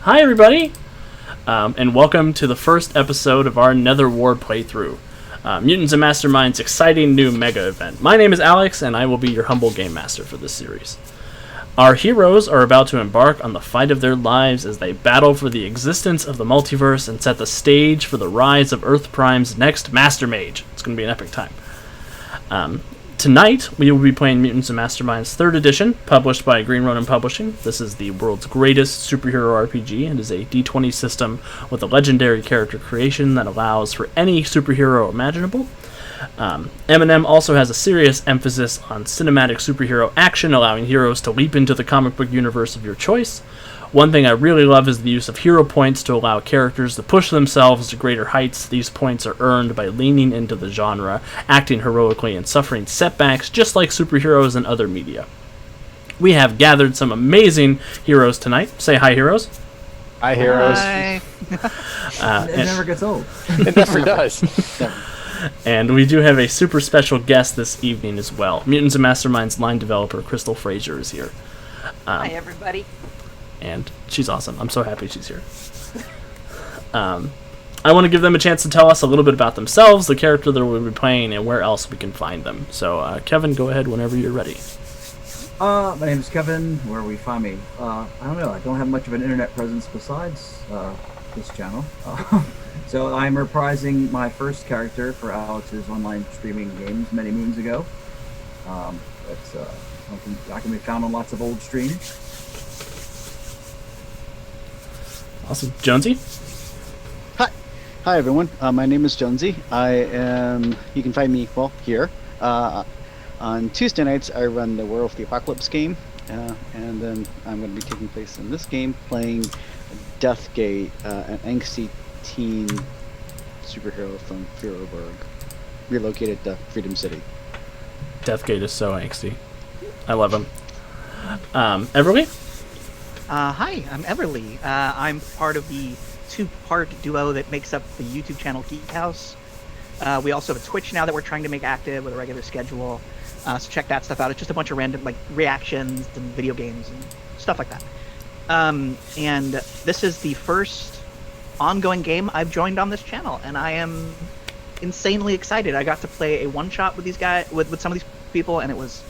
Hi, everybody, and welcome to the first episode of our Netherwar playthrough, Mutants and Masterminds' exciting new mega event. My name is Alex, and I will be your humble game master for this series. Our heroes are about to embark on the fight of their lives as they battle for the existence of the multiverse and set the stage for the rise of Earth Prime's next Master Mage. It's going to be an epic time. Tonight, we will be playing Mutants and Masterminds 3rd edition, published by Green Ronin Publishing. This is the world's greatest superhero RPG and is a D20 system with a legendary character creation that allows for any superhero imaginable. M&M also has a serious emphasis on cinematic superhero action, allowing heroes to leap into the comic book universe of your choice. One thing I really love is the use of hero points to allow characters to push themselves to greater heights. These points are earned by leaning into the genre, acting heroically, and suffering setbacks just like superheroes and other media. We have gathered some amazing heroes tonight. Say hi, heroes. Hi, heroes. Hi. It never gets old. It never does. And we do have a super special guest this evening as well. Mutants and Masterminds line developer Crystal Fraiser is here. Hi, everybody. And she's awesome. I'm so happy she's here. I want to give them a chance to tell us a little bit about themselves, the character that we'll be playing, and where else we can find them. So, Kevin, go ahead whenever you're ready. My name is Kevin. Where we find me? I don't know. I don't have much of an internet presence besides this channel. So I'm reprising my first character for Alex's online streaming games many moons ago. That's I can be found on lots of old streams. Awesome. Jonesy? Hi everyone, my name is Jonesy. You can find me, here. On Tuesday nights I run the War of the Apocalypse game, and then I'm going to be taking place in this game playing Deathgate, an angsty teen superhero from Firoburg, relocated to Freedom City. Deathgate is so angsty. I love him. Everly? Hi, I'm Everly. I'm part of the two-part duo that makes up the YouTube channel Geek House. We also have a Twitch now that we're trying to make active with a regular schedule. So check that stuff out. It's just a bunch of random reactions and video games and stuff like that. And this is the first ongoing game I've joined on this channel, and I am insanely excited. I got to play a one-shot with these guys, with some of these people, and it was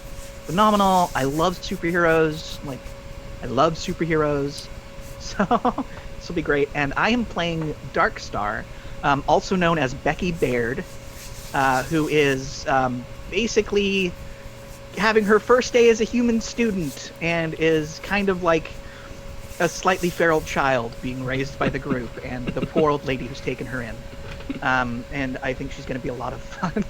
phenomenal. I love superheroes. I love superheroes, so this will be great. And I am playing Darkstar, also known as Becky Baird, who is basically having her first day as a human student and is kind of like a slightly feral child being raised by the group and the poor old lady who's taken her in. And I think she's going to be a lot of fun.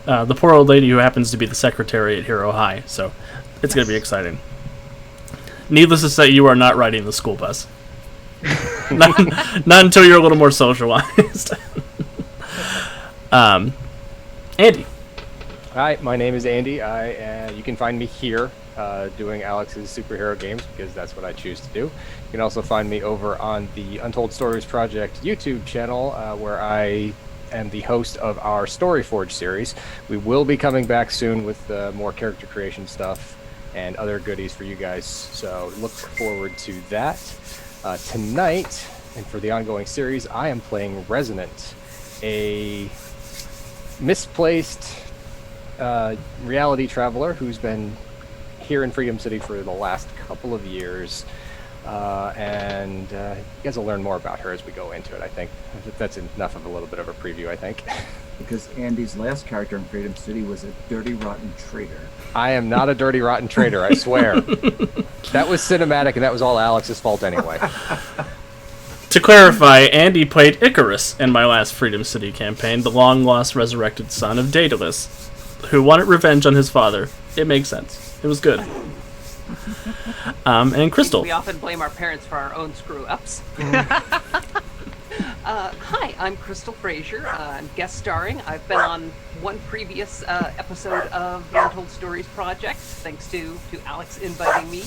The poor old lady who happens to be the secretary at Hero High, so it's going to be exciting. Needless to say, you are not riding the school bus. not until you're a little more socialized. Andy. Hi, my name is Andy. You can find me here doing Alex's superhero games because that's what I choose to do. You can also find me over on the Untold Stories Project YouTube channel where I am the host of our Storyforge series. We will be coming back soon with more character creation stuff and other goodies for you guys, so look forward to that. Tonight, and for the ongoing series, I am playing Resonant, a misplaced reality traveler who's been here in Freedom City for the last couple of years, and you guys will learn more about her as we go into it, I think. That's enough of a little bit of a preview, I think. Because Andy's last character in Freedom City was a dirty, rotten traitor. I am not a dirty, rotten traitor, I swear. That was cinematic, and that was all Alex's fault anyway. To clarify, Andy played Icarus in my last Freedom City campaign, the long-lost resurrected son of Daedalus, who wanted revenge on his father. It makes sense. It was good. And Crystal. We often blame our parents for our own screw-ups. Hi, I'm Crystal Fraiser. I'm guest starring. I've been on one previous episode of the Untold Stories Project, thanks to Alex inviting me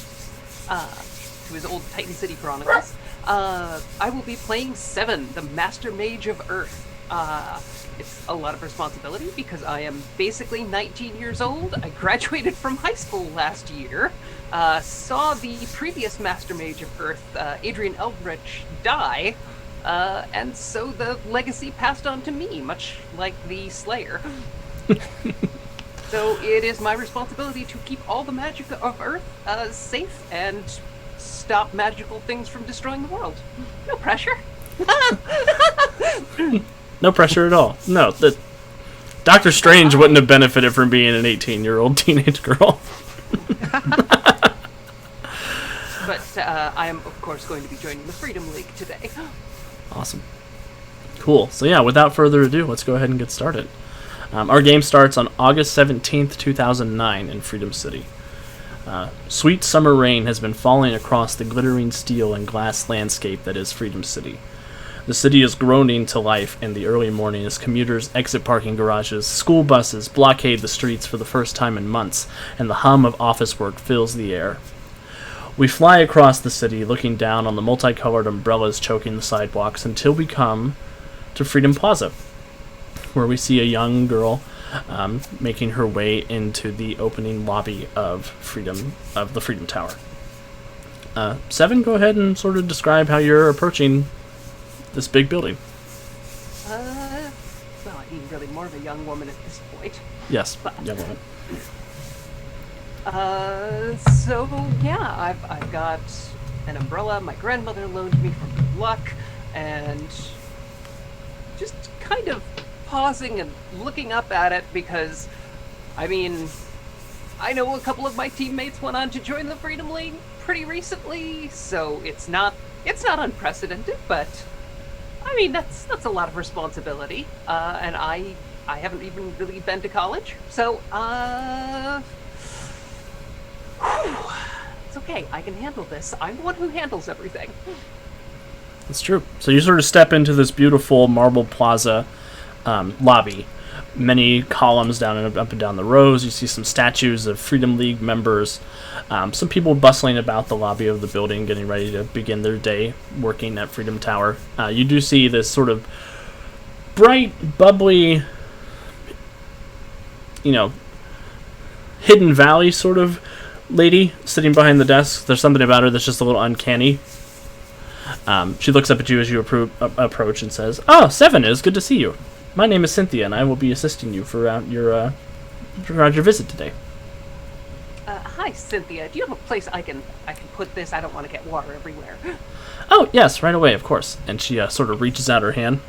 to his old Titan City Chronicles. I will be playing Seven, the Master Mage of Earth. It's a lot of responsibility because I am basically 19 years old. I graduated from high school last year, saw the previous Master Mage of Earth, Adrian Eldritch, die, and so the legacy passed on to me, much like the Slayer. So it is my responsibility to keep all the magic of Earth safe and stop magical things from destroying the world. No pressure. No pressure at all. No, Doctor Strange wouldn't have benefited from being an 18-year-old teenage girl. But I am, of course, going to be joining the Freedom League today. Awesome. Cool. So yeah, without further ado, let's go ahead and get started. Our game starts on August 17th, 2009 in Freedom City. Sweet summer rain has been falling across the glittering steel and glass landscape that is Freedom City. The city is groaning to life in the early morning as commuters exit parking garages, school buses blockade the streets for the first time in months, and the hum of office work fills the air. We fly across the city, looking down on the multicolored umbrellas choking the sidewalks until we come to Freedom Plaza, where we see a young girl making her way into the opening lobby of the Freedom Tower. Seven, go ahead and sort of describe how you're approaching this big building. Well, I mean, really more of a young woman at this point. Yes, young woman. So yeah, I've got an umbrella my grandmother loaned me from good luck, and just kind of pausing and looking up at it because, I mean, I know a couple of my teammates went on to join the Freedom League pretty recently, so it's not unprecedented, but I mean that's a lot of responsibility, and I haven't even really been to college, so it's okay. I can handle this. I'm the one who handles everything. That's true. So you sort of step into this beautiful marble plaza lobby. Many columns down and up and down the rows. You see some statues of Freedom League members. Some people bustling about the lobby of the building, getting ready to begin their day working at Freedom Tower. You do see this sort of bright, bubbly, hidden valley sort of lady sitting behind the desk. There's something about her that's just a little uncanny. She looks up at you as you approach and says, "Oh, Seven, is good to see you. My name is Cynthia, and I will be assisting you throughout your visit today." Hi, Cynthia. Do you have a place I can put this? I don't want to get water everywhere. Oh, yes, right away, of course. And she sort of reaches out her hand.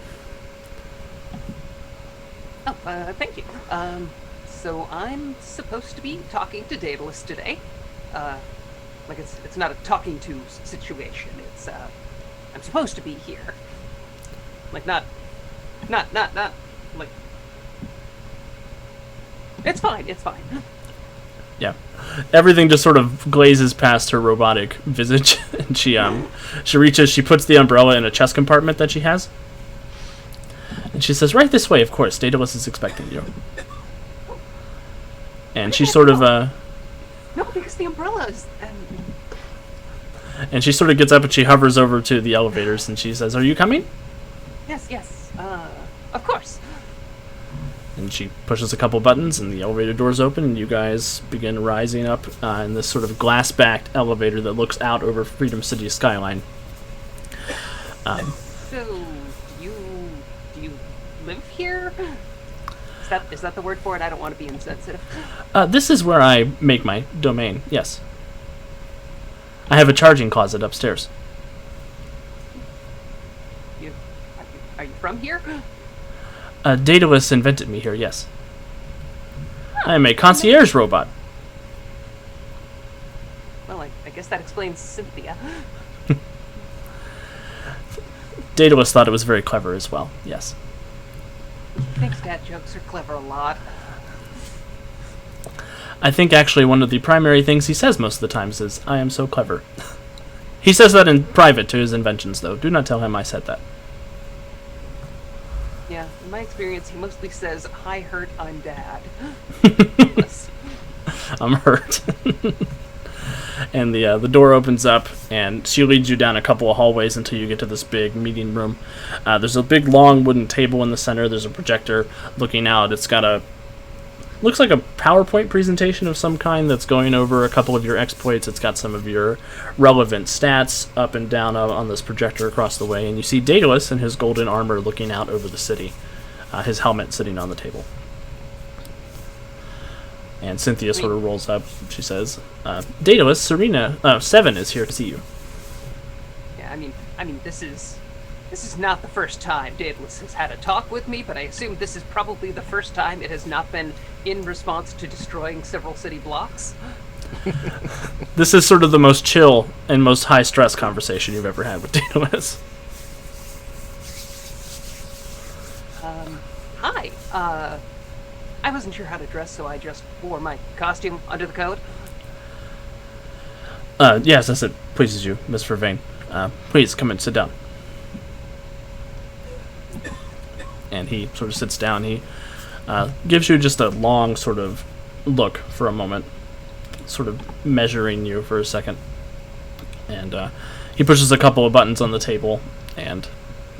Oh, thank you. So I'm supposed to be talking to Daedalus today. Like it's not a talking to situation. It's I'm supposed to be here. Like not like it's fine. Yeah. Everything just sort of glazes past her robotic visage, and she reaches, she puts the umbrella in a chest compartment that she has. And she says, "Right this way, of course. Daedalus is expecting you." And she sort of No, because the umbrella is and she sort of gets up and she hovers over to the elevators and she says, "Are you coming?" Yes. Of course. And she pushes a couple buttons and the elevator doors open and you guys begin rising up in this sort of glass-backed elevator that looks out over Freedom City skyline. So, do you live here? Is that the word for it? I don't want to be insensitive. This is where I make my domain, yes. I have a charging closet upstairs. Are you from here? Daedalus invented me here, yes. I am a concierge robot. Well, I guess that explains Cynthia. Daedalus thought it was very clever as well, yes. Thanks, Dad. Jokes are clever a lot. I think actually one of the primary things he says most of the times is, "I am so clever." He says that in private to his inventions, though. Do not tell him I said that. Yeah, in my experience, he mostly says, "Hi, hurt, I'm Dad." I'm hurt. And the door opens up, and she leads you down a couple of hallways until you get to this big meeting room. There's a big, long wooden table in the center. There's a projector looking out. It's got looks like a PowerPoint presentation of some kind that's going over a couple of your exploits. It's got some of your relevant stats up and down on this projector across the way. And you see Daedalus in his golden armor looking out over the city, his helmet sitting on the table. And Cynthia sort of rolls up. She says, Daedalus, Seven is here to see you. Yeah, I mean, this is not the first time Daedalus has had a talk with me, but I assume this is probably the first time it has not been in response to destroying several city blocks. This is sort of the most chill and most high-stress conversation you've ever had with Daedalus. Hi. I wasn't sure how to dress, so I just wore my costume under the coat. Yes, as it pleases you, Miss Vervain. Please come and sit down. And he sort of sits down. He gives you just a long sort of look for a moment, sort of measuring you for a second. And he pushes a couple of buttons on the table, and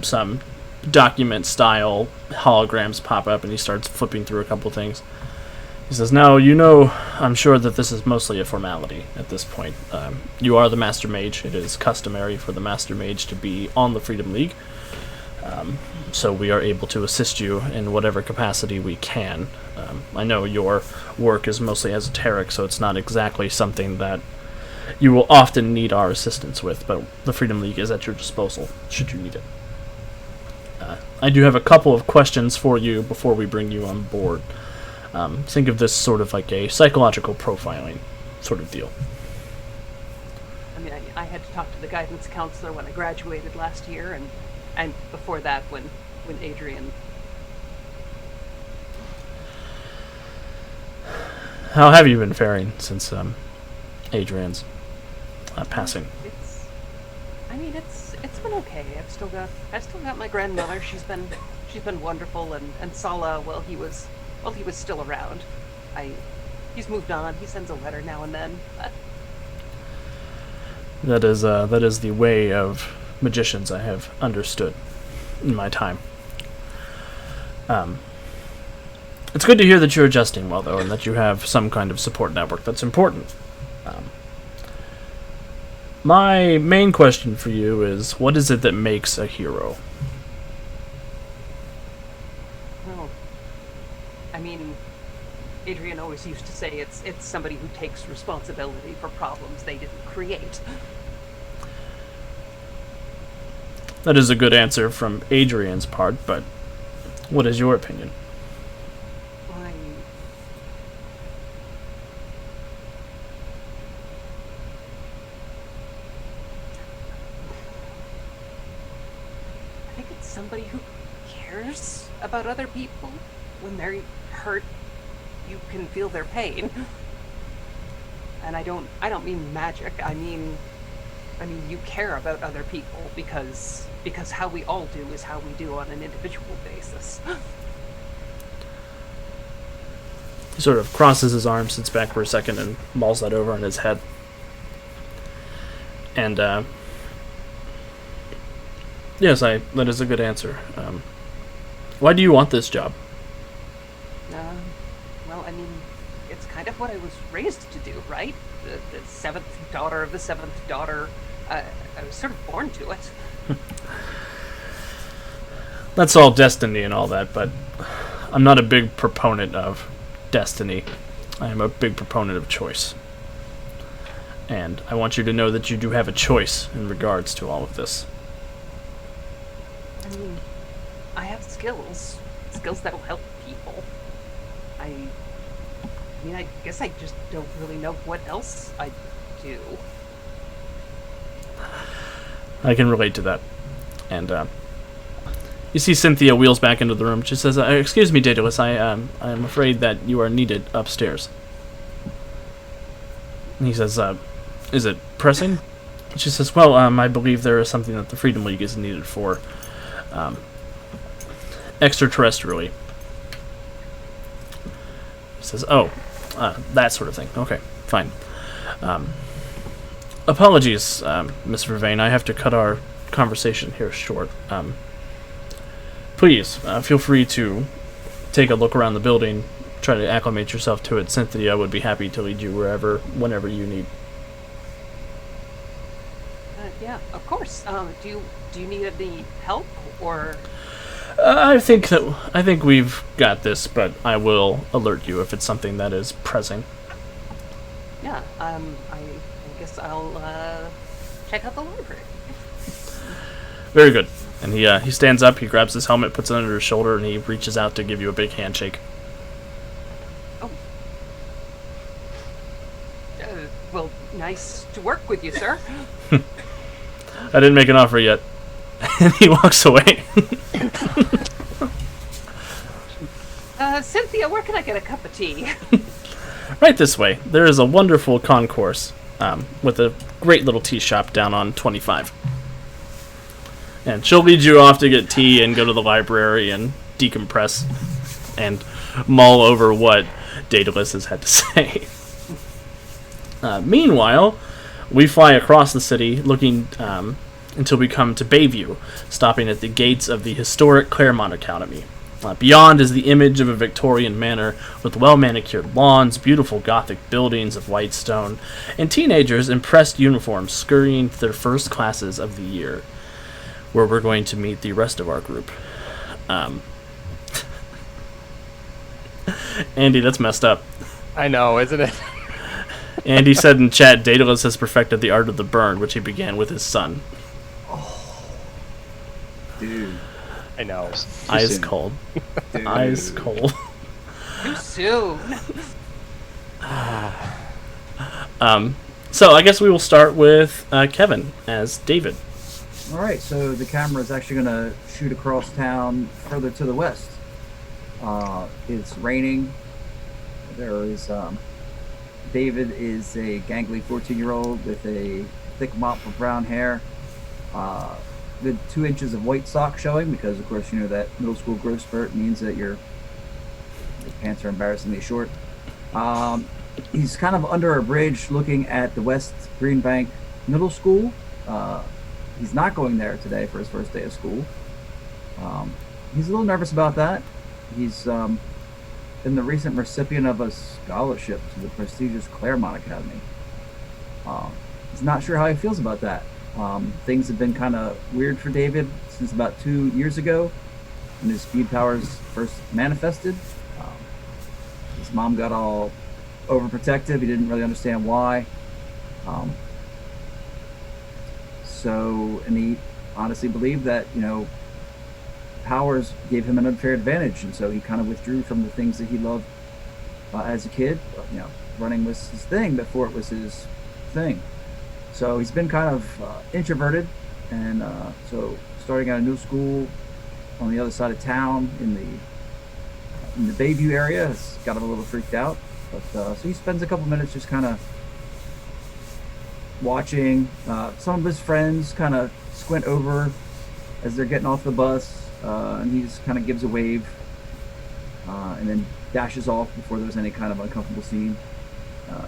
some document-style holograms pop up, and he starts flipping through a couple of things. He says, now, I'm sure that this is mostly a formality at this point. You are the Master Mage. It is customary for the Master Mage to be on the Freedom League. So we are able to assist you in whatever capacity we can. I know your work is mostly esoteric, so it's not exactly something that you will often need our assistance with, but the Freedom League is at your disposal, should you need it. I do have a couple of questions for you before we bring you on board. Think of this sort of like a psychological profiling sort of deal. I mean, I had to talk to the guidance counselor when I graduated last year, and before that when Adrian... How have you been faring since Adrian's passing? It's been okay. I've still got my grandmother. She's been wonderful, and Sala, well, he was still around. He's moved on. He sends a letter now and then. That is the way of magicians I have understood in my time. It's good to hear that you're adjusting well, though, and that you have some kind of support network. That's important. My main question for you is, what is it that makes a hero? Well, I mean, Adrian always used to say it's somebody who takes responsibility for problems they didn't create. That is a good answer from Adrian's part, but what is your opinion? I think it's somebody who cares about other people. When they're hurt, you can feel their pain. And I don't mean magic. I mean you care about other people because how we all do is how we do on an individual basis. He sort of crosses his arms, sits back for a second, and mulls that over on his head. And, yes, that is a good answer. Why do you want this job? Well, I mean, it's kind of what I was raised to do, right? The seventh daughter of the seventh daughter. I was sort of born to it. That's all destiny and all that, but I'm not a big proponent of destiny. I am a big proponent of choice. And I want you to know that you do have a choice in regards to all of this. I mean, I have skills that will help people. I guess I just don't really know what else I do. I can relate to that. And you see Cynthia wheels back into the room. She says, excuse me, Daedalus, I am afraid that you are needed upstairs. And he says, is it pressing? She says, well, I believe there is something that the Freedom League is needed for extraterrestrially. He says, oh, that sort of thing. Okay, fine. Apologies, Miss Vervain. I have to cut our conversation here short. Please, feel free to take a look around the building, try to acclimate yourself to it. Cynthia would be happy to lead you whenever you need. Yeah, of course. Do you need any help or? I think we've got this, but I will alert you if it's something that is pressing. Yeah. I guess I'll check out the library. Very good. And he stands up, he grabs his helmet, puts it under his shoulder, and he reaches out to give you a big handshake. Oh. Well, nice to work with you, sir. I didn't make an offer yet. And he walks away. Cynthia, where can I get a cup of tea? Right this way. There is a wonderful concourse with a great little tea shop down on 25. And she'll lead you off to get tea and go to the library and decompress and mull over what Daedalus has had to say. Meanwhile, we fly across the city looking until we come to Bayview, stopping at the gates of the historic Claremont Academy. Beyond is the image of a Victorian manor with well-manicured lawns, beautiful Gothic buildings of white stone, and teenagers in pressed uniforms scurrying to their first classes of the year, where we're going to meet the rest of our group. Andy, that's messed up. I know, isn't it? Andy said in chat, Daedalus has perfected the art of the burn, which he began with his son. Dude. I know. Ice soon. cold. Dude. Ice cold. Too soon. So I guess we will start with Kevin as David. All right, so the camera is actually going to shoot across town further to the west. It's raining. There is David is a gangly 14-year-old with a thick mop of brown hair. Good 2 inches of white sock showing because, of course, you know that middle school growth spurt means that your pants are embarrassingly short. He's kind of under a bridge looking at the West Green Bank Middle School. He's not going there today for his first day of school. He's a little nervous about that. He's been the recent recipient of a scholarship to the prestigious Claremont Academy. He's not sure how he feels about that. Things have been kind of weird for David since about 2 years ago when his speed powers first manifested. His mom got all overprotective. He didn't really understand why. And he honestly believed that, powers gave him an unfair advantage, and so he kind of withdrew from the things that he loved as a kid. Running was his thing before it was his thing. So he's been kind of introverted, and so starting at a new school on the other side of town in the Bayview area has got him a little freaked out. But so he spends a couple minutes just kind of watching. Some of his friends kind of squint over as they're getting off the bus, and he just kind of gives a wave, and then dashes off before there's any kind of uncomfortable scene,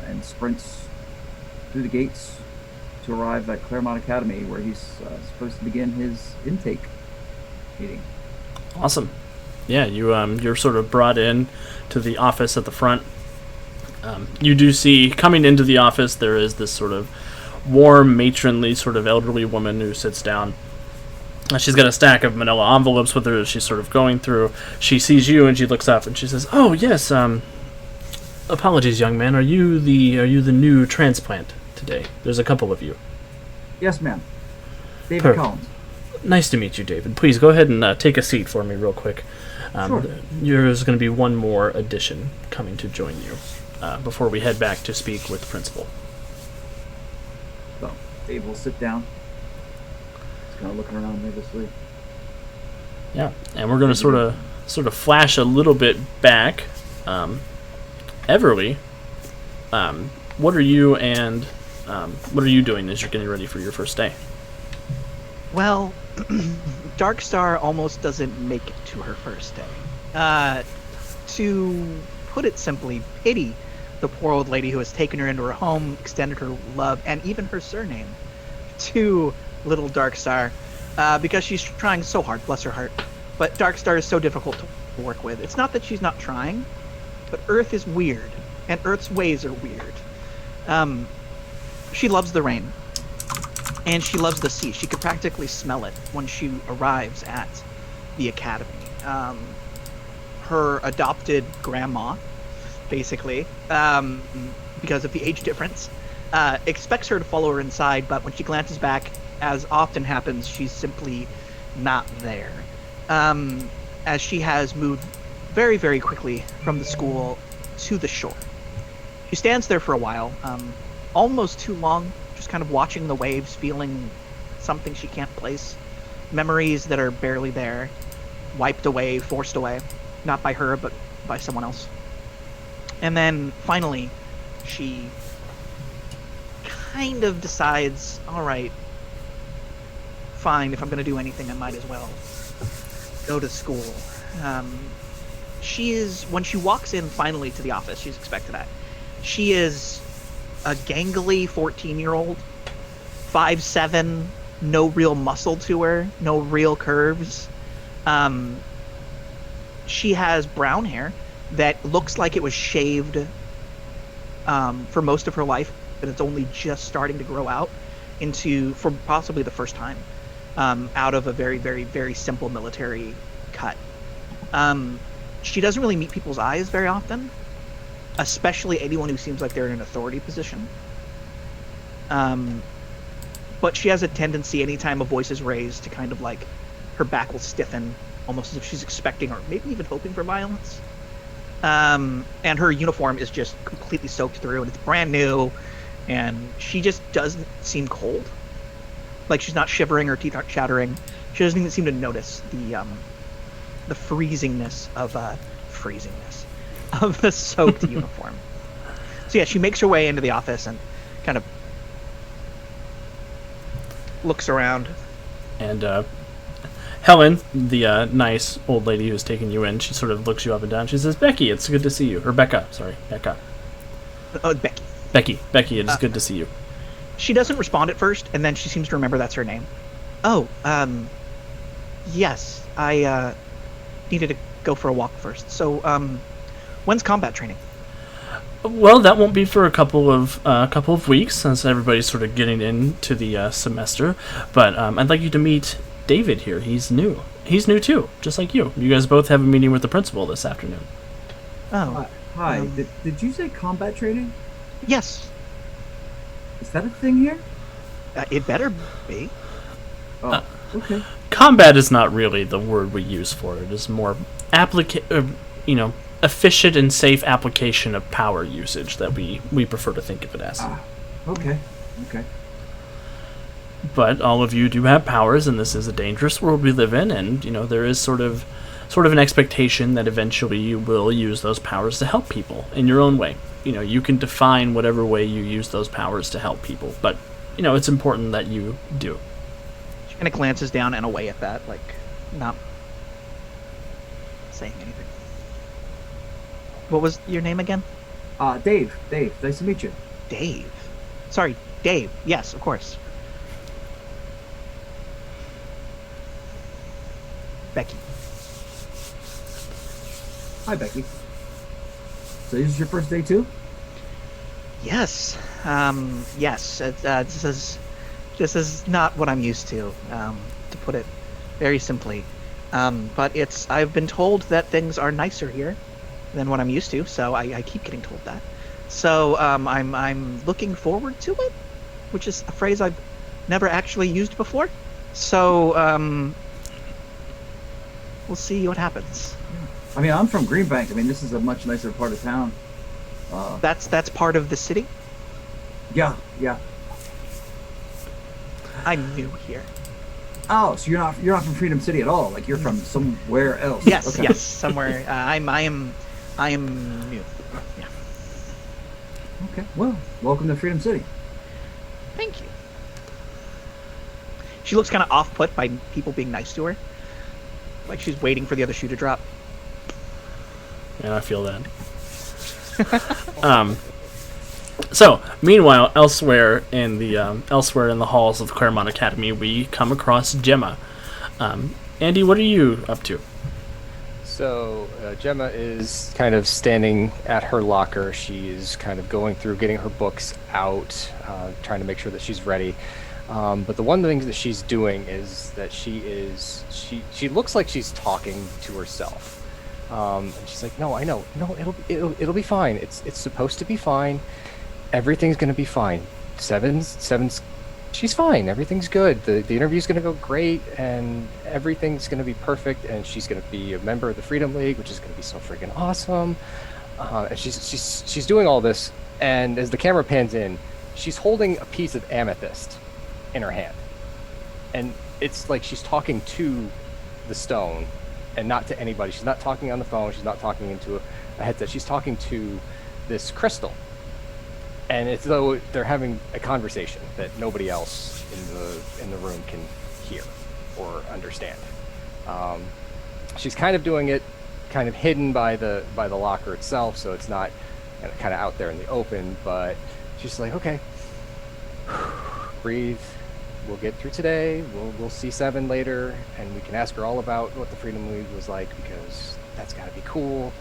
and sprints through the gates to arrive at Claremont Academy, where he's supposed to begin his intake meeting. Awesome. Yeah, you're sort of brought in to the office at the front. You do see, coming into the office, there is this sort of warm, matronly, sort of elderly woman who sits down. She's got a stack of manila envelopes with her as she's sort of going through. She sees you and she looks up and she says, "Oh, yes, apologies, young man. Are you the new transplant today? There's a couple of you." Yes, ma'am. David Perfect. Collins. Nice to meet you, David. Please go ahead and take a seat for me real quick. Sure. There's going to be one more addition coming to join you before we head back to speak with the principal. So Dave will sit down. He's kind of looking around nervously. Yeah, and we're going to sort of flash a little bit back. Everly, what are you doing as you're getting ready for your first day? Well, Darkstar almost doesn't make it to her first day. To put it simply, Pity the poor old lady who has taken her into her home, extended her love, and even her surname to little Darkstar, because she's trying so hard, bless her heart. But Darkstar is so difficult to work with. It's not that she's not trying, but Earth is weird, and Earth's ways are weird. She loves the rain, and she loves the sea. She could practically smell it when she arrives at the academy. Her adopted grandma, basically, because of the age difference, expects her to follow her inside, but when she glances back, as often happens, she's simply not there. As she has moved very, very quickly from the school to the shore. She stands there for a while, almost too long, just kind of watching the waves, feeling something she can't place. Memories that are barely there, wiped away, forced away. Not by her, but by someone else. And then, finally, she kind of decides, alright, fine, if I'm going to do anything, I might as well go to school. When she walks in finally to the office, she's expected at, she is a gangly 14-year-old, 5'7", no real muscle to her, no real curves. She has brown hair that looks like it was shaved for most of her life, but it's only just starting to grow out for possibly the first time, out of a very, very, very simple military cut. She doesn't really meet people's eyes very often, especially anyone who seems like they're in an authority position. But she has a tendency, anytime a voice is raised, to kind of like, her back will stiffen, almost as if she's expecting or maybe even hoping for violence. And her uniform is just completely soaked through, and it's brand new, and she just doesn't seem cold. Like, she's not shivering, her teeth aren't chattering. She doesn't even seem to notice the freezingness of the soaked uniform. So yeah, she makes her way into the office and kind of looks around. And Helen, the nice old lady who's taking you in, she sort of looks you up and down. She says, "Becky, it's good to see you." Or Becca, sorry, Becca. Oh, Becky. Becky, it is good to see you. She doesn't respond at first, and then she seems to remember that's her name. Oh, yes, I needed to go for a walk first. So, when's combat training? Well, that won't be for a couple of weeks, since everybody's sort of getting into the semester. But I'd like you to meet David here. He's new. He's new too, just like you. You guys both have a meeting with the principal this afternoon. Oh. Hi. Did you say combat training? Yes. Is that a thing here? It better be. Oh, okay. Combat is not really the word we use for it. It's more efficient and safe application of power usage that we prefer to think of it as. Okay. But all of you do have powers, and this is a dangerous world we live in, and there is sort of an expectation that eventually you will use those powers to help people in your own way. You can define whatever way you use those powers to help people, but it's important that you do. She kind of glances down and away at that, like not saying anything. What was your name again? Dave. Nice to meet you. Dave. Sorry, Dave. Yes, of course. Becky. Hi, Becky. So this is your first day too? Yes. Yes. This is not what I'm used to put it very simply. But I've been told that things are nicer here than what I'm used to, so I keep getting told that. So I'm looking forward to it, which is a phrase I've never actually used before. So we'll see what happens. I mean, I'm from Greenbank. I mean, this is a much nicer part of town. That's part of the city? Yeah. I'm new here. Oh, so you're not from Freedom City at all? Like you're from somewhere else? Yes, okay. yes, somewhere. I am new. Yeah. Okay. Well, welcome to Freedom City. Thank you. She looks kind of off-put by people being nice to her, like she's waiting for the other shoe to drop. And I feel that. So, meanwhile, elsewhere in the halls of Claremont Academy, we come across Gemma. Andy, what are you up to? So Gemma is kind of standing at her locker. She's kind of going through getting her books out, trying to make sure that she's ready. But the one thing that she's doing is that she looks like she's talking to herself. And she's like, "No, I know. No, it'll be fine. It's supposed to be fine. Everything's gonna be fine. Seven's she's fine. Everything's good. The interview's gonna go great, and everything's gonna be perfect. And she's gonna be a member of the Freedom League, which is gonna be so freaking awesome." And she's doing all this, and as the camera pans in, she's holding a piece of amethyst in her hand, and it's like she's talking to the stone and not to anybody. She's not talking on the phone. She's not talking into a headset. She's talking to this crystal. And it's though they're having a conversation that nobody else in the room can hear or understand. She's kind of doing it, kind of hidden by the locker itself, so it's not kind of out there in the open. But she's like, "Okay, breathe. We'll get through today. We'll see Seven later, and we can ask her all about what the Freedom League was like, because that's got to be cool.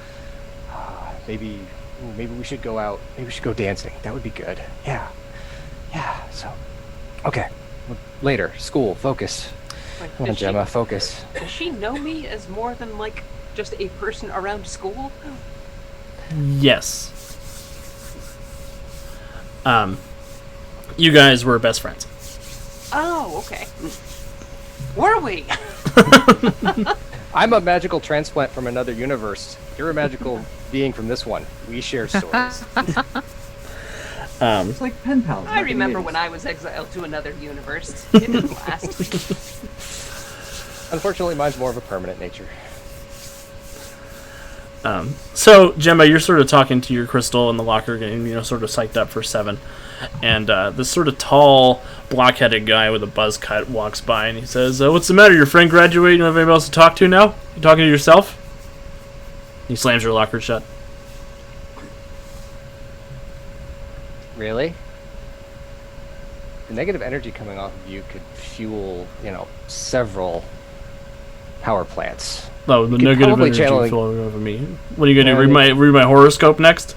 Maybe we should go out. Maybe we should go dancing. That would be good. Yeah. So, okay. Later. School. Focus. Like, Come on, Gemma. Focus." Does she know me as more than like just a person around school? Yes. You guys were best friends. Oh, okay. Were we? I'm a magical transplant from another universe. You're a magical being from this one. We share stories. It's like pen pals. I remember when I was exiled to another universe. It didn't last. Unfortunately, mine's more of a permanent nature. So, Gemma, you're sort of talking to your crystal in the locker, getting, sort of psyched up for Seven. And this sort of tall, block-headed guy with a buzz cut walks by, and he says, "What's the matter? Your friend graduated? You don't have anybody else to talk to now? You talking to yourself?" He slams your locker shut. Really? The negative energy coming off of you could fuel, several power plants. Oh, the could negative probably energy channeling- flowing over me. What are you going to do, read my horoscope next?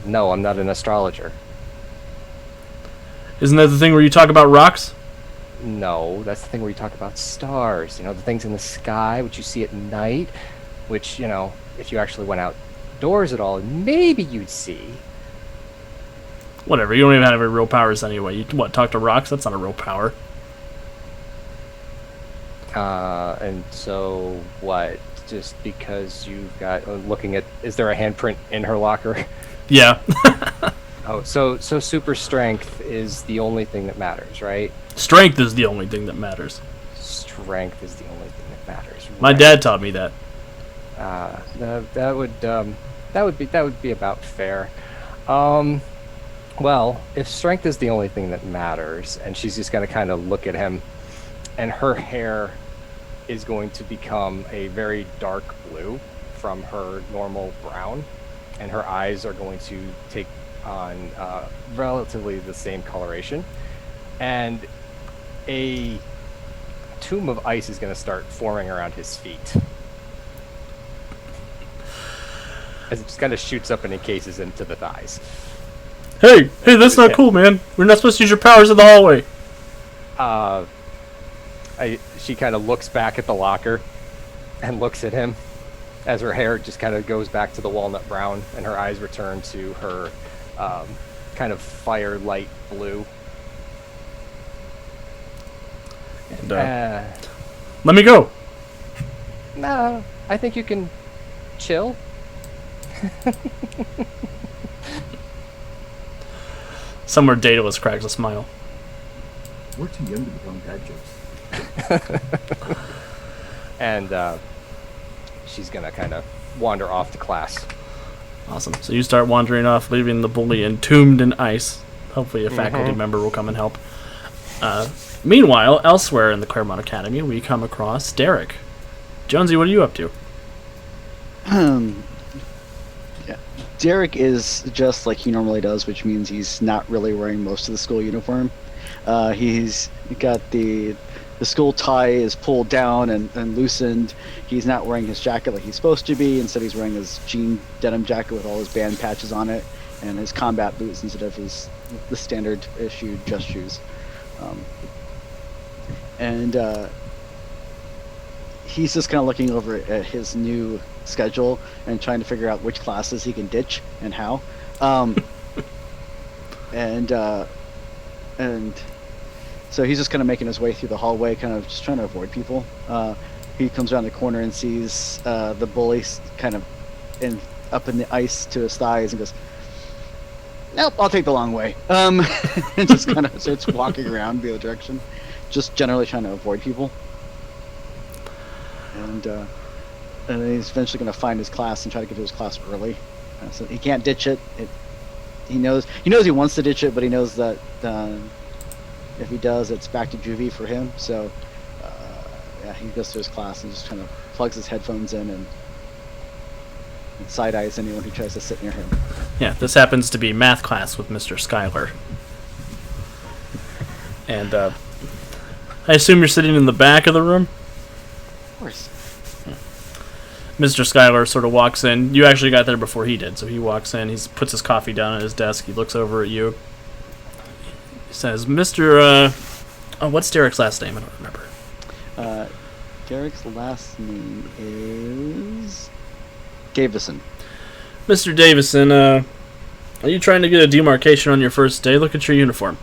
No, I'm not an astrologer. Isn't that the thing where you talk about rocks? No, that's the thing where you talk about stars. The things in the sky, which you see at night, which, if you actually went outdoors at all, maybe you'd see. Whatever, you don't even have any real powers anyway. You talk to rocks? That's not a real power. And so what? Just because you've got looking at, is there a handprint in her locker? Yeah. Oh, so super strength is the only thing that matters, right? Strength is the only thing that matters. Strength is the only thing that matters. My dad taught me that. That would be about fair. Well, if strength is the only thing that matters, and she's just going to kind of look at him, and her hair is going to become a very dark blue from her normal brown, and her eyes are going to take on relatively the same coloration, and a tomb of ice is going to start forming around his feet. As it just kind of shoots up and encases into the thighs. Hey, that's not cool, man. We're not supposed to use your powers in the hallway. She kind of looks back at the locker and looks at him as her hair just kind of goes back to the walnut brown and her eyes return to her kind of firelight blue. And, let me go. Nah, I think you can chill. Somewhere Daedalus cracks a smile. We're too young to become dad jokes. And she's gonna kind of wander off to class. Awesome. So you start wandering off, leaving the bully entombed in ice. Hopefully a faculty member will come and help. Meanwhile, elsewhere in the Claremont Academy, we come across Derek. Jonesy, what are you up to? Derek is just like he normally does, which means he's not really wearing most of the school uniform. He's got the school tie is pulled down and loosened. He's not wearing his jacket like he's supposed to be. Instead, he's wearing his jean denim jacket with all his band patches on it, and his combat boots instead of the standard issue just shoes. And he's just kind of looking over at his new schedule and trying to figure out which classes he can ditch and how. And so he's just kind of making his way through the hallway, kind of just trying to avoid people. He comes around the corner and sees the bully kind of up in the ice to his thighs and goes, "Nope, I'll take the long way." And just kind of starts walking around the other direction, just generally trying to avoid people. And then he's eventually going to find his class and try to get to his class early. So he can't ditch it. He knows he wants to ditch it, but he knows that if he does, it's back to juvie for him. So yeah, he goes to his class and just kind of plugs his headphones in and side eyes anyone who tries to sit near him. Yeah, this happens to be math class with Mr. Schuyler. And I assume you're sitting in the back of the room? Of course. Mr. Schuyler sort of walks in. You actually got there before he did, so he walks in. He puts his coffee down at his desk. He looks over at you. He says, "Mr. what's Derek's last name? I don't remember." Derek's last name is Davison. Mr. Davison, are you trying to get a demarcation on your first day? Look at your uniform.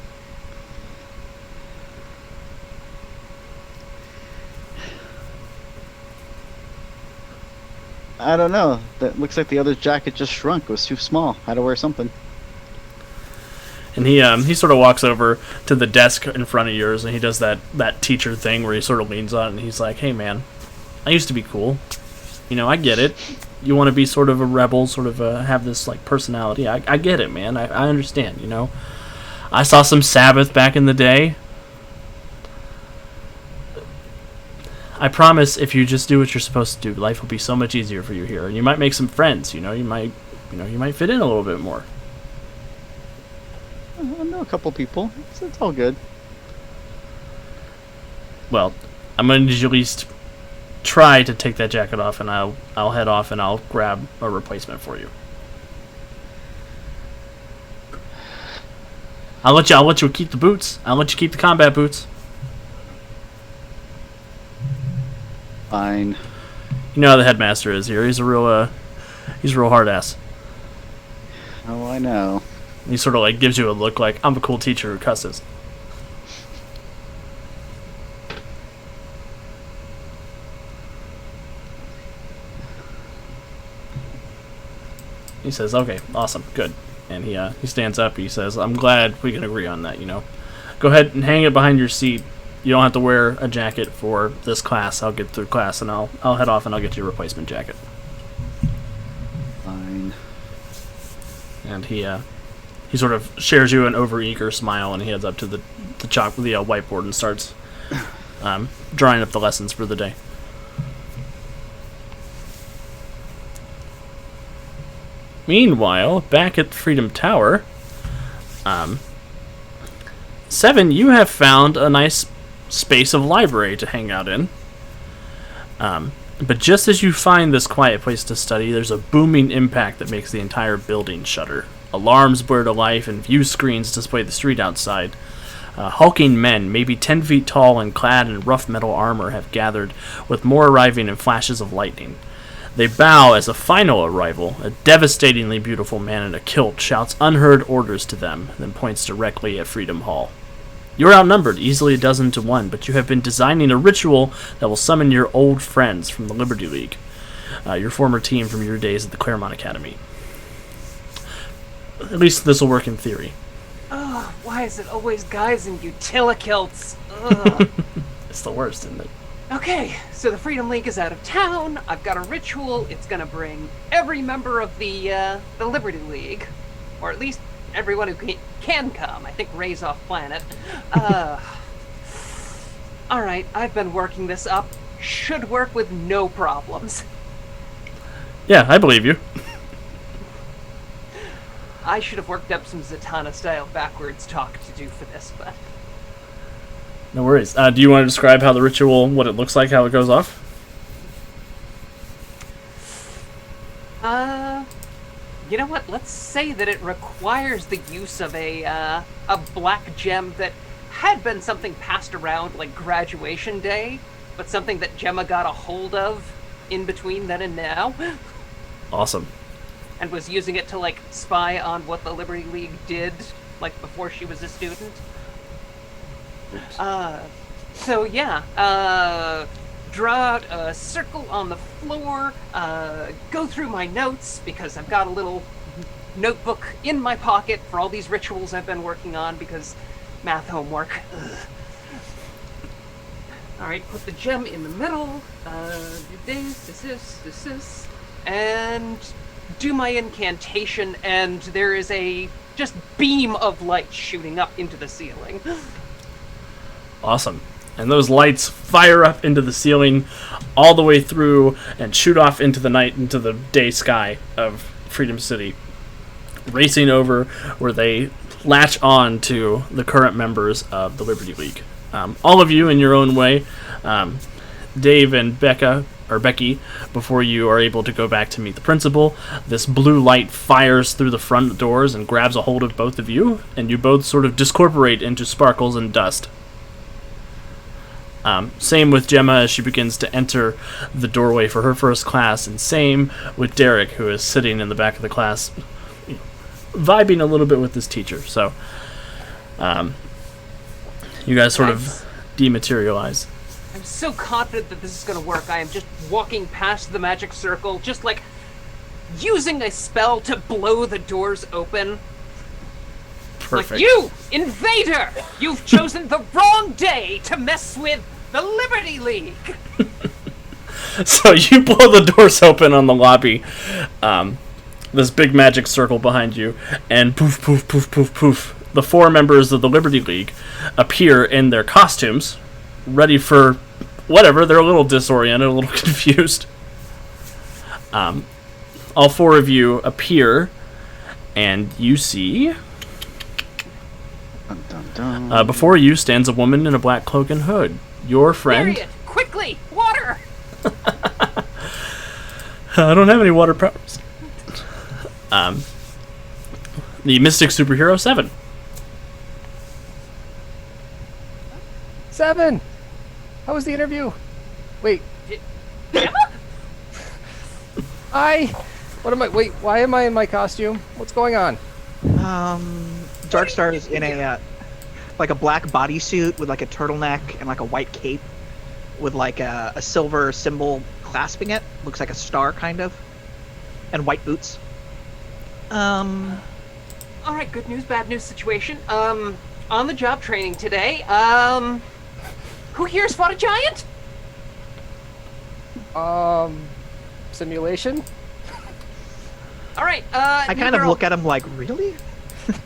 I don't know. That looks like the other jacket just shrunk. It was too small. Had to wear something. And he sort of walks over to the desk in front of yours, and he does that teacher thing where he sort of leans on it, and he's like, "Hey, man, I used to be cool. You know, I get it. You want to be sort of a rebel, sort of have this, like, personality. I get it, man. I understand, you know. I saw some Sabbath back in the day. I promise if you just do what you're supposed to do, life will be so much easier for you here. And you might make some friends, you know. You might fit in a little bit more." I know a couple people. It's all good. Well, I'm going to at least try to take that jacket off, and I'll head off and I'll grab a replacement for you. I'll let you keep the boots. I'll let you keep the combat boots. Fine. You know how the headmaster is here. He's a real hard ass. Oh, I know. He sort of like gives you a look like, I'm a cool teacher who cusses. He says, "Okay, awesome, good." And he stands up. He says, "I'm glad we can agree on that, you know. Go ahead and hang it behind your seat. You don't have to wear a jacket for this class. I'll get through class, and I'll head off and I'll get you a replacement jacket." Fine. And he sort of shares you an overeager smile, and he heads up to the whiteboard and starts drawing up the lessons for the day. Meanwhile, back at Freedom Tower, 7, you have found a nice space of library to hang out in. But just as you find this quiet place to study, there's a booming impact that makes the entire building shudder. Alarms blur to life, and view screens display the street outside. Hulking men, maybe 10 feet tall and clad in rough metal armor, have gathered, with more arriving in flashes of lightning. They bow as a final arrival. A devastatingly beautiful man in a kilt shouts unheard orders to them, then points directly at Freedom Hall. You're outnumbered, easily 12 to 1, but you have been designing a ritual that will summon your old friends from the Liberty League, your former team from your days at the Claremont Academy. At least this will work in theory. Ugh, why is it always guys in utilikilts? Ugh. It's the worst, isn't it? Okay, so the Freedom League is out of town. I've got a ritual. It's gonna bring every member of the Liberty League, or at least everyone who can come. I think Ray's off planet. All right, I've been working this up. Should work with no problems. Yeah, I believe you. I should have worked up some Zatanna-style backwards talk to do for this, but... No worries. Do you want to describe how the ritual, what it looks like, how it goes off? You know what? Let's say that it requires the use of a black gem that had been something passed around like graduation day, but something that Gemma got a hold of in between then and now. Awesome. And was using it to, like, spy on what the Liberty League did, like, before she was a student. So yeah, draw out a circle on the floor, go through my notes, because I've got a little notebook in my pocket for all these rituals I've been working on, because math homework. Ugh. Alright, put the gem in the middle, do this, and do my incantation, and there is a just beam of light shooting up into the ceiling. Awesome. And those lights fire up into the ceiling all the way through and shoot off into the night, into the day sky of Freedom City, racing over where they latch on to the current members of the Liberty League. All of you in your own way, Dave and Becky, before you are able to go back to meet the principal, this blue light fires through the front doors and grabs a hold of both of you, and you both sort of discorporate into sparkles and dust. Same with Gemma as she begins to enter the doorway for her first class, and same with Derek, who is sitting in the back of the class, vibing a little bit with his teacher. So, you guys sort of dematerialize. I'm so confident that this is going to work. I am just walking past the magic circle, just like using a spell to blow the doors open. Perfect. Like, you, invader! You've chosen the wrong day to mess with the Liberty League! So you blow the doors open on the lobby, this big magic circle behind you, and poof, poof, poof, poof, poof. The 4 members of the Liberty League appear in their costumes, ready for whatever. They're a little disoriented, a little confused. All 4 of you appear, and you see... Dun, dun, dun. Before you stands a woman in a black cloak and hood. Your friend... Harriet, quickly! Water! I don't have any water powers. The Mystic Superhero 7. 7! How was the interview? Wait. Gemma? Why am I in my costume? What's going on? Darkstar is in a like a black bodysuit with like a turtleneck and like a white cape with like a silver symbol clasping it. Looks like a star, kind of, and white boots. Alright, good news, bad news situation. On the job training today, who here's fought a giant? Simulation? Alright, I kind of look at him like, really?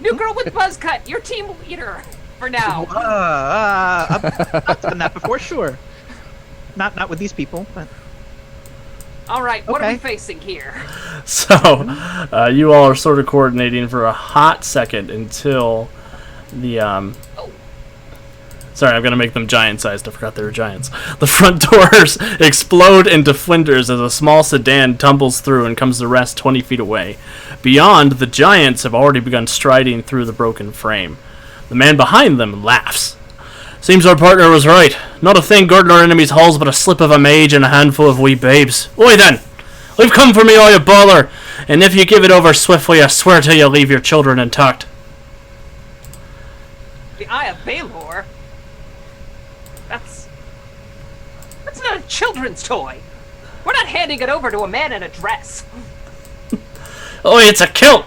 New girl with buzz cut, your team leader for now. I've done that before, sure. Not with these people, but... Alright, what are Okay. we facing here? So, you all are sort of coordinating for a hot second until the, Sorry, I'm going to make them giant-sized. I forgot they were giants. The front doors explode into flinders as a small sedan tumbles through and comes to rest 20 feet away. Beyond, the giants have already begun striding through the broken frame. The man behind them laughs. Seems our partner was right. Not a thing girding our enemies' hulls, but a slip of a mage and a handful of wee babes. Oi then! Leave come for me, all you baller! And if you give it over swiftly, I swear to you, leave your children intact. The Eye of Baelor? That's not a children's toy! We're not handing it over to a man in a dress! Oi, it's a kilt!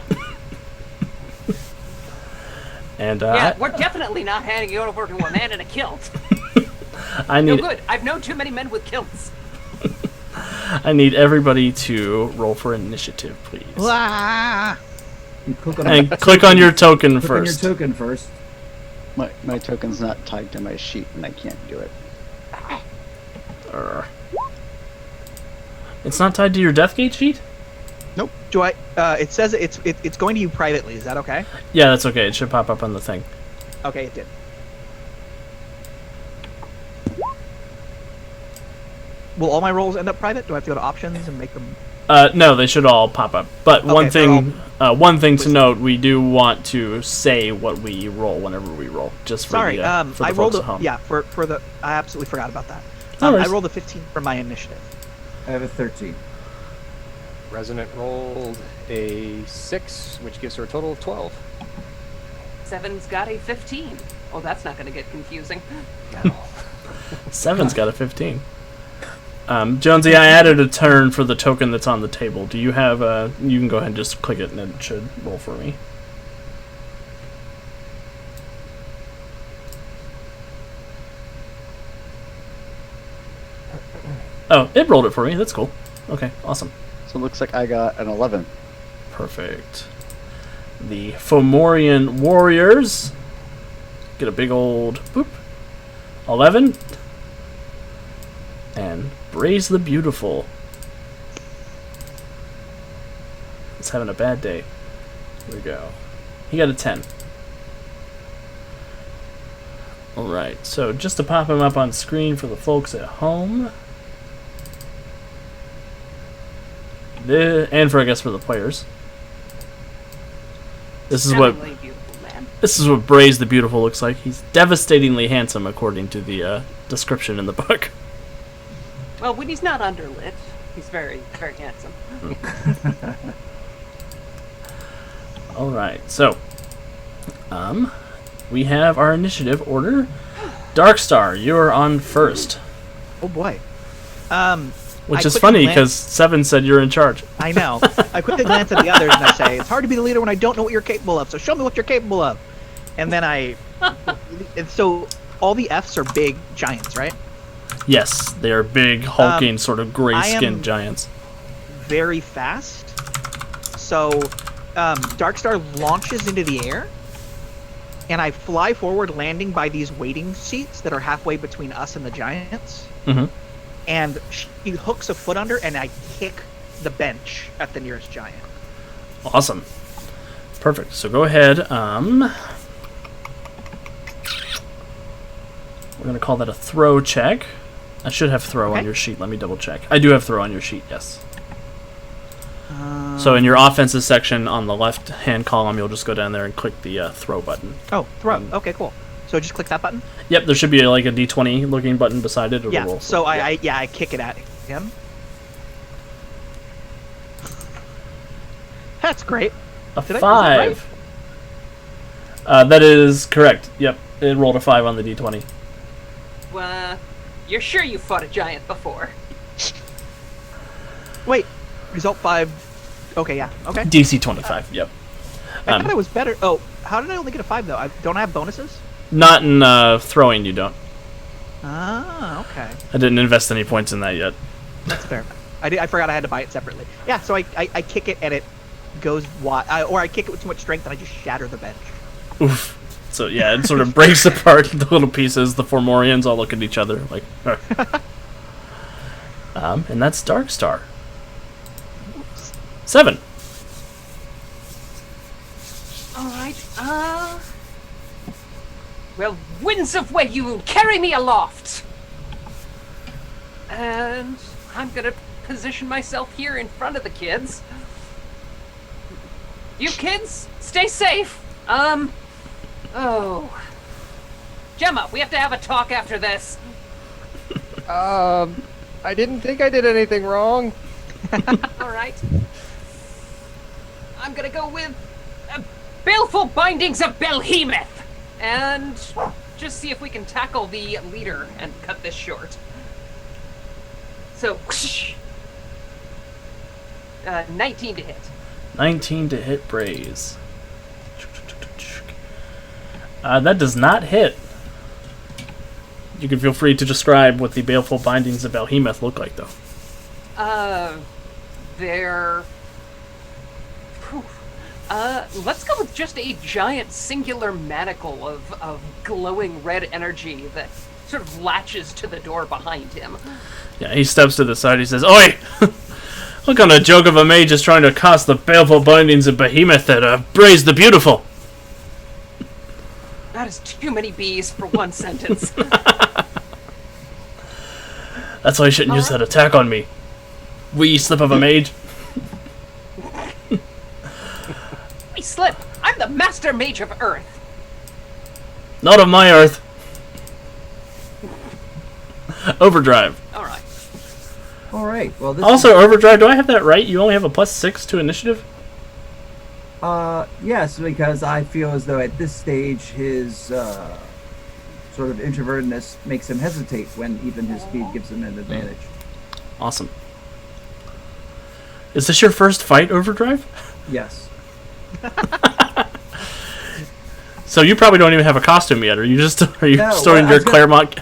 And, Yeah, we're definitely not handing it over to a man in a kilt. I No need good. I've known too many men with kilts. I need everybody to roll for initiative, please. Ah! And click on your token Click on your first. token first. My token's not tied to my sheet, and I can't do it. It's not tied to your Deathgate sheet? Nope. Do I? It says it's going to you privately. Is that okay? Yeah, that's okay. It should pop up on the thing. Okay, it did. Will all my rolls end up private? Do I have to go to options and make them? No, they should all pop up. But Okay, one thing to listed. note: we do want to say what we roll whenever we roll, just for Sorry, the, for the I folks rolled at home. for the. I absolutely forgot about that. No I worries. rolled a 15 for my initiative. I have a 13. Resonant rolled a 6, which gives her a total of 12. Seven's got a 15. Oh, that's not going to get confusing. No. 7's got a 15. Jonesy, I added a turn for the token that's on the table. Do you have a... You can go ahead and just click it and it should roll for me. Oh, it rolled it for me. That's cool. Okay, awesome. So it looks like I got an 11. Perfect. The Fomorian Warriors get a big old boop. 11. And Braze the Beautiful. He's having a bad day. Here we go. He got a 10. Alright, so just to pop him up on screen for the folks at home. And for, I guess, for the players. This is what Stunningly beautiful man. This is what Braze the Beautiful looks like. He's devastatingly handsome, according to the description in the book. Well, when he's not underlit, he's very, very handsome. All right, so we have our initiative order. Darkstar, you're on first, Oh boy. which I is quickly funny glance- because Seven said you're in charge. I know. I quickly glance at the others and I say, "It's hard to be the leader when I don't know what you're capable of. So show me what you're capable of." And then and so all the Fs are big giants, right? Yes, they are big, hulking, sort of I gray-skinned am- giants. Very fast. So Darkstar launches into the air, and I fly forward, landing by these waiting seats that are halfway between us and the giants. Mm-hmm. And she hooks a foot under, and I kick the bench at the nearest giant. Awesome. Perfect. So go ahead. We're going to call that a throw check. I should have throw on Okay. your sheet. Let me double check. I do have throw on your sheet, yes. So in your offensive section on the left-hand column, you'll just go down there and click the throw button. Oh, throw. Okay, cool. So just click that button. Yep, there should be like a D20 looking button beside it. It'll Yeah. roll. So I kick it at him. That's great. A Did I- was that 5. That is correct. Yep, it rolled a 5 on the D20. You're sure you fought a giant before? Wait. Result 5. Okay, yeah. Okay. DC 25. Yep. I thought I was better. Oh, how did I only get a 5 though? Don't I have bonuses? Not in throwing. You don't. Ah, okay. I didn't invest any points in that yet. That's fair. I forgot I had to buy it separately. Yeah, so I kick it and it goes wide, or I kick it with too much strength and I just shatter the bench. Oof. So yeah, it sort of breaks apart into little pieces. The Fomorians all look at each other like. And that's Darkstar. 7. All right. Well, winds of way, you carry me aloft. And I'm gonna position myself here in front of the kids. You kids, stay safe. Oh. Gemma, we have to have a talk after this. I didn't think I did anything wrong. All right. I'm gonna go with Baleful Bindings of Behemoth, and just see if we can tackle the leader and cut this short. So, 19 to hit. 19 to hit Braze. That does not hit. You can feel free to describe what the Baleful Bindings of Behemoth look like, though. They're... Whew. Let's go with just a giant singular manacle of glowing red energy that sort of latches to the door behind him. Yeah, he steps to the side. He says, "Oi! What kind of joke of a mage is trying to cast the baleful bindings of Behemoth at Braze the Beautiful? That is too many B's for one sentence. That's why you shouldn't use that attack on me. Wee slip of a mage. We slip. I'm the master mage of Earth. Not of my earth. Overdrive. All right. All right. Well, this Also, Overdrive, do I have that right? You only have a +6 to initiative? yes, because I feel as though at this stage his sort of introvertedness makes him hesitate when even his speed gives him an advantage. Awesome. Is this your first fight, Overdrive? Yes. So you probably don't even have a costume yet. Are you No, storing well, your Claremont?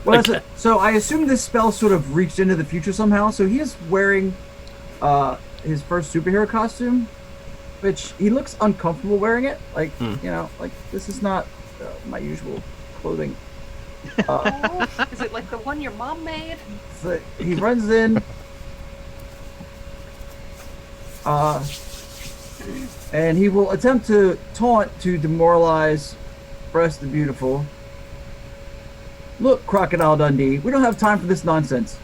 Well, so I assume this spell sort of reached into the future somehow. So he is wearing his first superhero costume, which he looks uncomfortable wearing it. Like like this is not my usual clothing. Is it like the one your mom made? So he runs in, and he will attempt to taunt to demoralize Breast the Beautiful. Look, Crocodile Dundee, we don't have time for this nonsense.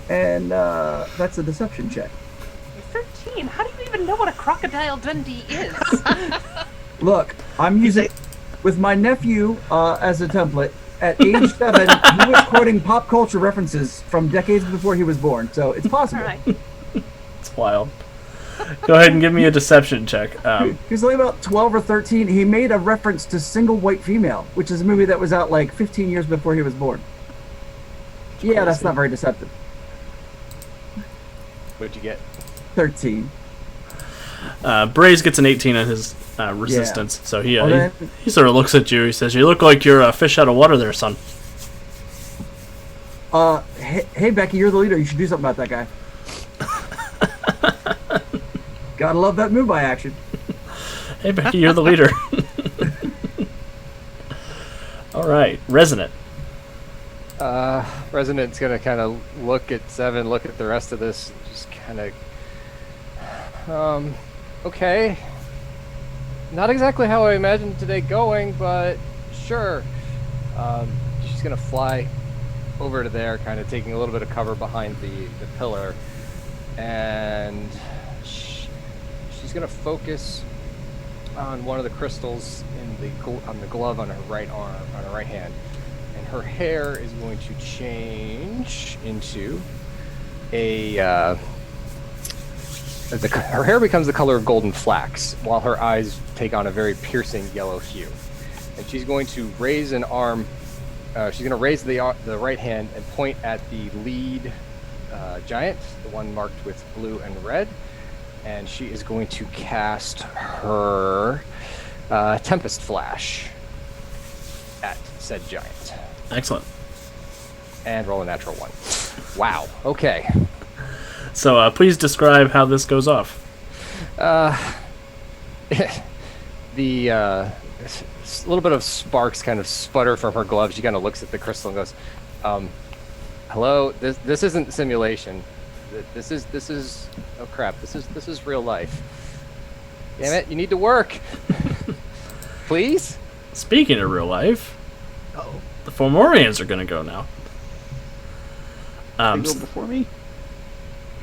And that's a deception check. You're 13. How do you even know what a Crocodile Dundee is? Look, I'm using with my nephew as a template. At age 7, he was quoting pop culture references from decades before he was born, so it's possible. All right. It's wild. Go ahead and give me a deception check. He was only about 12 or 13. He made a reference to Single White Female, which is a movie that was out like 15 years before he was born. Yeah, that's not very deceptive. What'd you get? 13. Braze gets an 18 on his resistance, so he then- he sort of looks at you. He says, "You look like you're a fish out of water there, son." Hey Becky, you're the leader. You should do something about that guy. Gotta love that move by action. Hey, Becky, you're the leader. All right, Resonant. Resonant's gonna kind of look at Seven, look at the rest of this, just kind of, okay. Not exactly how I imagined today going, but sure. She's gonna fly over to there, kind of taking a little bit of cover behind the pillar, and she's gonna focus on one of the crystals on the glove on her right arm, on her right hand, and her hair is going to change into her hair becomes the color of golden flax, while her eyes take on a very piercing yellow hue. And she's going to raise an arm. She's going to raise the right hand and point at the lead giant, the one marked with blue and red. And she is going to cast her Tempest Flash at said giant. Excellent. And roll a natural 1. Wow. Okay. So please describe how this goes off. The little bit of sparks kind of sputter from her glove. She kind of looks at the crystal and goes, "Hello, this isn't simulation. This is oh crap. This is real life. Damn it, you need to work. Please." Speaking of real life, the Fomorians are going to go now. They go before me?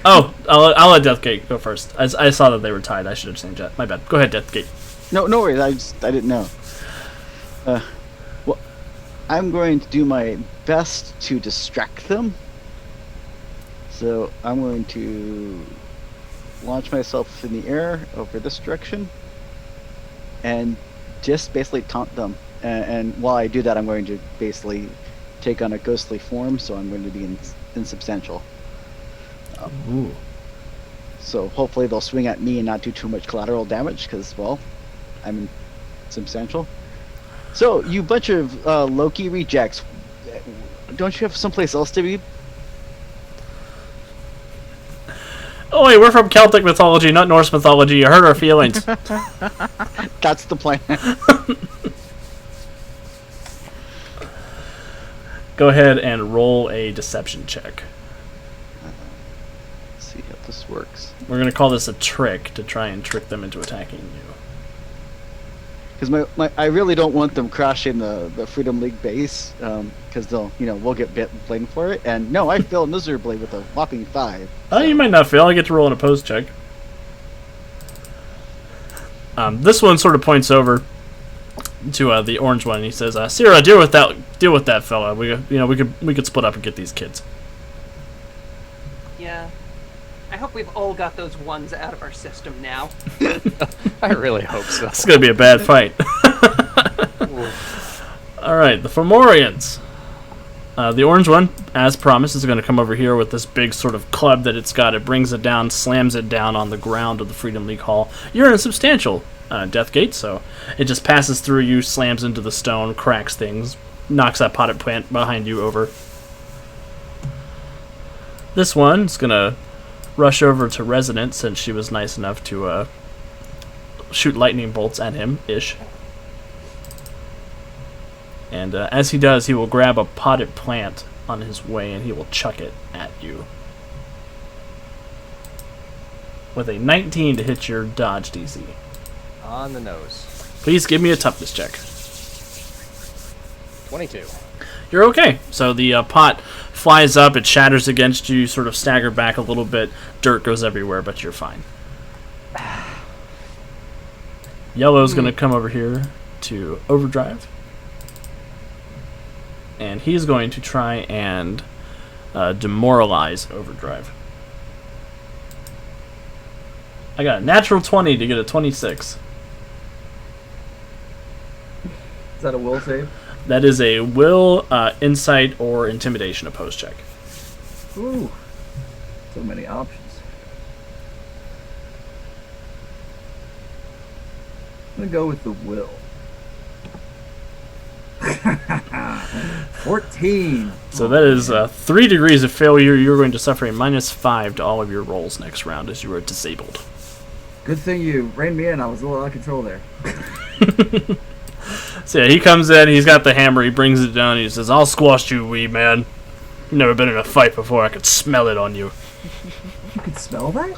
Oh, I'll let Deathgate go first. I saw that they were tied. I should have changed that. My bad. Go ahead, Deathgate. No worries. I didn't know. Well, I'm going to do my best to distract them. So I'm going to launch myself in the air over this direction and just basically taunt them. And while I do that, I'm going to basically take on a ghostly form, so I'm going to be insubstantial. Ooh. So hopefully they'll swing at me and not do too much collateral damage, because, well, I'm insubstantial. So, you bunch of Loki rejects, don't you have someplace else to be? Oh wait, we're from Celtic mythology, not Norse mythology. You hurt our feelings. That's the plan. Go ahead and roll a deception check. works. We're going to call this a trick to try and trick them into attacking you. Because I really don't want them crashing the Freedom League base, because we'll get blamed for it. And no, I failed miserably with a whopping 5. Oh, you might not fail. I get to roll an opposed check. This one sort of points over to the orange one. And he says, "Sierra, deal with that fella. We could split up and get these kids." Yeah. I hope we've all got those ones out of our system now. I really hope so. It's gonna be a bad fight. All right, the Fomorians. The orange one, as promised, is going to come over here with this big sort of club that it's got. It brings it down, slams it down on the ground of the Freedom League Hall. You're in a substantial death gate, so it just passes through you, slams into the stone, cracks things, knocks that potted plant behind you over. This one is going to rush over to Resident, since she was nice enough to shoot lightning bolts at him-ish. And as he does, he will grab a potted plant on his way and he will chuck it at you. With a 19 to hit your dodge DC. On the nose. Please give me a toughness check. 22. You're okay. So the pot flies up, it shatters against you, you sort of stagger back a little bit, dirt goes everywhere, but you're fine. Yellow's going to come over here to overdrive. And he's going to try and demoralize overdrive. I got a natural 20 to get a 26. Is that a will save? That is a will, insight, or intimidation opposed check. Ooh. So many options. I'm going to go with the will. 14. So that is 3 degrees of failure. You're going to suffer a -5 to all of your rolls next round as you are disabled. Good thing you reined me in. I was a little out of control there. So yeah, he comes in, he's got the hammer, he brings it down, he says, "I'll squash you, wee man. You've never been in a fight before, I could smell it on you." You could smell that?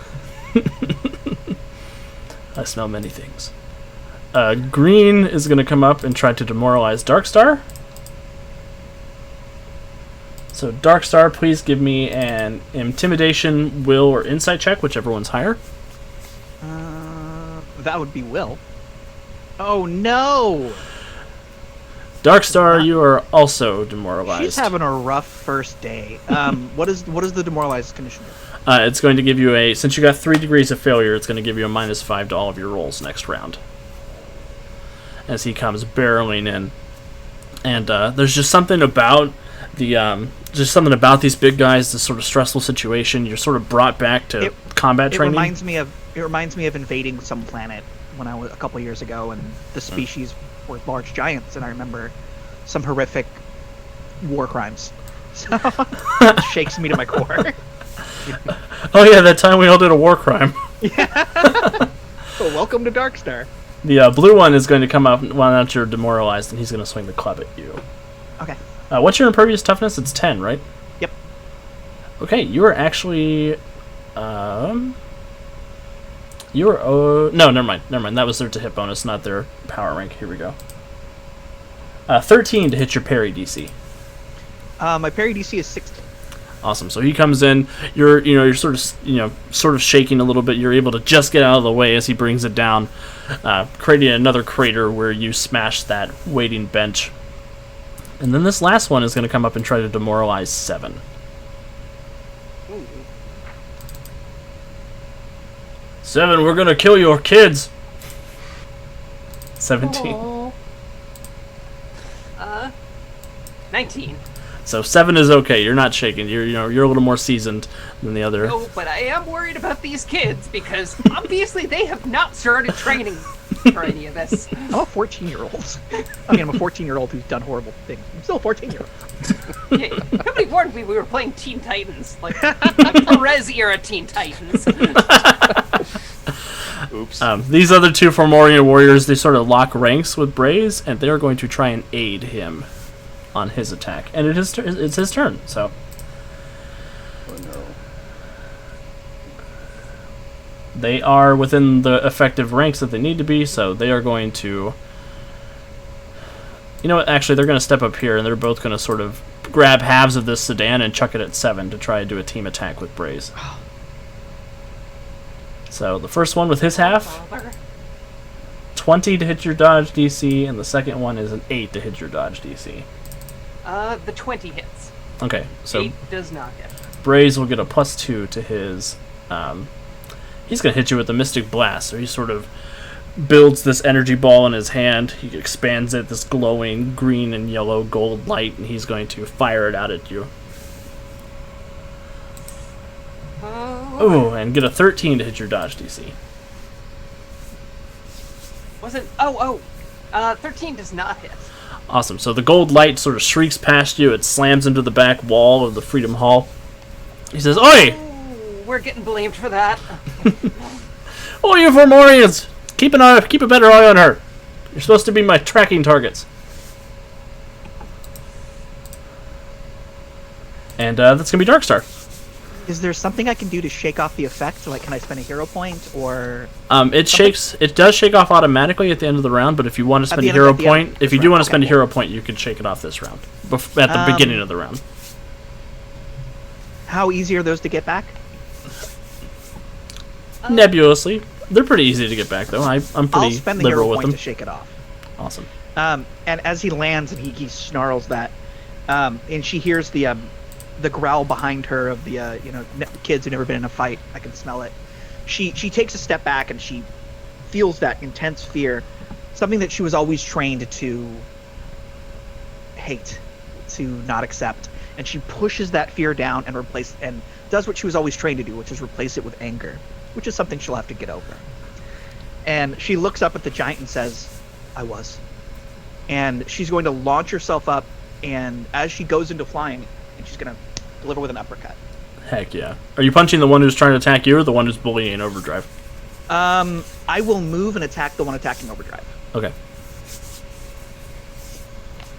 I smell many things. Green is going to come up and try to demoralize Darkstar. So Darkstar, please give me an intimidation, will, or insight check, whichever one's higher. That would be will. Oh no! Darkstar, you are also demoralized. She's having a rough first day. What is the demoralized condition? It's going to give you since you got 3 degrees of failure, it's going to give you a -5 to all of your rolls next round. As he comes barreling in. And there's just something about these big guys, this sort of stressful situation. You're sort of brought back to combat training. It reminds me of invading some planet when I was a couple years ago, and the species were large giants, and I remember some horrific war crimes. So it shakes me to my core. Oh yeah, that time we all did a war crime. Yeah. So welcome to Darkstar. The blue one is going to come up while not you're demoralized, and he's going to swing the club at you. Okay. What's your impervious toughness? It's 10, right? Yep. Okay, you are actually... You are... no, never mind. That was their to-hit bonus, not their power rank. Here we go. 13 to hit your parry DC. My parry DC is 16. Awesome. So he comes in. You're sort of shaking a little bit. You're able to just get out of the way as he brings it down, creating another crater where you smash that waiting bench. And then this last one is going to come up and try to demoralize 7. Ooh. 7, we're going to kill your kids. 17. Aw. 19. So 7 is okay. You're not shaking. You're a little more seasoned than the other. Oh, but I am worried about these kids because obviously they have not started training for any of this. I'm a 14-year-old. I mean, I'm a 14-year-old who's done horrible things. I'm still a 14-year-old. Yeah, nobody warned me we were playing Teen Titans, like Perez era Teen Titans. Oops. These other two Fomorian warriors, they sort of lock ranks with Braze, and they're going to try and aid him on his attack. And it's his turn, so... Oh no. They are within the effective ranks that they need to be, so they are going to... You know what? Actually, they're going to step up here, and they're both going to sort of grab halves of this sedan and chuck it at 7 to try and do a team attack with Braze. So the first one with his half, 20 to hit your dodge DC, and the second one is an 8 to hit your dodge DC. The 20 hits. Okay, so 8 does not hit. Braze will get a +2 to his... he's going to hit you with the Mystic Blast, so he sort of builds this energy ball in his hand. He expands it, this glowing green and yellow gold light, and he's going to fire it out at you. Oh, and get a 13 to hit your dodge DC. Was it? 13 does not hit. Awesome. So the gold light sort of shrieks past you. It slams into the back wall of the Freedom Hall. He says, "Oi! Oh, we're getting blamed for that. Oh, you Vermorians! Keep a better eye on her. You're supposed to be my tracking targets." And that's gonna be Darkstar. Is there something I can do to shake off the effect? Like, can I spend a hero point, or... It does shake off automatically at the end of the round, but if you want to spend a hero point, if you do want to spend a hero point, you can shake it off this round, at the beginning of the round. How easy are those to get back? Nebulously. They're pretty easy to get back, though. I'm pretty I'll spend the liberal hero with point them. to shake it off. Awesome. And as he lands and he snarls that, and she hears the growl behind her of the kids who've never been in a fight. I can smell it. She takes a step back and she feels that intense fear, something that she was always trained to hate, to not accept, and she pushes that fear down and does what she was always trained to do, which is replace it with anger, which is something she'll have to get over. And she looks up at the giant and says, "I was." And she's going to launch herself up, and as she goes into flying, and she's going to deliver with an uppercut. Heck yeah. Are you punching the one who's trying to attack you or the one who's bullying Overdrive? I will move and attack the one attacking Overdrive. Okay.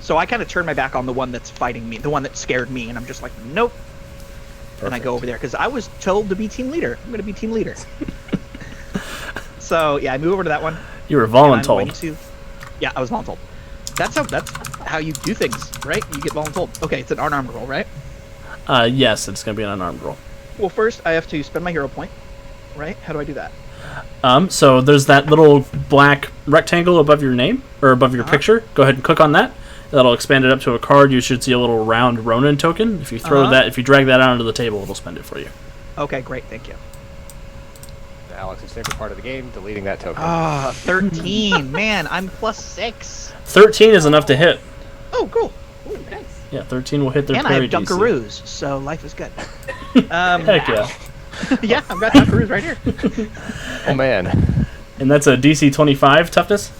So I kind of turn my back on the one that's fighting me, the one that scared me, and I'm just like, nope. Perfect. And I go over there, because I was told to be team leader. I'm going to be team leader. So, yeah, I move over to that one. You were voluntold. Yeah, I was voluntold. That's how you do things, right? You get voluntold. Okay, it's an unarmed roll, right? Yes, it's going to be an unarmed roll. Well, first I have to spend my hero point, right? How do I do that? So there's that little black rectangle above your name, or above your picture. Go ahead and click on that. That'll expand it up to a card. You should see a little round Ronin token. If you if you drag that out onto the table, it'll spend it for you. Okay, great, thank you. Alex's favorite part of the game, deleting that token. 13. Man, I'm +6. 13 is enough to hit. Oh, cool. Ooh, nice. Yeah, 13 will hit their And I parry have DC. Dunkaroos, so life is good. Heck yeah. Yeah, I've got Dunkaroos right here. Oh man. And that's a DC 25 toughness?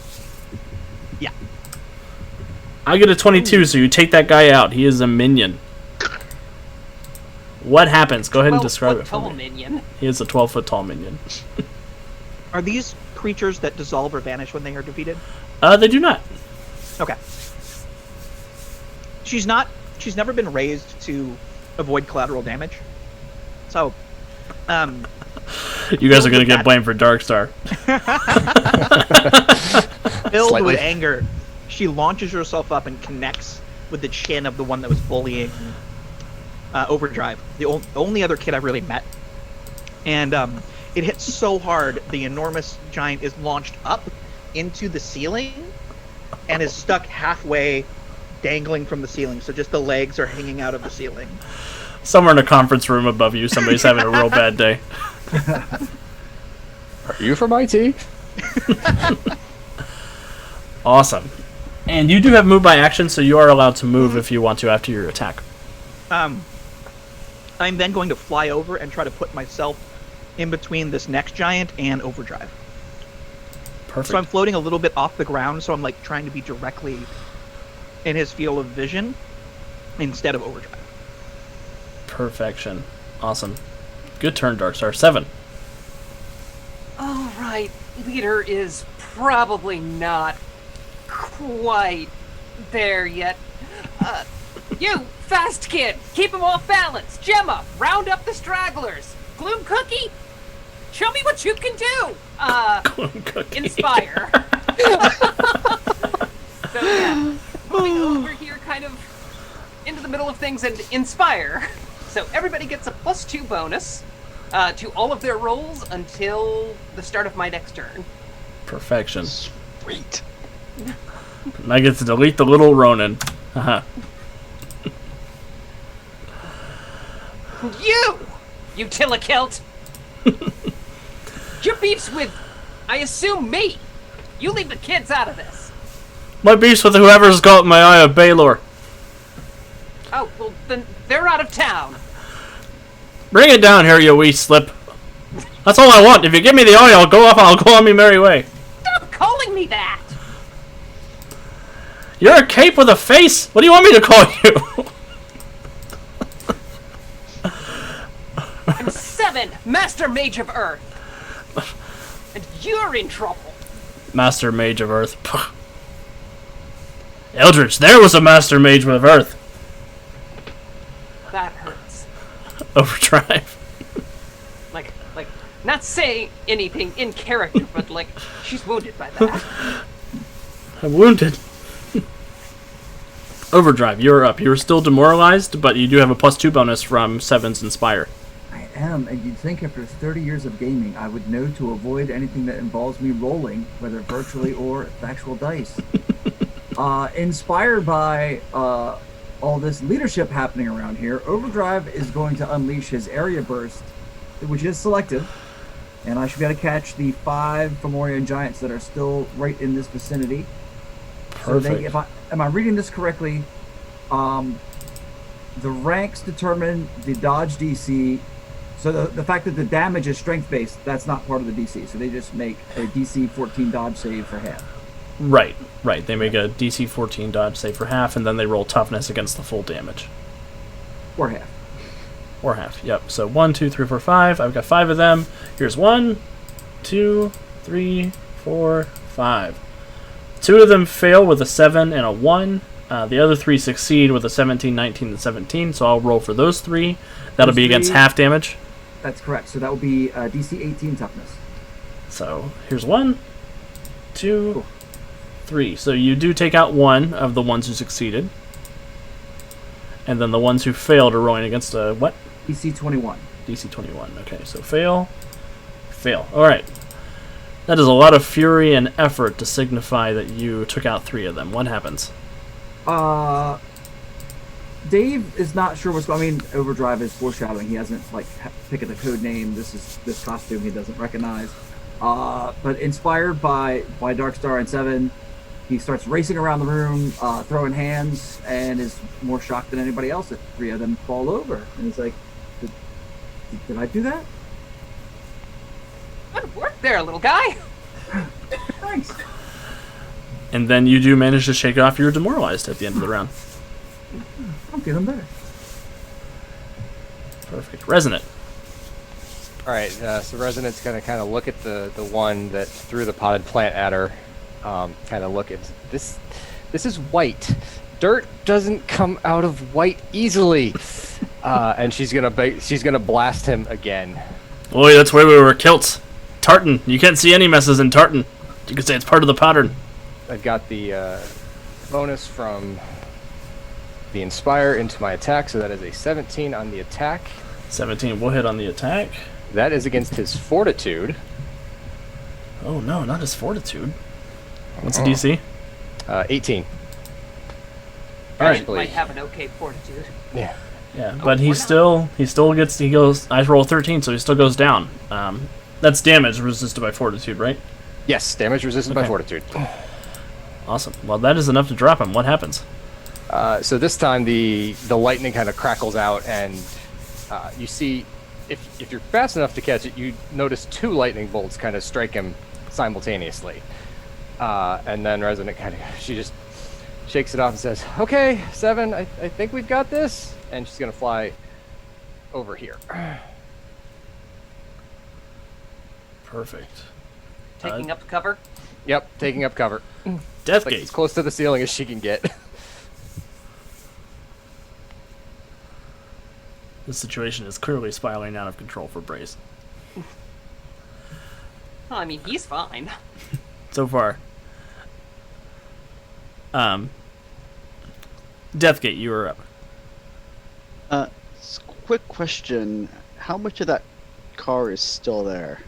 Yeah. I get a 22, so you take that guy out. He is a minion. What happens? Go ahead and describe it for tall me. minion. He is a 12-foot tall minion. Are these creatures that dissolve or vanish when they are defeated? They do not. Okay. She's never been raised to avoid collateral damage. So, You guys are going to get blamed for Darkstar. filled Slightly. with anger, she launches herself up and connects with the chin of the one that was bullying Overdrive, the only other kid I've really met. And it hits so hard, the enormous giant is launched up into the ceiling and is stuck halfway, dangling from the ceiling. So just the legs are hanging out of the ceiling. Somewhere in a conference room above you, somebody's having a real bad day. Are you from IT? Awesome. And you do have move by action, so you are allowed to move if you want to after your attack. I'm then going to fly over and try to put myself in between this next giant and Overdrive. Perfect. So I'm floating a little bit off the ground, so I'm like trying to be directly in his field of vision instead of Overdrive. Perfection. Awesome. Good turn, Darkstar. 7. All right, leader is probably not quite there yet. You, fast kid, keep him off balance. Gemma, round up the stragglers. Gloom Cookie, Show me what you can do. Cookie. Inspire. So yeah, moving over here, kind of into the middle of things, and inspire. So everybody gets a +2 bonus to all of their rolls until the start of my next turn. Perfection. Sweet. And I get to delete the little Ronin. Haha. You utilikilt. Your beef's with, I assume, me. You leave the kids out of this. My beef's with whoever's got my Eye of Baylor. Oh, well, then they're out of town. Bring it down here, you wee slip. That's all I want. If you give me the eye, I'll go on me merry way. Stop calling me that. You're a cape with a face. What do you want me to call you? I'm 7, Master Mage of Earth. And you're in trouble. Master Mage of Earth. Puh. Eldritch, there was a Master Mage with Earth. That hurts. Overdrive. Like, not saying anything in character, but like, she's wounded by that. I'm wounded. Overdrive, you're up. You're still demoralized, but you do have a +2 bonus from Seven's Inspire. I am, and you'd think after 30 years of gaming, I would know to avoid anything that involves me rolling, whether virtually or with actual dice. Inspired by all this leadership happening around here, Overdrive is going to unleash his area burst, which is selective, and I should be able to catch the 5 Fomorian giants that are still right in this vicinity. Perfect. So am I reading this correctly? The ranks determine the dodge DC. So the fact that the damage is strength based, that's not part of the DC. So they just make a DC 14 dodge save for half. Right. They make a DC 14 dodge save for half, and then they roll toughness against the full damage. Or half. Or half, yep. So 1, 2, 3, 4, 5. I've got 5 of them. Here's 1, 2, 3, 4, 5. 2 of them fail with a 7 and a 1. The other 3 succeed with a 17, 19, and 17, so I'll roll for those 3. That'll Those be against 3 half damage. That's correct. So that will be DC 18 toughness. So here's 1, 2, 3. So you do take out 1 of the ones who succeeded. And then the ones who failed are rolling against a what? DC 21. DC 21. Okay, so fail. Alright. That is a lot of fury and effort to signify that you took out 3 of them. What happens? Dave is not sure what's going on. I mean, Overdrive is foreshadowing. He hasn't, picked a code name. This costume he doesn't recognize. But inspired by Darkstar and 7, he starts racing around the room, throwing hands, and is more shocked than anybody else that 3 of them fall over. And he's like, did I do that? Good work there, little guy. Thanks. And then you do manage to shake off your demoralized at the end of the round. I'm feeling better. Perfect. Resonant. All right, so Resonant's going to kind of look at the one that threw the potted plant at her. Kind of look at this. This is white. Dirt doesn't come out of white easily. And she's gonna blast him again. Boy, that's where we were kilts. Tartan. You can't see any messes in tartan. You can say it's part of the pattern. I've got the bonus from the Inspire into my attack, so that is a 17 on the attack. 17 will hit on the attack. That is against his Fortitude. Oh no, not his fortitude. What's the DC? 18. Alright. Might have an okay fortitude. Yeah. Yeah, Oh, but he goes. I roll 13, so he still goes down. That's damage resisted by fortitude, right? Yes, damage resisted by Okay. Fortitude. Awesome. Well, that is enough to drop him. What happens? So this time the lightning kind of crackles out, and you see, if you're fast enough to catch it, you notice 2 lightning bolts kind of strike him simultaneously. And then Resonant she just shakes it off and says, "Okay, 7, I think we've got this." And she's gonna fly over here. Perfect. Taking up cover. Yep, taking up cover. Death Like Gate. as close to the ceiling as she can get. This situation is clearly spiraling out of control for Braze. Well, I mean, he's fine. so far. Deathgate, you were up. Quick question: how much of that car is still there?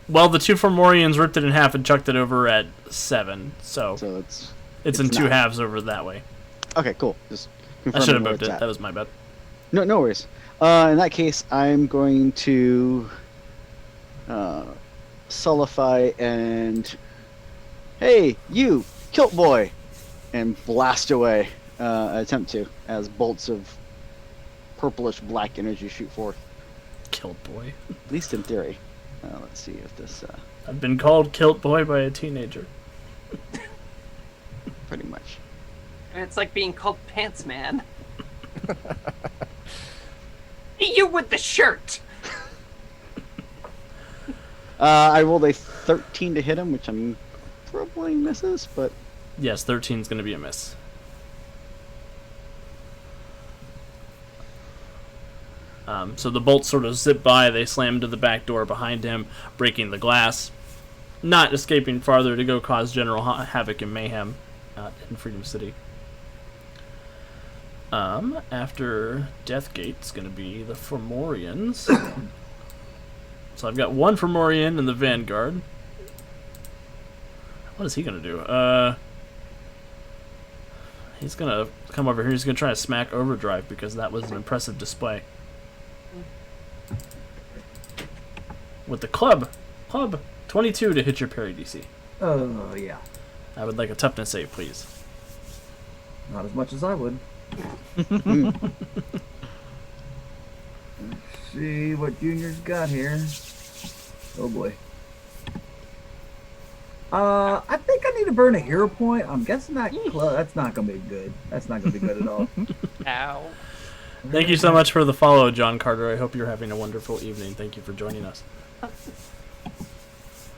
Well, the two Fomorians ripped it in half and chucked it over at 7, so So it's in two not- halves over that way. Okay, cool. Just I should have confirming where moved it's it. at. That was my bad. No worries. In that case, I'm going to Sullify and hey, you, Kilt Boy, and blast away. Attempt to, as bolts of purplish black energy shoot forth. Kilt Boy. At least in theory. Let's see if this. I've been called Kilt Boy by a teenager. Pretty much. And it's like being called Pants Man. You with the shirt! I rolled a 13 to hit him, which I'm probably misses, but Yes, 13 is going to be a miss. So the bolts sort of zip by, they slam into the back door behind him, breaking the glass, not escaping farther to go cause general havoc and mayhem in Freedom City. After Deathgate, it's going to be the Fomorians. So I've got one Fomorian in the Vanguard. What is he going to do? He's going to come over here. He's going to try to smack Overdrive because that was an impressive display. With the club 22 to hit your parry DC. Oh, yeah. I would like a toughness save, please. Not as much as I would. Let's see what Junior's got here. Oh boy. I think I need to burn a hero point. I'm guessing that's not gonna be good. That's not gonna be good at all. Ow. Thank you so much for the follow, John Carter. I hope you're having a wonderful evening. Thank you for joining us.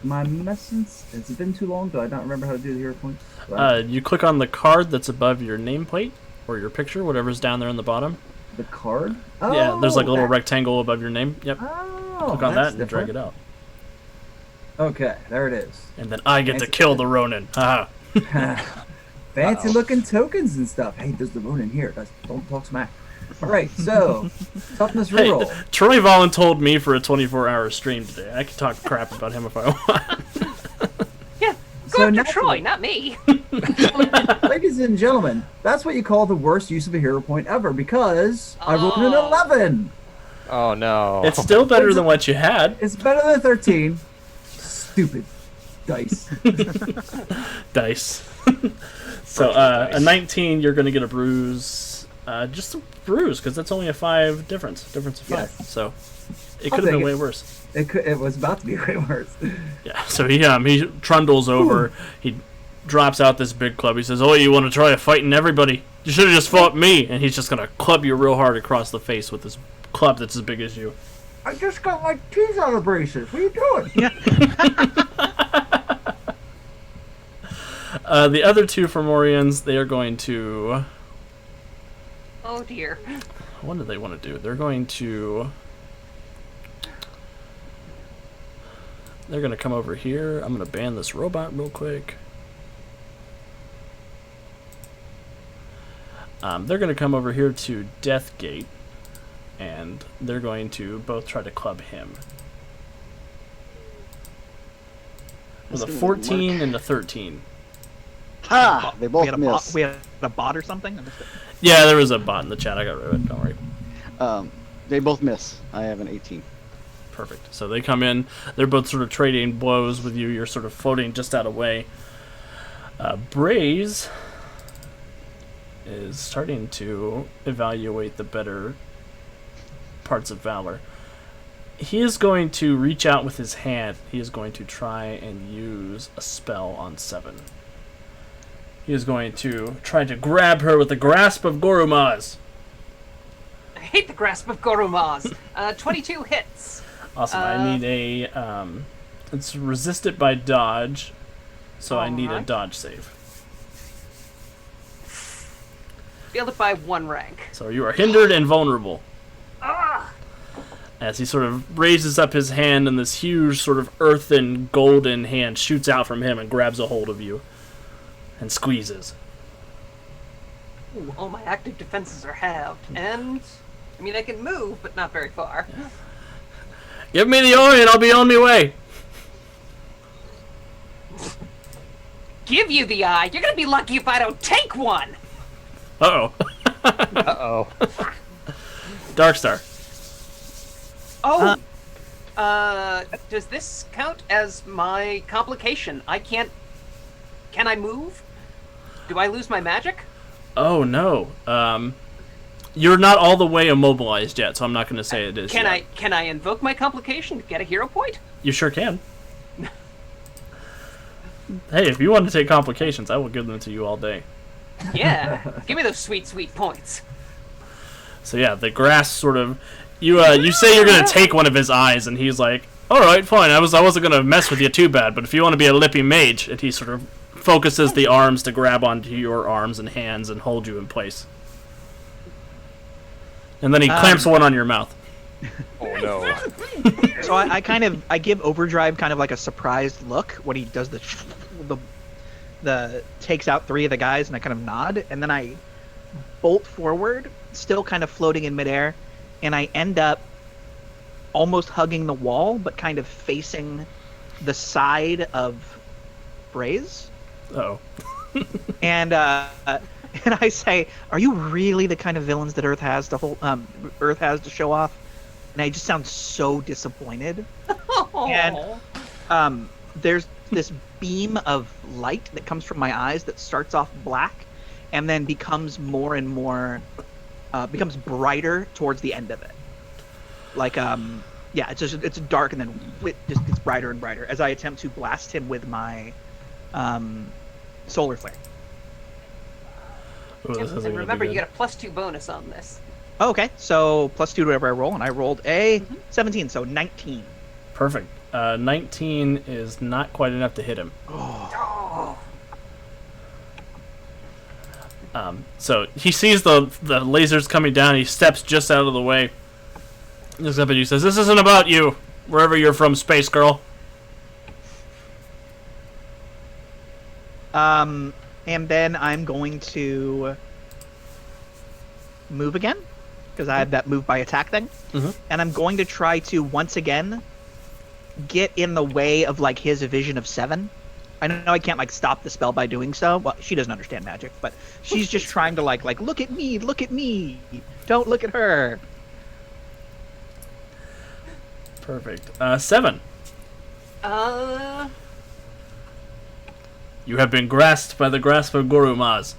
My message. Has it been too long? Do I not remember how to do the hero points? You click on the card that's above your nameplate or your picture, whatever's down there in the bottom. The card? Yeah, there's like a little that- rectangle above your name. Yep. Oh, Click on that's that and drag it out. Okay, there it is. And then I get to kill the Ronin. Haha. Fancy looking tokens and stuff. Hey, there's the Ronin here. Don't talk smack. All right, so toughness Hey, reroll. Troy voluntold me for a 24-hour stream today. I can talk crap about him if I want. Yeah, So go after naturally- Troy, not me. Ladies and gentlemen, that's what you call the worst use of a hero point ever because I rolled an Oh. 11. Oh no. It's still better than what you had. It's better than 13. Stupid dice. Dice. So a 19, you're going to get a bruise. Just a bruise, because that's only a 5 difference. Difference of 5. Yes. So it I'll could have been take way it. worse. It was about to be way worse. Yeah. So he trundles over. He drops out this big club. He says, "Oh, you want to try fighting everybody? You should have just fought me." And he's just going to club you real hard across the face with this club that's as big as you. I just got my teeth out of braces. What are you doing? The other two Fomorians, they are going to... Oh dear. What do they want to do? They're going to come over here. I'm going to ban this robot real quick. They're going to come over here to Deathgate, and they're going to both try to club him. With a That's gonna 14 and a 13. Ha! They both miss. We had a bot or something? I missed it. Yeah, there was a bot in the chat. I got rid of it. Don't worry. They both miss. I have an 18. Perfect. So they come in. They're both sort of trading blows with you. You're sort of floating just out of way. Braze is starting to evaluate the better parts of Valor. He is going to reach out with his hand. He is going to try and use a spell on 7. He is going to try to grab her with the grasp of Gorumaz. I hate the grasp of Gorumaz. 22 hits. Awesome. I need a... it's resisted by dodge, so I need a Alright. dodge save. Failed it by 1 rank. So you are hindered and vulnerable. Ah! As he sort of raises up his hand and this huge sort of earthen golden hand shoots out from him and grabs a hold of you and squeezes. Ooh, all my active defenses are halved, and I mean I can move, but not very far. Give me the eye and I'll be on my way. Give you the eye? You're gonna be lucky if I don't take one. Uh-oh. Uh-oh. Darkstar. Oh. Does this count as my complication? I can't. Can I move? Do I lose my magic? Oh no. You're not all the way immobilized yet, so I'm not going to say it is. Can yet. Can I invoke my complication to get a hero point? You sure can. Hey, if you want to take complications, I will give them to you all day. Yeah. Give me those sweet, sweet points. So yeah, the grass sort of you say you're going to take one of his eyes, and he's like, "All right, fine. I wasn't going to mess with you too bad, but if you want to be a lippy mage," and he sort of focuses the arms to grab onto your arms and hands and hold you in place. And then he clamps one on your mouth. Oh no. So I give Overdrive kind of like a surprised look when he does the takes out 3 of the guys, and I kind of nod, and then I bolt forward, still kind of floating in midair, and I end up almost hugging the wall, but kind of facing the side of Fraiser. Uh-oh. And I say, "Are you really the kind of villains that Earth has to show off?" And I just sound so disappointed. And there's this beam of light that comes from my eyes that starts off black, and then becomes more and more, becomes brighter towards the end of it. Like yeah, it's dark, and then it just gets brighter and brighter as I attempt to blast him with my solar flare. Ooh, this isn't And gonna remember, be you good. get a +2 bonus on this. Oh, okay, so +2 to whatever I roll, and I rolled a 17, so 19. Perfect. 19 is not quite enough to hit him. Oh. So he sees the lasers coming down. He steps just out of the way. He looks up at you and says, "This isn't about you, wherever you're from, space girl." And then I'm going to move again, because I have that move by attack thing. Mhm. And I'm going to try to, once again, get in the way of, like, his vision of 7. I know I can't, like, stop the spell by doing so. Well, she doesn't understand magic, but she's just trying to, like, look at me, don't look at her. Perfect. 7. You have been grasped by the grasp of Guru Maz.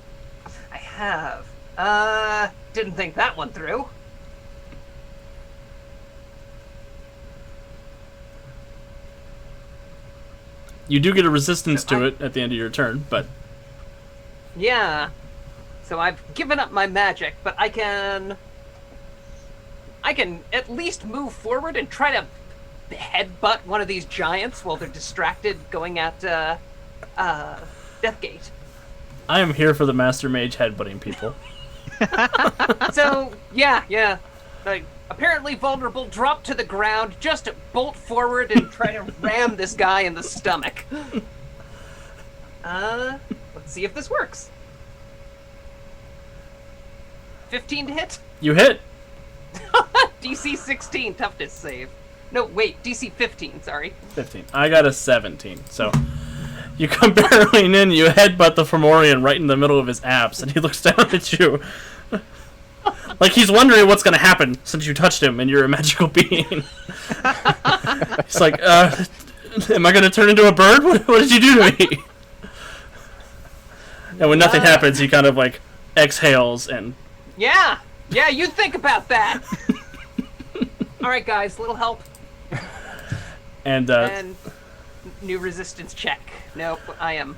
I have. Didn't think that one through. You do get a resistance to it at the end of your turn, but Yeah. So I've given up my magic, but I can at least move forward and try to headbutt one of these giants while they're distracted going at Deathgate. I am here for the Master Mage headbutting people. So yeah. Like, apparently vulnerable, drop to the ground, just bolt forward and try to ram this guy in the stomach. Let's see if this works. 15 to hit. You hit. DC 16 toughness save. No, wait, DC 15, sorry. 15. I got a 17. So you come barreling in, you headbutt the Fomorian right in the middle of his abs, and he looks down at you. Like he's wondering what's going to happen since you touched him and you're a magical being. He's like, am I going to turn into a bird? What did you do to me? And when nothing happens, he kind of like exhales and... Yeah, you think about that. Alright guys, little help. And new resistance check. Nope, I am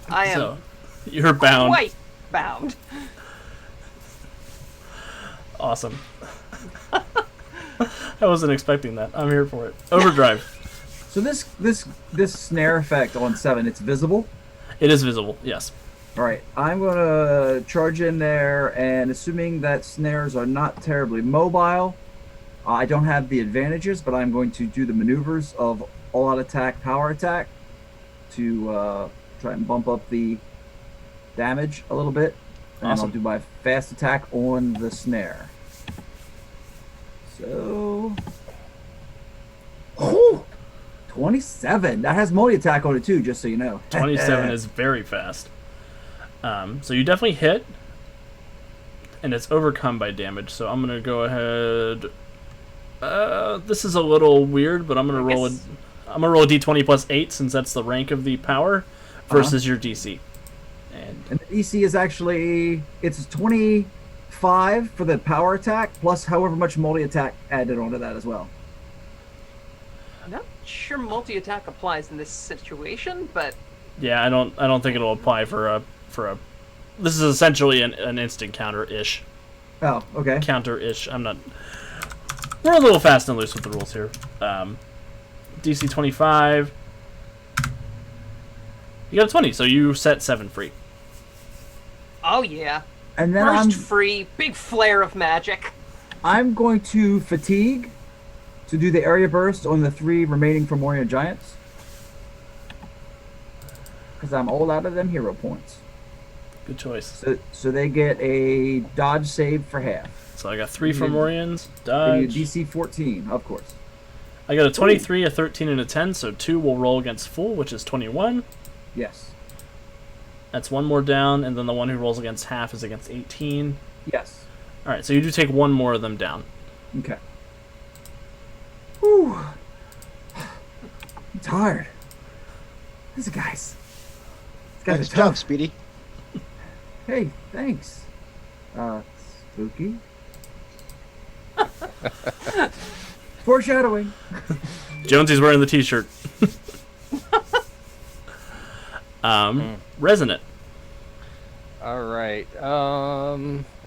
so you're bound. quite bound. Awesome. I wasn't expecting that. I'm here for it. Overdrive. So this snare effect on 7, it's visible. It is visible, yes. All right, I'm gonna charge in there, and assuming that snares are not terribly mobile, I don't have the advantages, but I'm going to do the maneuvers of all-out attack, power attack, to try and bump up the damage a little bit. And Awesome. I'll do my fast attack on the snare. So, 27. That has multi-attack on it too, just so you know. 27 is very fast. So you definitely hit, and it's overcome by damage. So I'm gonna go ahead. This is a little weird, but I'm gonna roll a d20 plus 8 since that's the rank of the power versus your DC. And the DC is actually it's 25 for the power attack plus however much multi-attack added onto that as well. I'm not sure multi-attack applies in this situation, but Yeah, I don't think it'll apply for a. This is essentially an instant counter-ish. Oh, okay. Counter-ish. I'm not. We're a little fast and loose with the rules here. DC 25. You got a 20, so you set 7 free. oh yeah, And then burst free, big flare of magic. I'm going to fatigue to do the area burst on the 3 remaining Fomorian giants. Because I'm all out of them hero points. Good choice. So they get a dodge save for half. So I got 3 Fomorians. They Dodge. need DC 14, of course. I got a 23, a 13, and a 10, so 2 will roll against full, which is 21. Yes. That's 1 more down, and then the one who rolls against half is against 18. Yes. Alright, so you do take 1 more of them down. Okay. Whew. I'm tired. Listen, guys. These guys Nice are job, tough. Speedy. Hey, thanks. Spooky. Foreshadowing. Jonesy's wearing the t-shirt. Resonant. All right.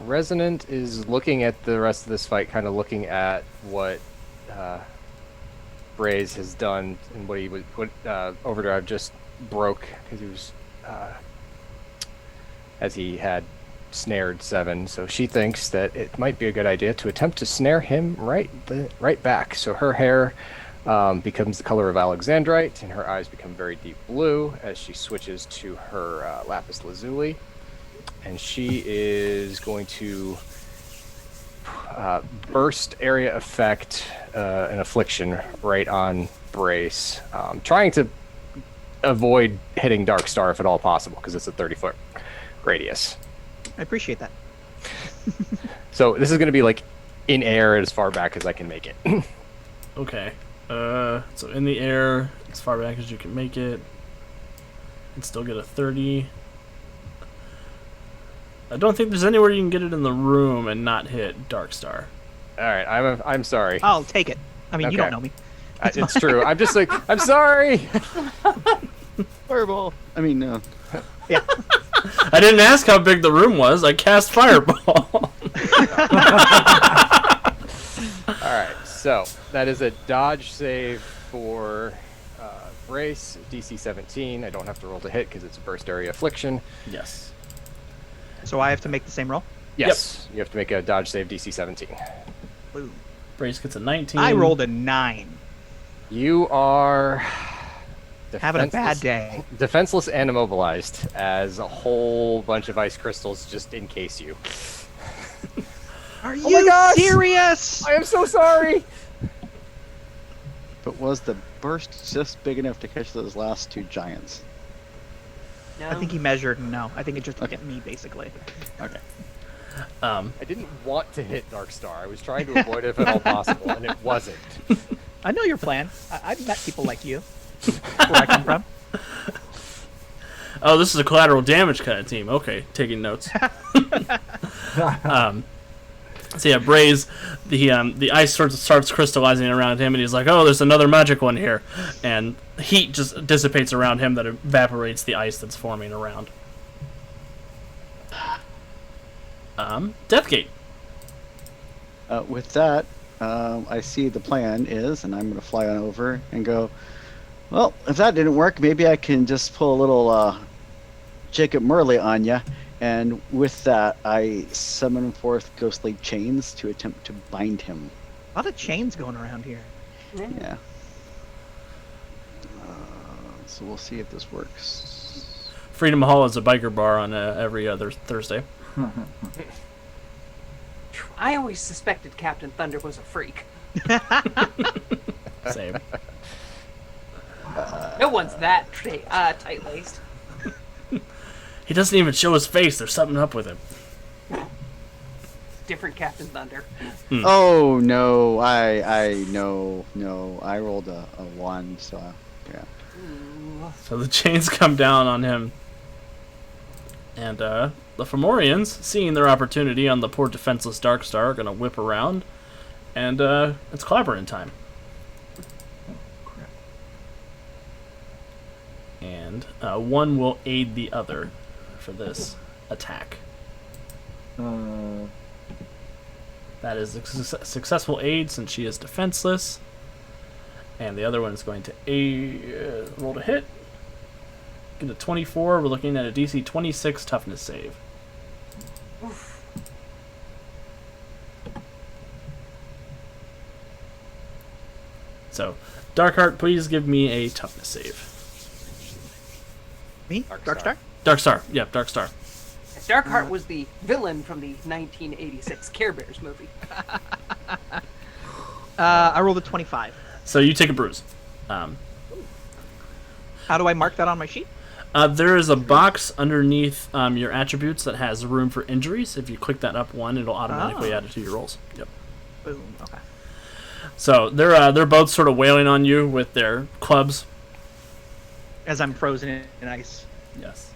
Resonant is looking at the rest of this fight, kind of looking at what Braze has done and what Overdrive just broke because he was as he had snared 7. So she thinks that it might be a good idea to attempt to snare him right back. So her hair becomes the color of alexandrite, and her eyes become very deep blue as she switches to her lapis lazuli, and she is going to burst area effect an affliction right on Brace, trying to avoid hitting Dark Star if at all possible because it's a 30-foot radius. I appreciate that. So this is going to be like in air as far back as I can make it. Okay. So in the air, as far back as you can make it, and still get a 30. I don't think there's anywhere you can get it in the room and not hit Dark Star. All right, I'm sorry. I'll take it. I mean, you Okay. don't know me. It's true. I'm just like, I'm sorry. Fireball. I mean, Yeah. I didn't ask how big the room was. I cast Fireball. All right, so that is a dodge save for Brace, DC 17. I don't have to roll to hit because it's a burst area affliction. Yes. So I have to make the same roll? Yes, you have to make a dodge save DC 17. Boom. Brace gets a 19. I rolled a 9. You are Having a bad day. defenseless and immobilized as a whole bunch of ice crystals just encase you. Are my you gosh! serious? I am so sorry. but was the burst just big enough to catch those last 2 giants? No. I think he measured and no. I think it just looked at me, basically. Okay. I didn't want to hit Dark Star. I was trying to avoid it if at all possible, and it wasn't. I know your plan. I've met people like you. Where I come from. Oh, this is a collateral damage kind of team. Okay, taking notes. So yeah, Braze, the ice starts crystallizing around him, and he's like, "Oh, there's another magic one here," and heat just dissipates around him that evaporates the ice that's forming around. Deathgate. With that, I see the plan is, and I'm going to fly on over and go, well, if that didn't work, maybe I can just pull a little Jacob Murley on you, and with that, I summon forth ghostly chains to attempt to bind him. A lot of chains going around here. Yeah. So we'll see if this works. Freedom Hall is a biker bar on every other Thursday. I always suspected Captain Thunder was a freak. Same. No one's that tight-laced. He doesn't even show his face. There's something up with him. Different Captain Thunder. Oh no! No. I rolled a 1, so yeah. So the chains come down on him. And the Fomorians, seeing their opportunity on the poor defenseless Darkstar, are going to whip around. And it's clobbering time. Crap. And one will aid the other for this attack. That is a successful aid since she is defenseless. And the other one is going to roll to hit. Get a 24. We're looking at a DC 26 toughness save. Oof. So, Darkheart, please give me a toughness save. Me? Darkstar. Darkstar? Darkstar. Yep, Darkstar. Darkheart was the villain from the 1986 Care Bears movie. I rolled a 25. So you take a bruise. How do I mark that on my sheet? There is a box underneath your attributes that has room for injuries. If you click that up one, it'll automatically add it to your rolls. Yep. Boom. Okay. So they're both sort of wailing on you with their clubs. As I'm frozen in ice. Yes.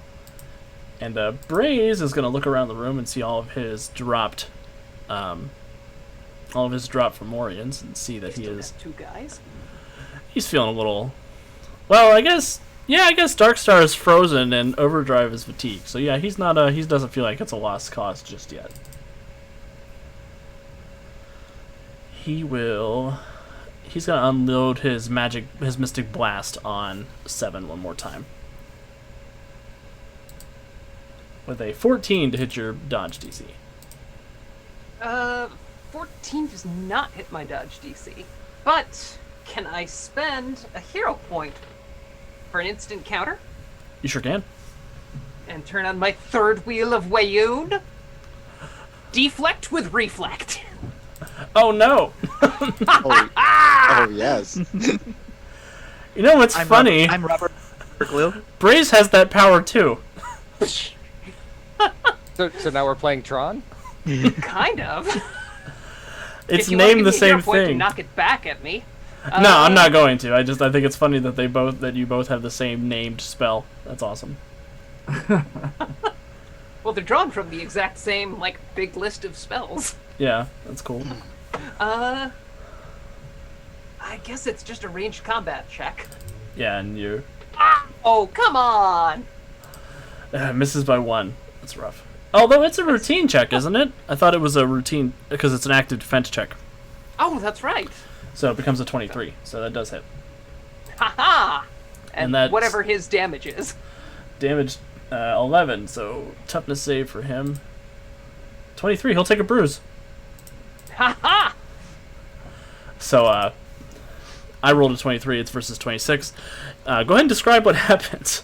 And Braze is going to look around the room and see all of his dropped Fomorians and see that he Still is. got 2 guys. He's feeling a little. Well, I guess Darkstar is frozen and Overdrive is fatigued. So yeah, he's not. He doesn't feel like it's a lost cause just yet. He's gonna unload his mystic blast on 7 one more time. With a 14 to hit your dodge DC. 14 does not hit my dodge DC. But can I spend a hero point for an instant counter You sure can. and turn on my third wheel of Wayoon? Deflect with reflect. Oh no! Oh yes. You know what's funny? I'm rubber glue. Braze has that power too. So now we're playing Tron? Kind of. It's If you want to named give the me a hero same point to thing. knock it back at me. No, I'm not going to. I think it's funny that you both have the same named spell. That's awesome. Well, they're drawn from the exact same, big list of spells. Yeah, that's cool. I guess it's just a ranged combat check. Yeah, and you Oh, come on! misses by 1. That's rough. Although it's a routine check, isn't it? I thought it was a routine because it's an active defense check. Oh, that's right. So it becomes a 23. So that does hit. Haha! And And that's- whatever his damage is. Damage 11. So toughness save for him. 23. He'll take a bruise. Haha! So I rolled a 23. It's versus 26. Go ahead and describe what happens.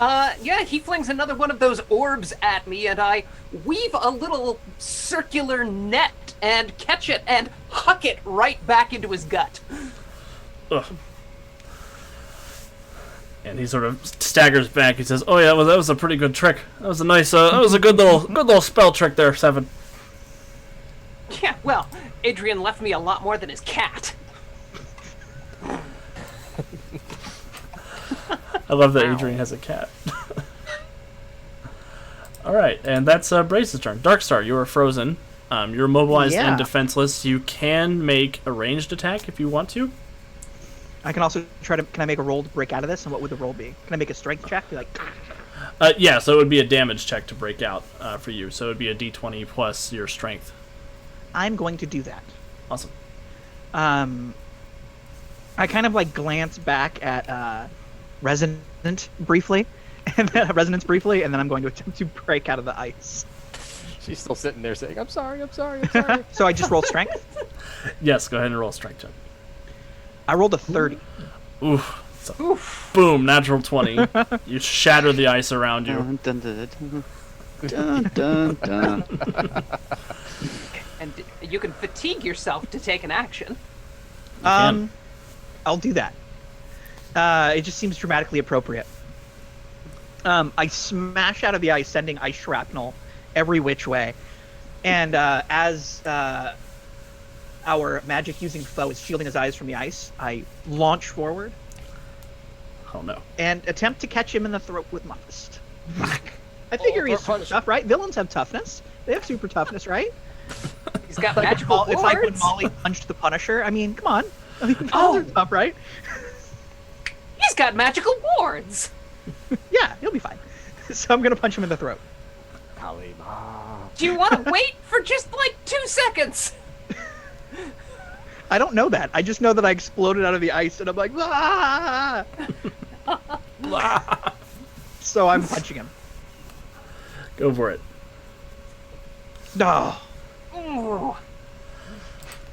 Yeah, he flings another one of those orbs at me, and I weave a little circular net and catch it and huck it right back into his gut. Ugh. And he sort of staggers back. He says, "Oh yeah, that was a pretty good trick. That was a nice. That was a good little spell trick there, 7." Yeah, well, Adrian left me a lot more than his cat. I love that Wow. Adrian has a cat. All right, and that's Brace's turn. Darkstar, you are frozen. You're immobilized Yeah. and defenseless. You can make a ranged attack if you want to. I can also can I make a roll to break out of this? And what would the roll be? Can I make a strength check? Be like, Yeah, so it would be a damage check to break out for you. So it would be a D20 plus your strength. I'm going to do that. Awesome. I kind of glance back at Resonant briefly, and then resonance briefly, and then I'm going to attempt to break out of the ice. She's still sitting there saying, I'm sorry, I'm sorry, I'm sorry. So I just roll strength. Yes, go ahead and roll a strength check. I rolled a 30. Oof. So, boom, natural 20. You shatter the ice around you. Dun, dun, dun, dun, dun. And you can fatigue yourself to take an action. can. I'll do that. It just seems dramatically appropriate. I smash out of the ice, sending ice shrapnel every which way. And as our magic-using foe is shielding his eyes from the ice, I launch forward Oh no. and attempt to catch him in the throat with my fist. I figure he's super tough, right? Villains have toughness. They have super toughness, right? He's got Like magical it's like when wards. Molly punched the Punisher. I mean, come on. I mean, villains are tough, right? He's got magical wards. Yeah, he'll be fine. So I'm gonna punch him in the throat. Kalima. Do you want to wait for just like 2 seconds? I don't know that. I just know that I exploded out of the ice, and I'm like, ah! So I'm punching him. Go for it. No. Ooh.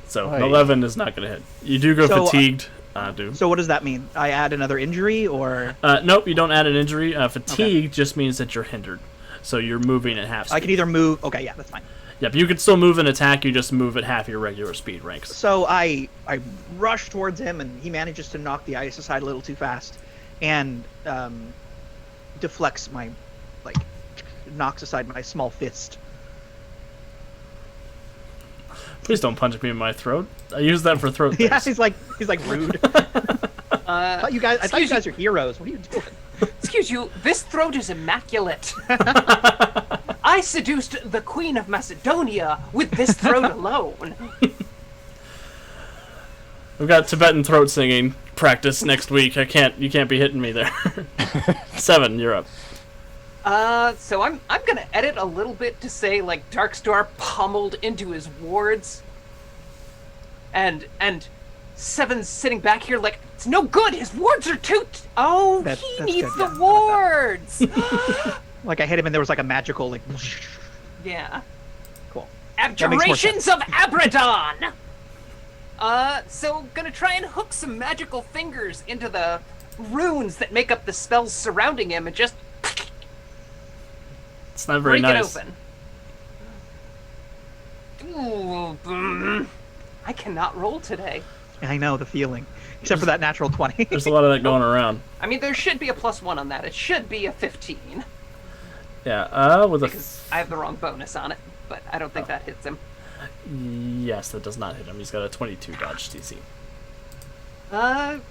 So, Aye. 11 is not going to hit. You do go So, fatigued. Do. So what does that mean? I add another injury, or Nope, you don't add an injury. Fatigue just means that you're hindered. So you're moving at half speed. I can either move? Okay, yeah, that's fine. Yep, you can still move and attack, you just move at half your regular speed ranks. So I rush towards him, and he manages to knock the ice aside a little too fast, and deflects my, knocks aside my small fist. Please don't punch me in my throat. I use that for throat Yeah, things. he's like rude. I thought you guys are heroes. What are you doing? Excuse you, this throat is immaculate. I seduced the Queen of Macedonia with this throat alone. We've got Tibetan throat singing practice next week. You can't be hitting me there. 7, you're up. So I'm gonna edit a little bit to say like Darkstar pummeled into his wards, and Seven's sitting back here like it's no good. His wards are too. That's He needs good, the yeah. wards. Like I hit him, and there was like a magical Yeah. Cool. Abjurations of Abraddon. So gonna try and hook some magical fingers into the runes that make up the spells surrounding him, and just It's not very break nice. it open. Ooh, I cannot roll today. I know the feeling, except for that natural 20. There's a lot of that going around. I mean, there should be a +1 on that. It should be a 15. Yeah, with a... Because I have the wrong bonus on it, but I don't think that hits him. Yes, that does not hit him. He's got a 22 dodge DC. Can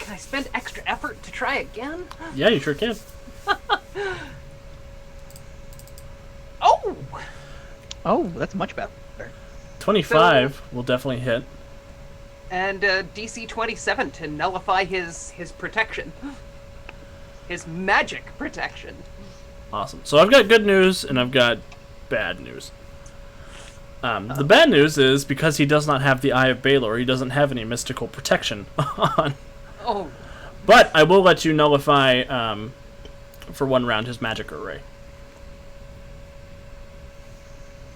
I spend extra effort to try again? Yeah, you sure can. Oh! Oh, that's much better. 25 will definitely hit. And DC 27 to nullify his protection. His magic protection. Awesome. So I've got good news and I've got bad news. The bad news is because he does not have the Eye of Balor, he doesn't have any mystical protection on. Oh. But I will let you nullify for 1 round his magic array.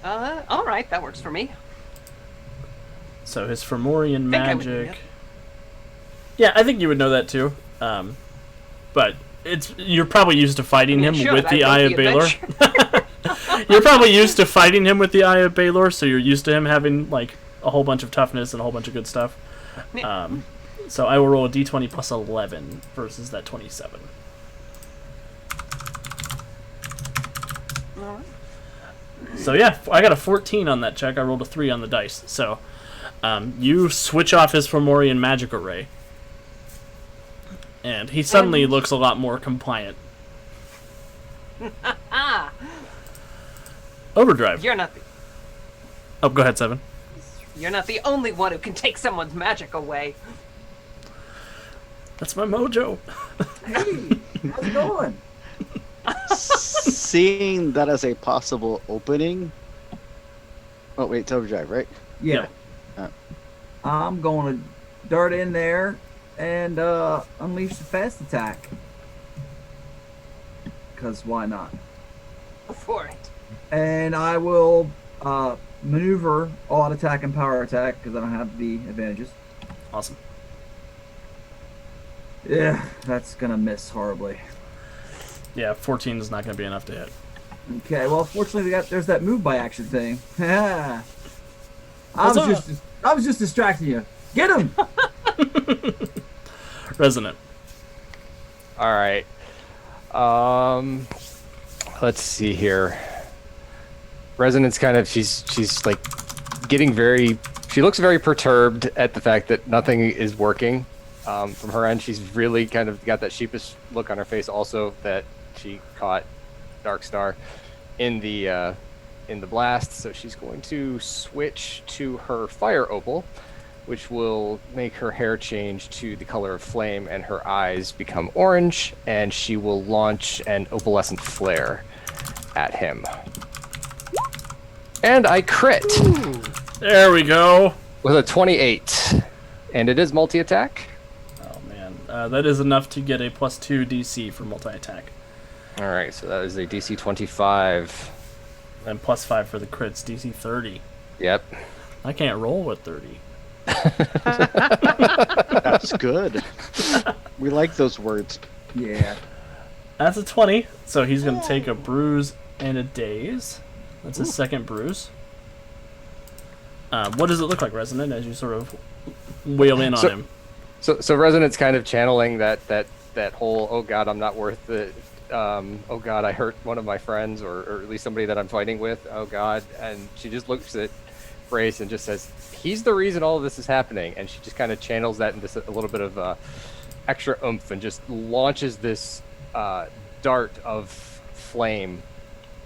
Alright, that works for me. So his Fomorian Think I would know magic. that. Yeah, I think you would know that too. But you're probably used to fighting him Sure, with I the wrote Eye of the Balor. adventure. You're probably used to fighting him with the Eye of Balor, so you're used to him having like a whole bunch of toughness and a whole bunch of good stuff. So I will roll a d20 plus 11 versus that 27. Alright. So yeah, I got a 14 on that check. I rolled a 3 on the dice. So you switch off his Fomorian magic array, and he suddenly looks a lot more compliant. Overdrive. You're not Oh, go ahead, 7. You're not the only one who can take someone's magic away. That's my mojo. Hey, how's it going? Seeing that as a possible opening. Oh wait, it's overdrive, right? Yeah. I'm going to dart in there and unleash the fast attack. Because why not? Go for it. And I will maneuver all-out attack and power attack because I don't have the advantages. Awesome. Yeah, that's gonna miss horribly. Yeah, 14 is not going to be enough to hit. Okay, well, fortunately, there's that move by action thing. I was just distracting you. Get him! Resonant. All right. Let's see here. Resonance kind of she's like getting very. She looks very perturbed at the fact that nothing is working. From her end, she's really kind of got that sheepish look on her face. Also, that she caught Darkstar in the blast, so she's going to switch to her fire opal, which will make her hair change to the color of flame and her eyes become orange, and she will launch an opalescent flare at him. And I crit. Ooh. There we go. With a 28, and it is multi-attack. Oh man, that is enough to get a +2 DC for multi-attack. All right, so that is a DC 25. And +5 for the crits, DC 30. Yep. I can't roll with 30. That's good. We like those words. Yeah. That's a 20, so he's going to take a bruise and a daze. That's his second bruise. What does it look like, Resonant, as you sort of wail in on him? So Resonant's kind of channeling that whole, oh god, I'm not worth it. Oh god, I hurt one of my friends, or at least somebody that I'm fighting with. Oh god. And she just looks at Brace and just says, he's the reason all of this is happening. And she just kind of channels that into a little bit of extra oomph and just launches this dart of flame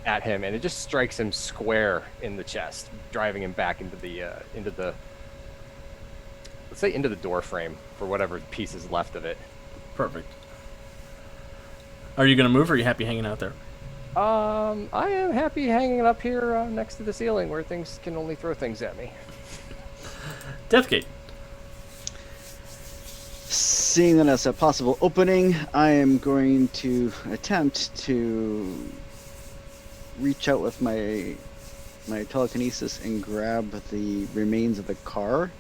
at him, and it just strikes him square in the chest, driving him back into the let's say into the door frame for whatever piece is left of it. Perfect. Are you going to move, or are you happy hanging out there? I am happy hanging up here next to the ceiling where things can only throw things at me. Deathgate. Seeing that as a possible opening, I am going to attempt to reach out with my telekinesis and grab the remains of the car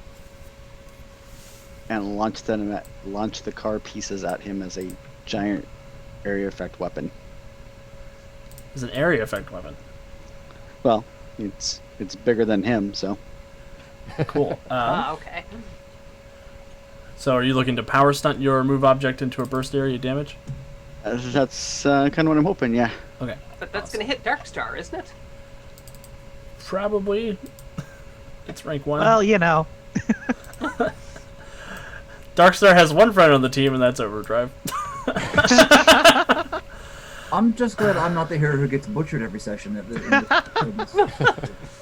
and launch the car pieces at him as a giant area effect weapon. It's an area effect weapon. Well, it's bigger than him, so. Cool. Okay. So are you looking to power stunt your move object into a burst area damage? That's kind of what I'm hoping, yeah. Okay. But that's going to hit Darkstar, isn't it? Probably. It's rank 1. Well, you know. Darkstar has one friend on the team, and that's Overdrive. I'm just glad I'm not the hero who gets butchered every session.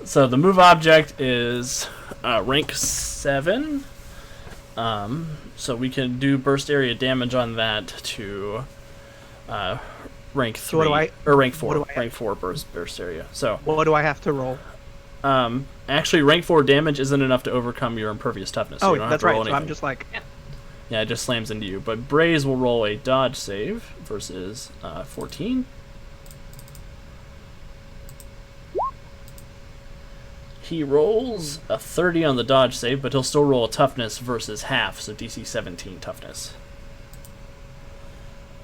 So the move object is rank 7. So we can do burst area damage on that to rank 3 or rank 4. Rank 4 burst area. So What do I have to roll? actually, rank 4 damage isn't enough to overcome your impervious toughness. So you don't have That's to roll right. So anything. I'm just like, Yeah, it just slams into you. But Braze will roll a dodge save versus 14. He rolls a 30 on the dodge save, but he'll still roll a toughness versus half, so DC 17 toughness.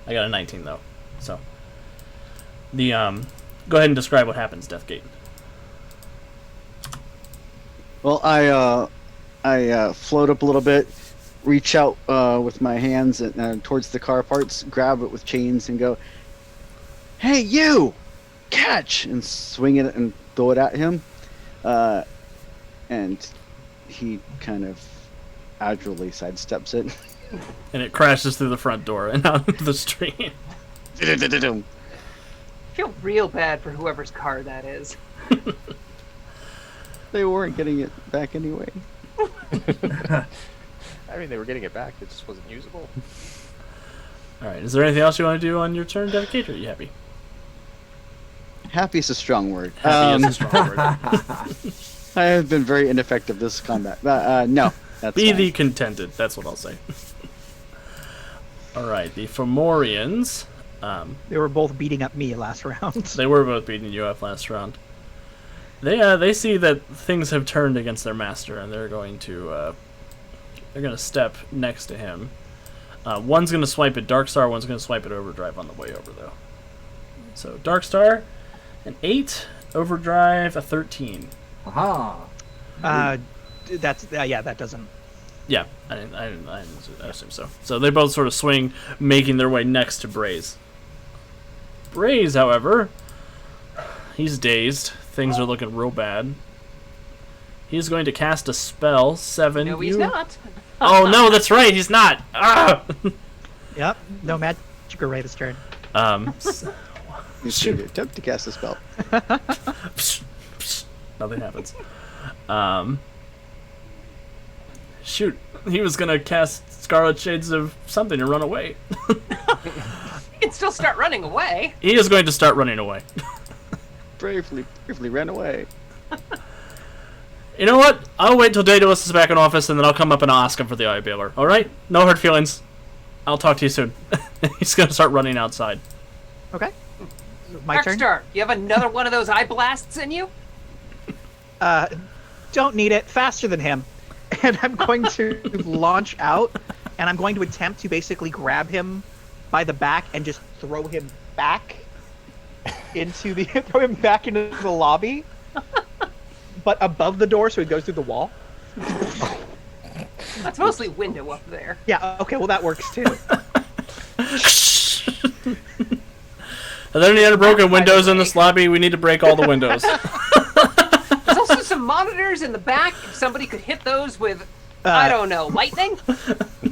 I got a 19 though. So the go ahead and describe what happens, Deathgate. Well, I float up a little bit, reach out with my hands towards the car parts, grab it with chains, and go, "Hey, you! Catch!" and swing it and throw it at him. And he kind of agilely sidesteps it. And it crashes through the front door and out into the street. I feel real bad for whoever's car that is. They weren't getting it back anyway. I mean, they were getting it back. It just wasn't usable. Alright, is there anything else you want to do on your turn, Deathgate, or are you happy? Happy is a strong word. Happy is a strong word. I have been very ineffective this combat. No, that's Be fine. thee contented, that's what I'll say. All right, the Fomorians. They were both beating up me last round. They were both beating you up last round. They see that things have turned against their master, and they're going to step next to him. One's going to swipe at Darkstar, one's going to swipe at Overdrive on the way over, though. So Darkstar, an 8, Overdrive, a 13. Aha! That's that doesn't. Yeah, I assume so. So they both sort of swing, making their way next to Braze. Braze, however, he's dazed. Things are looking real bad. He's going to cast a spell. 7. No, he's not. Oh no, that's right. He's not. Ah! Yep. No magic array this turn. You should attempt to cast a spell. Nothing happens. Shoot, he was gonna cast Scarlet Shades of something and run away. You can still start running away. He is going to start running away. Bravely ran away. You know what? I'll wait till Daedalus is back in office, and then I'll come up and I'll ask him for the Eye Baler. All right? No hard feelings. I'll talk to you soon. He's gonna start running outside. Okay. My turn. Darkstar, you have another one of those eye blasts in you? Don't need it. Faster than him. And I'm going to launch out, and I'm going to attempt to basically grab him by the back and just throw him back into the lobby, but above the door, so he goes through the wall. That's mostly window up there. Yeah. Okay. Well, that works too. Are there any other broken windows in this lobby? We need to break all the windows. There's also some monitors in the back. If somebody could hit those with, I don't know, lightning?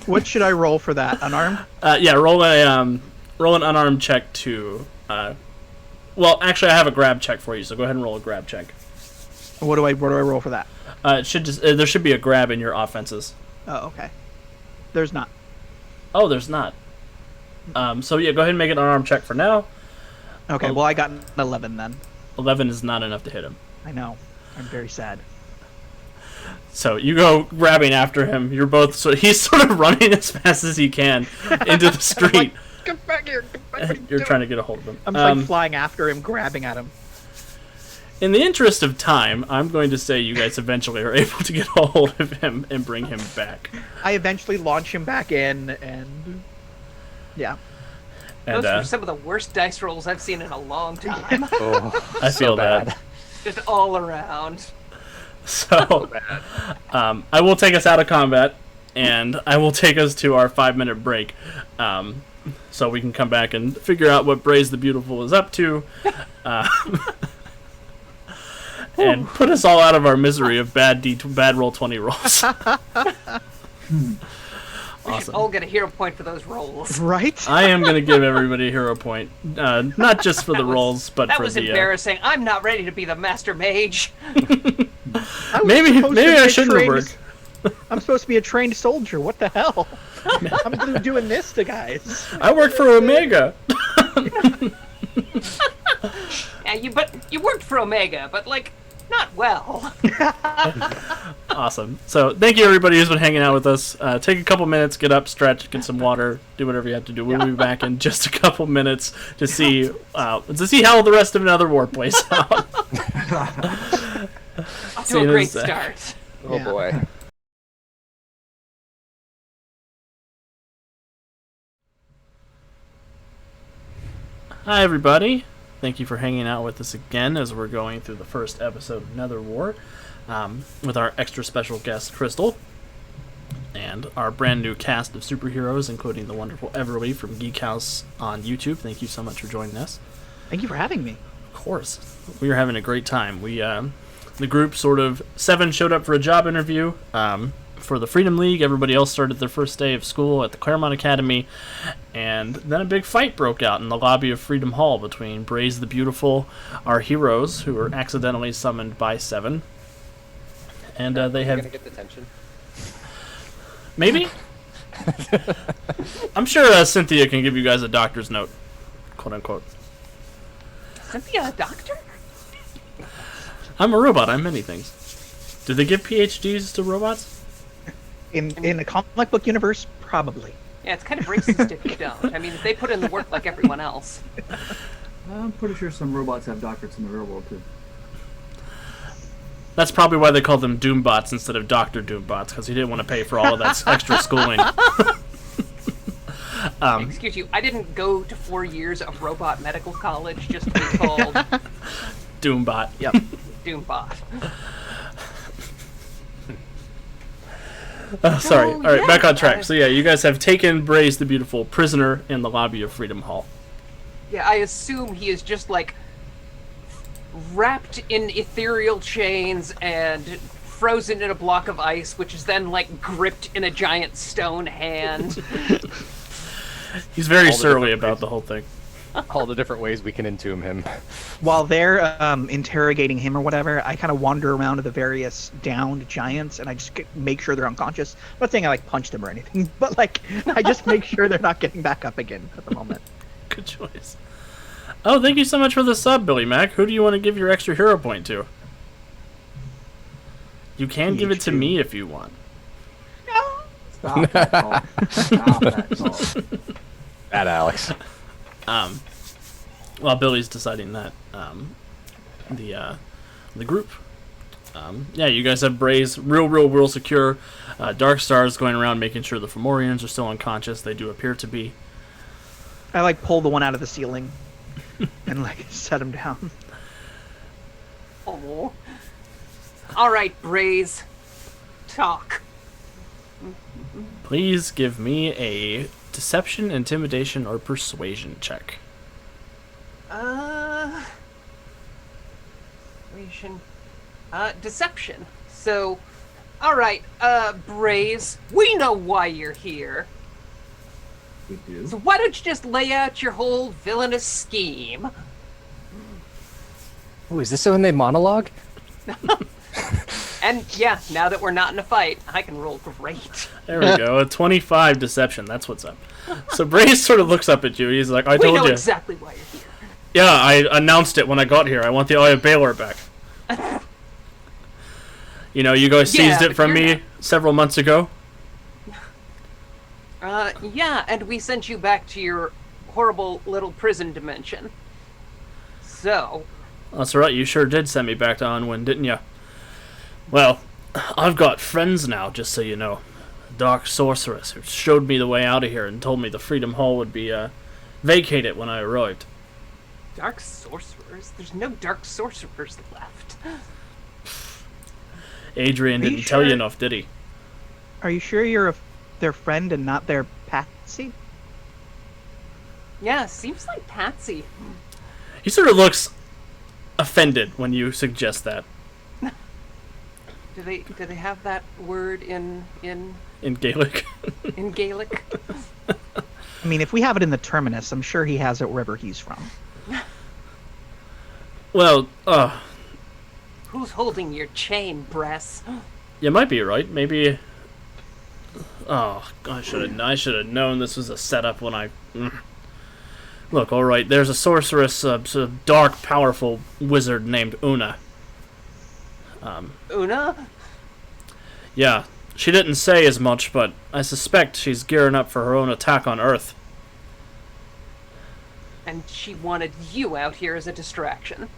What should I roll for that? Unarmed? Yeah, roll an unarmed check to. Well, actually, I have a grab check for you, so go ahead and roll a grab check. What do I roll for that? It should just there should be a grab in your offenses. Oh, okay. There's not. Oh, there's not. So yeah, go ahead and make an unarmed check for now. Okay. Well, I got an 11 then. 11 is not enough to hit him. I know. I'm very sad. So you go grabbing after him. You're both he's sort of running as fast as he can into the street. Like, get back here! Get back here! You're trying to get a hold of him. I'm just like flying after him, grabbing at him. In the interest of time, I'm going to say you guys eventually are able to get a hold of him and bring him back. I eventually launch him back in, and yeah. And, those were some of the worst dice rolls I've seen in a long time. I feel that. Just all around. So, I will take us out of combat, and I will take us to our 5-minute break, so we can come back and figure out what Braze the Beautiful is up to, and put us all out of our misery of bad roll 20 rolls. We should all get a hero point for those rolls. Right? I am going to give everybody a hero point, not just for the rolls, but that for was the. Embarrassing. I'm not ready to be the master mage. Maybe I shouldn't have worked. I'm supposed to be a trained soldier. What the hell? I'm doing this to guys. I work for Omega. Yeah, but you worked for Omega, but like not well. Awesome. So thank you everybody who's been hanging out with us. Take a couple minutes, get up, stretch, get some water, do whatever you have to do. We'll be back in just a couple minutes to see how the rest of Netherwar plays out. Off to a great start. Oh boy. Hi everybody. Thank you for hanging out with us again as we're going through the first episode of Netherwar with our extra special guest Crystal and our brand new cast of superheroes, including the wonderful Everly from Geek House on YouTube. Thank you so much for joining us. Thank you for having me. Of course. We were having a great time. We the group 7 showed up for a job interview for the Freedom League. Everybody else started their first day of school at the Claremont Academy, and then a big fight broke out in the lobby of Freedom Hall between Braze the Beautiful, our heroes, who were accidentally summoned by 7, and they have. Gonna get detention. Maybe. I'm sure Cynthia can give you guys a doctor's note, quote unquote. Cynthia, a doctor? I'm a robot. I'm many things. Do they give PhDs to robots? In the comic book universe, probably. Yeah, it's kind of racist if you don't. I mean, they put in the work like everyone else. I'm pretty sure some robots have doctorates in the real world too. That's probably why they call them Doombots instead of Dr. Doombots, because he didn't want to pay for all of that extra schooling. Excuse you, I didn't go to 4 years of robot medical college just to be called Doombot. Yep. Doombot. Sorry. So, All right, yeah, back on track. So yeah, you guys have taken Braze the Beautiful prisoner in the lobby of Freedom Hall. Yeah, I assume he is just like wrapped in ethereal chains and frozen in a block of ice, which is then like gripped in a giant stone hand. He's very All the surly different about ways. the whole thing. All the different ways we can entomb him. While they're interrogating him or whatever, I kind of wander around to the various downed giants, and I just make sure they're unconscious. I'm not saying I like punch them or anything, but like I just make sure they're not getting back up again at the moment. Good choice. Oh, thank you so much for the sub, Billy Mac. Who do you want to give your extra hero point to? You can give it to PH2. me if you want. Stop that call. Stop that call. Bad Alex. While Billy's deciding that, the group. Yeah, you guys have Braze real secure. Dark Stars going around making sure the Fomorians are still unconscious. They do appear to be. I like pull the one out of the ceiling and like set him down. Oh. All right, Braze. Talk. Please give me a deception, intimidation, or persuasion check. Persuasion. Deception. So, all right, Braze, we know why you're here. We do. So why don't you just lay out your whole villainous scheme? Oh, is this when they monologue? And yeah, now that we're not in a fight, I can roll great. There we go. A 25 deception. That's what's up. So Braze sort of looks up at you. He's like, I We told know you. exactly why you're here. Yeah, I announced it when I got here. I want the Eye of Baylor back. You know, you guys Yeah, seized it but from you're me not- several months ago. Yeah, and we sent you back to your horrible little prison dimension. So, That's right, you sure did send me back to Onwin, didn't you? Well, I've got friends now, just so you know. Dark Sorceress, who showed me the way out of here and told me the Freedom Hall would be, vacated when I arrived. dark sorcerers? There's no dark sorcerers left. Adrian Are you didn't tell you sure? enough, did he? Are you sure you're their friend and not their patsy? Yeah, seems like Patsy. He sort of looks offended when you suggest that. Do they have that word in In Gaelic. Gaelic? I mean, if we have it in the Terminus, I'm sure he has it wherever he's from. Well, Who's holding your chain, Bress? you might be right. Maybe. Oh, I should have known this was a setup when I. Look, all right. There's a sorceress, sort of dark, powerful wizard named Una. Una? Yeah, she didn't say as much, but I suspect she's gearing up for her own attack on Earth. And she wanted you out here as a distraction.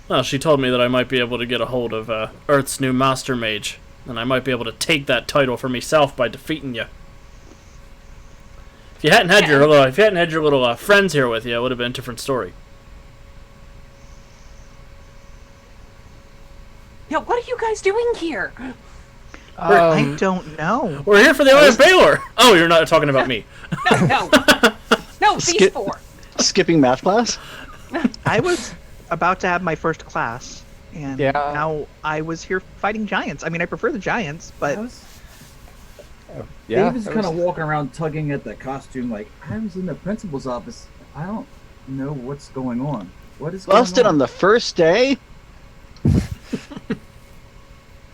Well, she told me that I might be able to get a hold of Earth's new Master Mage, and I might be able to take that title for myself by defeating you. If you hadn't had your little friends here with you, it would have been a different story. Yeah, what are you guys doing here? I don't know. We're here for the Eye of Baylor. Oh, you're not talking about me. No. No, these Skip- four. Skipping math class? I was about to have my first class, and Yeah. now I was here fighting giants. I mean, I prefer the giants, but Yeah. David's kind of walking around tugging at the costume like, I was in the principal's office. I don't know what's going on. What is Busted going on the first day?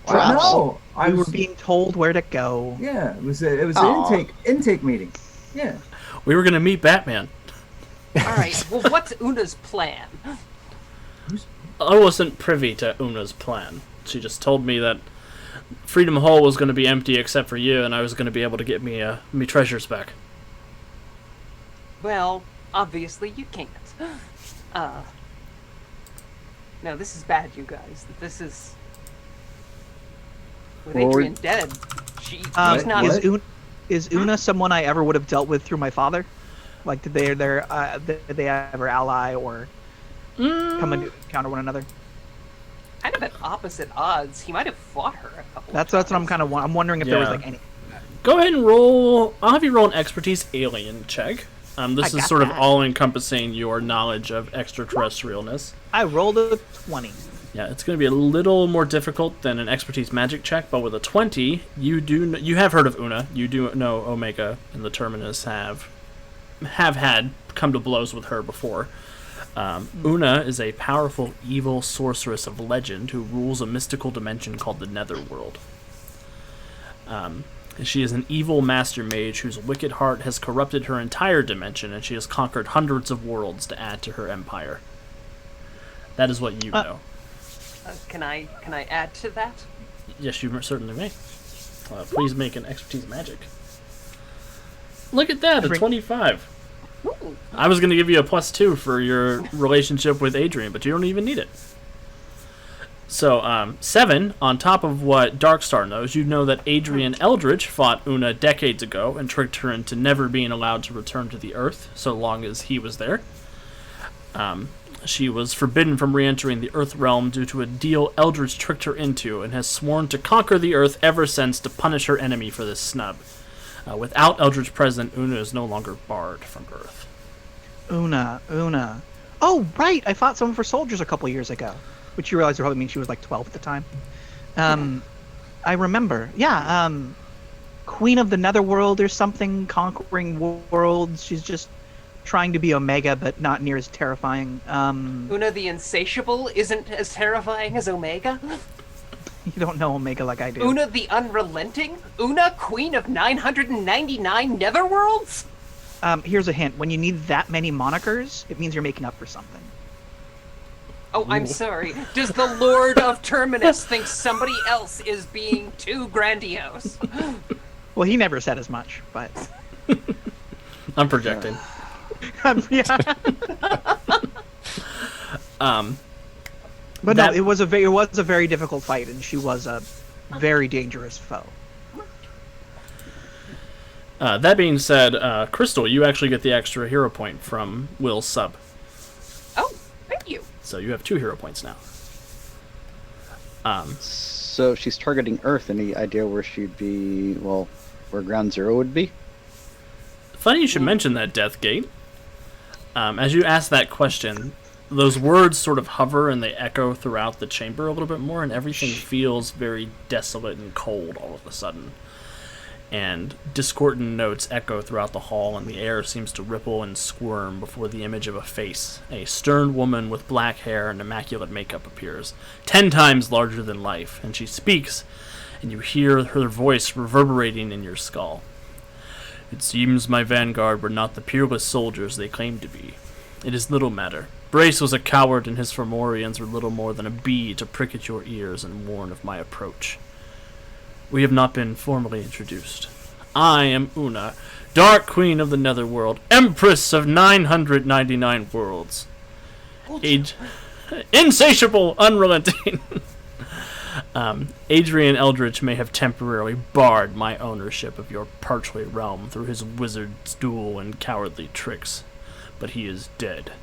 Props. No, I we were was. being told where to go. Yeah, it was an Aw. intake meeting. Yeah. We were gonna meet Batman. All right, well, what's Una's plan? I wasn't privy to Una's plan. She just told me that Freedom Hall was going to be empty except for you, and I was going to be able to get me treasures back. Well, obviously you can't. No, this is bad, you guys. This is... With Adrian dead, she's not... Is Una someone I ever would have dealt with through my father? Like, did they ever ally or come and encounter one another? Kind of at opposite odds. He might have fought her a couple That's of times. what I'm wondering if there was like any... Go ahead and roll... I'll have you roll an expertise alien check. This is sort of all-encompassing your knowledge of extraterrestrialness. I rolled a 20. Yeah, it's going to be a little more difficult than an expertise magic check, but with a 20, you have heard of Una. You do know Omega and the Terminus have had come to blows with her before. Una is a powerful evil sorceress of legend who rules a mystical dimension called the Netherworld. She is an evil master mage whose wicked heart has corrupted her entire dimension, and she has conquered hundreds of worlds to add to her empire. That is what you know. Can I add to that? Yes, you certainly may. Please make an expertise magic. Look at that, a 25. Ooh. I was going to give you a +2 for your relationship with Adrian, but you don't even need it. So, 7, on top of what Darkstar knows, you know that Adrian Eldritch fought Una decades ago and tricked her into never being allowed to return to the Earth, so long as he was there. She was forbidden from re-entering the Earth realm due to a deal Eldritch tricked her into, and has sworn to conquer the Earth ever since to punish her enemy for this snub. Without Eldritch present, Una is no longer barred from Earth. Una. Oh, right! I fought someone for soldiers a couple years ago. Which you realize probably means she was like 12 at the time. I remember. Yeah, Queen of the Netherworld or something, conquering worlds. She's just trying to be Omega, but not near as terrifying. Una the Insatiable isn't as terrifying as Omega? You don't know Omega like I do. Una the Unrelenting? Una, Queen of 999 Netherworlds? Here's a hint. When you need that many monikers, it means you're making up for something. Oh, I'm sorry. Does the Lord of Terminus think somebody else is being too grandiose? Well, he never said as much, but... I'm projecting. Yeah. But that... no, it was a very difficult fight, and she was a very dangerous foe. That being said, Crystal, you actually get the extra hero point from Will's sub. Oh, thank you. So you have 2 hero points now. So she's targeting Earth. Any idea where she'd be? Well, where Ground Zero would be? Funny you should mention that, Death Gate. As you ask that question, those words sort of hover and they echo throughout the chamber a little bit more, and everything feels very desolate and cold all of a sudden. And discordant notes echo throughout the hall, and the air seems to ripple and squirm before the image of a face. A stern woman with black hair and immaculate makeup appears, 10 times larger than life, and she speaks, and you hear her voice reverberating in your skull. It seems my vanguard were not the peerless soldiers they claimed to be. It is little matter. Brace was a coward, and his Fomorians were little more than a bee to prick at your ears and warn of my approach. We have not been formally introduced. I am Una, Dark Queen of the Netherworld, Empress of 999 worlds. Insatiable, unrelenting. Adrian Eldritch may have temporarily barred my ownership of your Parchway realm through his wizard's duel and cowardly tricks, but he is dead.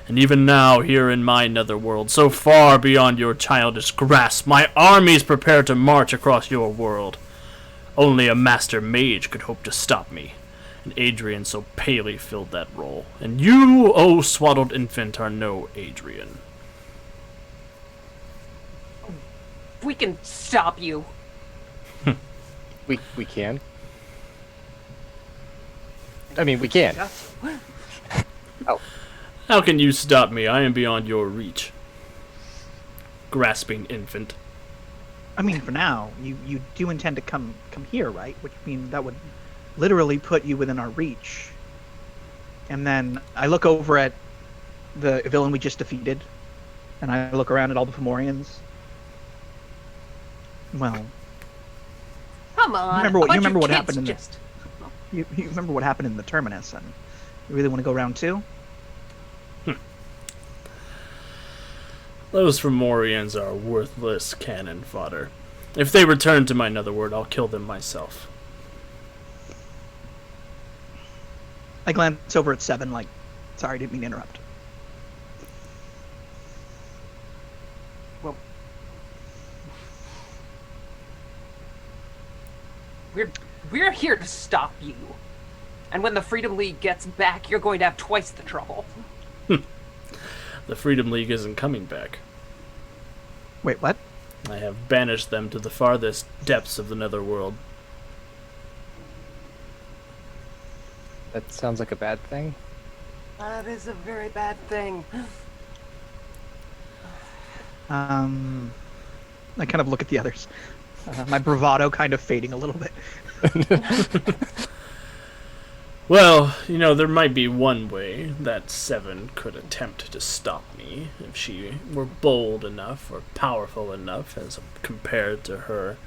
And even now, here in my Netherworld, so far beyond your childish grasp, my armies prepare to march across your world. Only a master mage could hope to stop me, and Adrian so palely filled that role. And you, O swaddled infant, are no Adrian. We can stop you. We can. I mean, we can. Oh. How can you stop me? I am beyond your reach. Grasping infant. I mean, for now, you do intend to come here, right? Which means that would literally put you within our reach. And then I look over at the villain we just defeated, and I look around at all the Fomorians. Well, Come on. Remember what- a you bunch remember of what kids happened in the- just... You remember what happened in the Terminus, and you really want to go round 2? Those Fomorians are worthless cannon fodder. If they return to my Netherworld, I'll kill them myself. I glance over at 7, like, sorry, didn't mean to interrupt. Well, we're here to stop you. And when the Freedom League gets back, you're going to have twice the trouble. The Freedom League isn't coming back. Wait, what? I have banished them to the farthest depths of the Netherworld. That sounds like a bad thing. That is a very bad thing. I kind of look at the others. My bravado kind of fading a little bit. Well, you know, there might be one way that Seven could attempt to stop me if she were bold enough or powerful enough as compared to her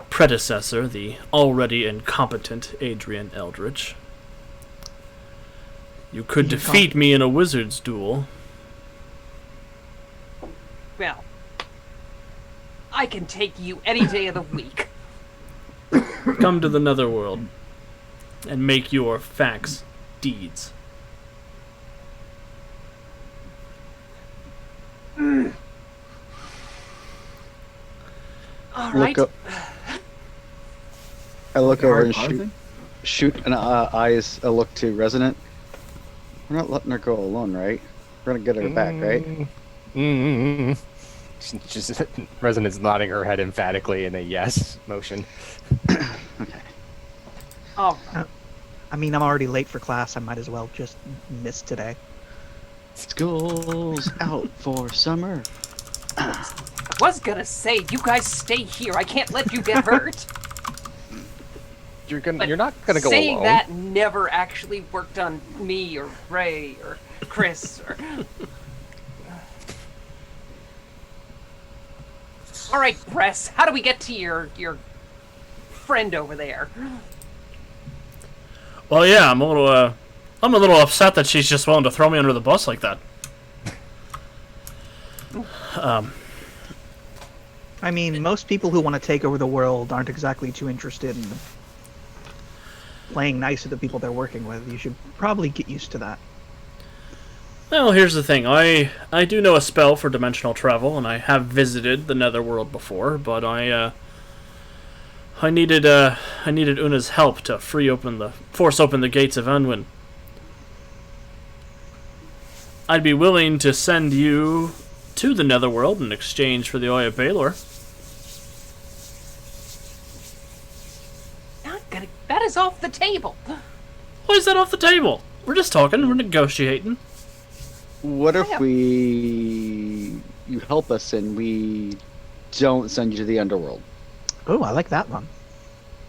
predecessor, the already incompetent Adrian Eldritch. You could defeat me in a wizard's duel. Well, I can take you any day of the week. Come to the Netherworld and make your facts deeds. All right. I look over and Hard shoot an eyes a look to Resonant. We're not letting her go alone, right? We're gonna get her back, right? Just Resonance nodding her head emphatically in a yes motion. Okay. Oh, I mean, I'm already late for class. I might as well just miss today. School's out for summer. I was gonna say, you guys stay here. I can't let you get hurt. But You're not gonna go saying alone. that never actually worked on me or Ray or Chris or... All right, Bress, how do we get to your friend over there? Well, yeah, I'm a little upset that she's just willing to throw me under the bus like that. I mean, most people who want to take over the world aren't exactly too interested in playing nice with the people they're working with. You should probably get used to that. Well, here's the thing. I do know a spell for dimensional travel, and I have visited the Netherworld before, but I needed Una's help to force open the gates of Unwin. I'd be willing to send you to the Netherworld in exchange for the Eye of Baelor. That is off the table. Why is that off the table? We're just talking. We're negotiating. What if you help us and we don't send you to the Underworld? Oh, I like that one.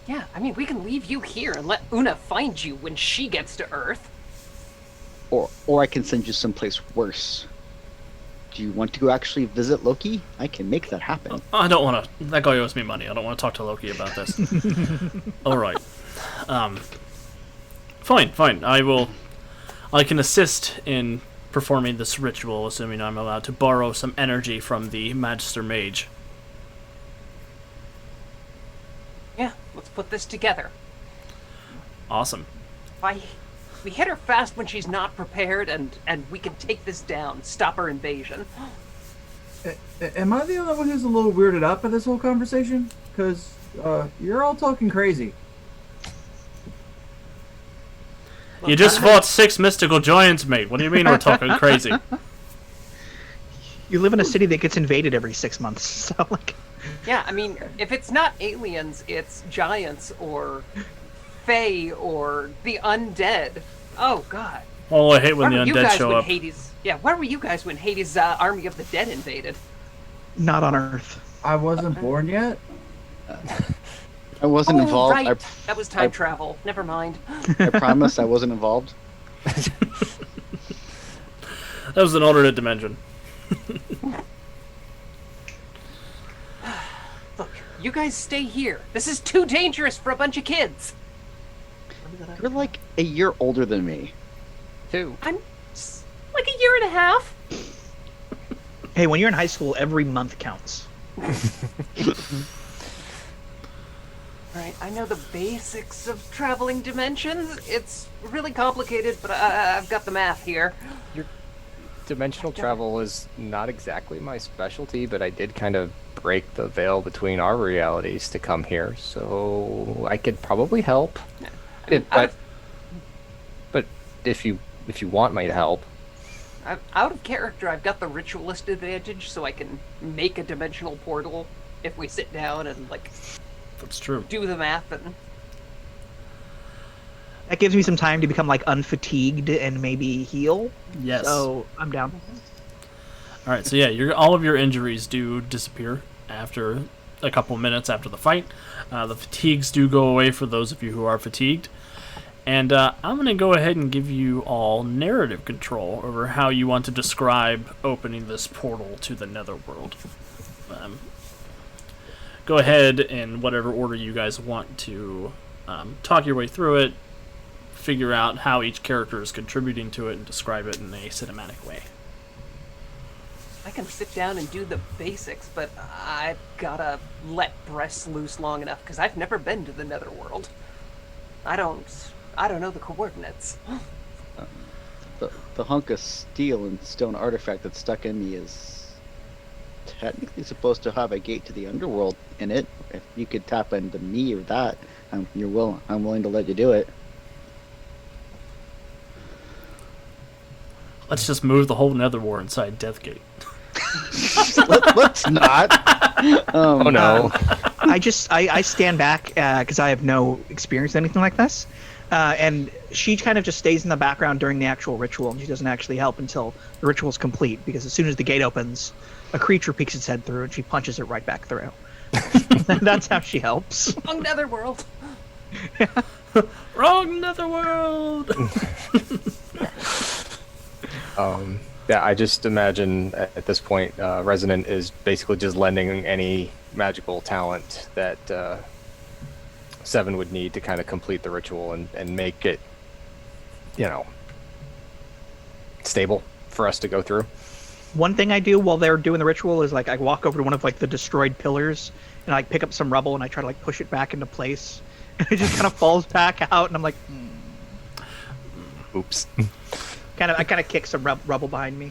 Yeah, I mean, we can leave you here and let Una find you when she gets to Earth. Or I can send you someplace worse. Do you want to go actually visit Loki? I can make that happen. I don't want to. That guy owes me money. I don't want to talk to Loki about this. All right. Fine. I can assist in performing this ritual, assuming I'm allowed to borrow some energy from the Magister Mage. Yeah, let's put this together. Awesome. We hit her fast when she's not prepared, and we can take this down, stop her invasion. Am I the only one who's a little weirded out by this whole conversation? Because you're all talking crazy. You just fought 6 mystical giants, mate. What do you mean we're talking crazy? You live in a city that gets invaded every 6 months, so like... Yeah, I mean, if it's not aliens, it's giants or fae or the undead. Oh, God. Oh, I hate when Where the were you undead guys show when up. Hades... Yeah, where were you guys when Hades' army of the dead invaded? Not on Earth. I wasn't born yet. I wasn't involved. Right. That was time travel. Never mind. I promise I wasn't involved. That was an alternate dimension. Look, You guys stay here. This is too dangerous for a bunch of kids. You're like a year older than me. 2. I'm like a year and a half. Hey, when you're in high school, every month counts. Right, I know the basics of traveling dimensions. It's really complicated, but I've got the math here. Dimensional travel is not exactly my specialty, but I did kind of break the veil between our realities to come here, so I could probably help. But if you want me to help, I'm out of character. I've got the ritualist advantage, so I can make a dimensional portal if we sit down and like That's true. do the math and. That gives me some time to become like unfatigued and maybe heal. Yes. So I'm down. All right, so yeah, all of your injuries do disappear after a couple minutes after the fight. The fatigues do go away for those of you who are fatigued. And I'm going to go ahead and give you all narrative control over how you want to describe opening this portal to the Netherworld. Go ahead in whatever order you guys want to talk your way through it, figure out how each character is contributing to it, and describe it in a cinematic way. I can sit down and do the basics, but I've gotta let breasts loose long enough because I've never been to the Netherworld. I don't know the coordinates. The hunk of steel and stone artifact that's stuck in me is technically supposed to have a gate to the Underworld in it. If you could tap into me or that, I'm willing to let you do it. Let's just move the whole Netherwar inside Deathgate. Let's not. oh no. I stand back because I have no experience in anything like this, and she kind of just stays in the background during the actual ritual, and she doesn't actually help until the ritual is complete. Because as soon as the gate opens, a creature peeks its head through, and she punches it right back through. That's how she helps. Wrong Netherworld. Wrong Netherworld! Yeah, I just imagine at this point, Resonant is basically just lending any magical talent that Seven would need to kind of complete the ritual and make it, stable for us to go through. One thing I do while they're doing the ritual is like I walk over to one of like the destroyed pillars and I pick up some rubble and I try to like push it back into place, and it just kind of falls back out, and I'm like, Oops. I kind of kick some rubble behind me.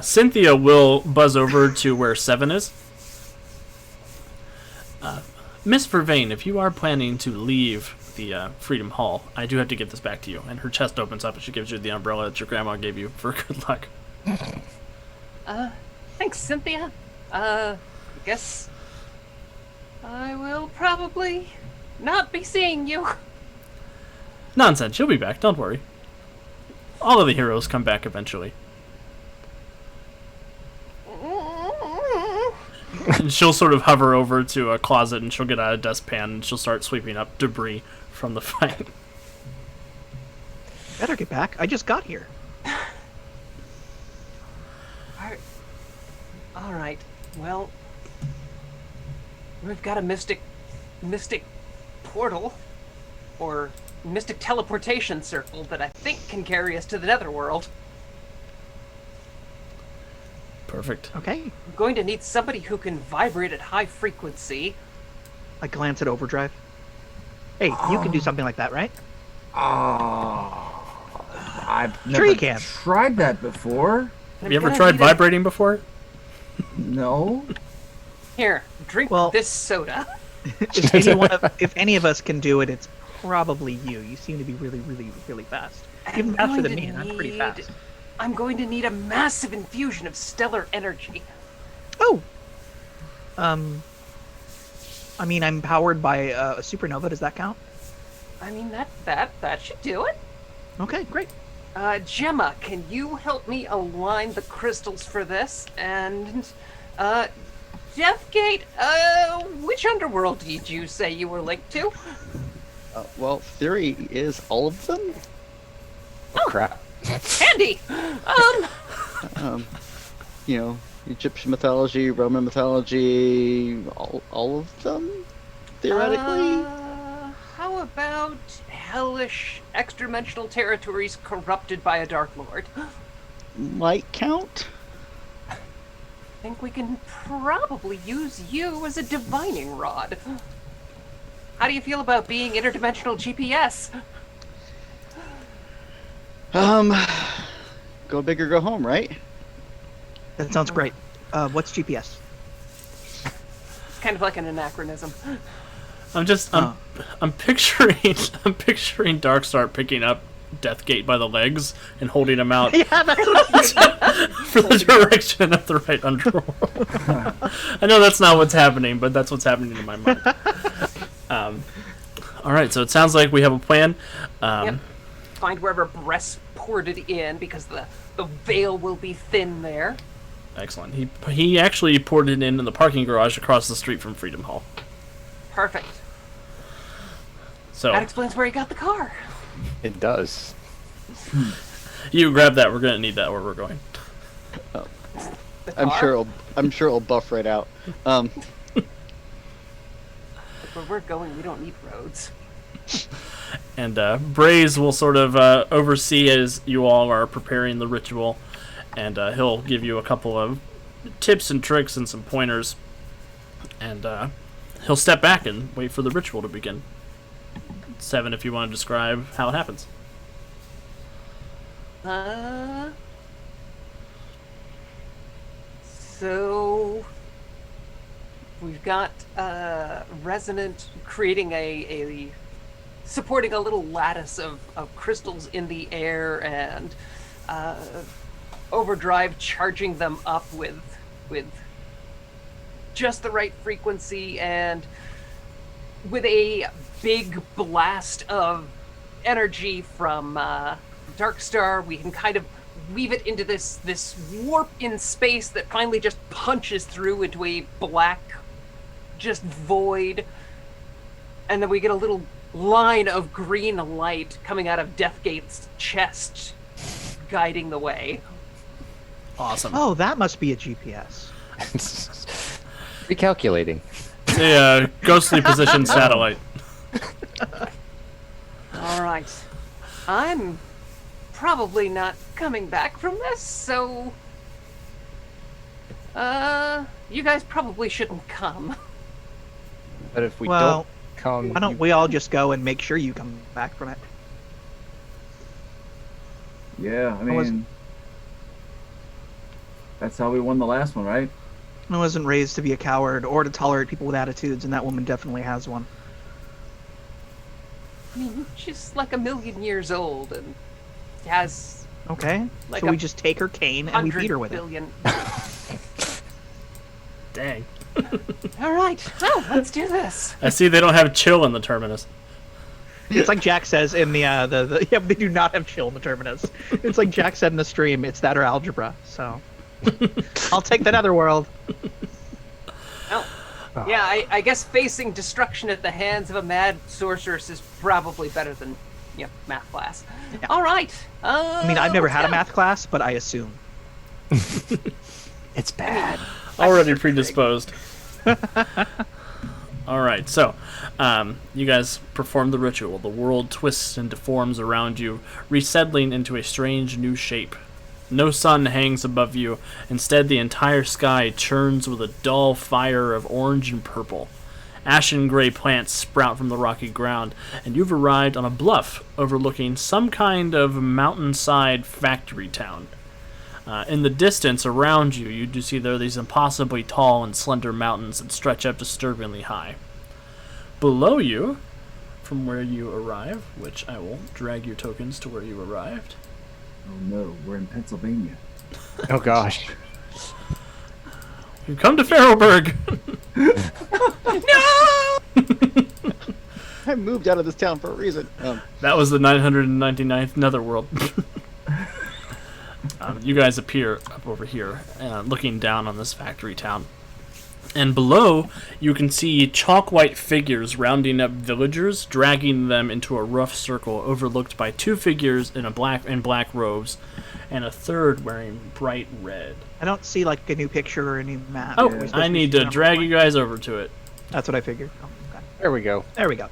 Cynthia will buzz over to where Seven is. Miss Vervain, if you are planning to leave the Freedom Hall, I do have to get this back to you. And her chest opens up and she gives you the umbrella that your grandma gave you for good luck. Thanks, Cynthia. Guess I will probably not be seeing you. Nonsense, she'll be back, don't worry. All of the heroes come back eventually. And she'll sort of hover over to a closet and she'll get out a dustpan and she'll start sweeping up debris from the fight. Better get back. I just got here. All right. Well, we've got a mystic portal, or mystic teleportation circle that I think can carry us to the Netherworld. Perfect. Okay. I'm going to need somebody who can vibrate at high frequency. I glance at Overdrive. Hey, you can do something like that, right? I've Sure never you can. tried that before. Have you ever tried vibrating before? No. Here, drink Well- this soda. If any of us can do it, it's probably you. You seem to be really, really, really fast. Even I'm faster going than me, to and I'm pretty fast. I'm going to need a massive infusion of stellar energy. Oh! I mean, I'm powered by a supernova. Does that count? I mean, that should do it. Okay, great. Gemma, can you help me align the crystals for this? And, Deathgate, which underworld did you say you were linked to? Well, theory is all of them. Oh, crap. Handy! You know, Egyptian mythology, Roman mythology, all of them, theoretically. How about hellish extra-dimensional territories corrupted by a Dark Lord? Might count. I think we can probably use you as a divining rod. How do you feel about being interdimensional GPS? Go big or go home, right? That sounds great. What's GPS? Kind of like an anachronism. I'm picturing Darkstar picking up Deathgate by the legs and holding him out Yeah, that's what for the direction of the right underworld. I know that's not what's happening, but that's what's happening in my mind. All right, so it sounds like we have a plan. Yep. Find wherever Bress poured it in, because the veil will be thin there. Excellent. He actually poured it in the parking garage across the street from Freedom Hall. Perfect. So That explains where he got the car. It does. you grab that. We're gonna need that where we're going. The I'm car? sure it'll buff right out. Where we're going, we don't need roads. And Braze will sort of oversee as you all are preparing the ritual, and he'll give you a couple of tips and tricks and some pointers, and he'll step back and wait for the ritual to begin. 7, if you want to describe how it happens. So we've got Resonant creating supporting a little lattice of crystals in the air, and Overdrive charging them up with just the right frequency, and with a big blast of energy from Darkstar, we can kind of weave it into this warp in space that finally just punches through into a black just void, and then we get a little line of green light coming out of Deathgate's chest, guiding the way. Awesome. Oh, that must be a GPS. Recalculating. A ghostly position satellite. All right. I'm probably not coming back from this, so you guys probably shouldn't come. But if we Well, don't come, Why don't we all just go and make sure you come back from it? Yeah, I was- mean, that's how we won the last one, right? I wasn't raised to be a coward or to tolerate people with attitudes, and that woman definitely has one. I mean, she's like 1,000,000 years old and has Okay, Like so a we just take her cane and we 100 beat her with it. billion. Dang. All right, well, let's do this. I see they don't have chill in the terminus. It's like Jack says in the yeah, they do not have chill in the terminus. It's like Jack said in the stream, it's that or algebra. So I'll take the Netherworld. Oh. Yeah, I guess facing destruction at the hands of a mad sorceress is probably better than, math class. Yeah. All right. I mean, I've never had a math class, but I assume. it's bad. Already predisposed. Alright, so, you guys perform the ritual. The world twists and deforms around you, resettling into a strange new shape. No sun hangs above you. Instead, the entire sky churns with a dull fire of orange and purple. Ashen gray plants sprout from the rocky ground, and you've arrived on a bluff overlooking some kind of mountainside factory town. In the distance around you, you do see there are these impossibly tall and slender mountains that stretch up disturbingly high. Below you, from where you arrive, which I will drag your tokens to where you arrived. Oh no, we're in Pennsylvania. Oh gosh. You come to Farrowburg! I moved out of this town for a reason. That was the 999th Netherworld. You guys appear up over here, looking down on this factory town. And below, you can see chalk-white figures rounding up villagers, dragging them into a rough circle overlooked by 2 figures in black robes, and a third wearing bright red. I don't see like a new picture or a new map. Oh, Are we supposed I be need seeing to a drag point? you guys over to it. That's what I figured. Oh, okay. There we go. There we go.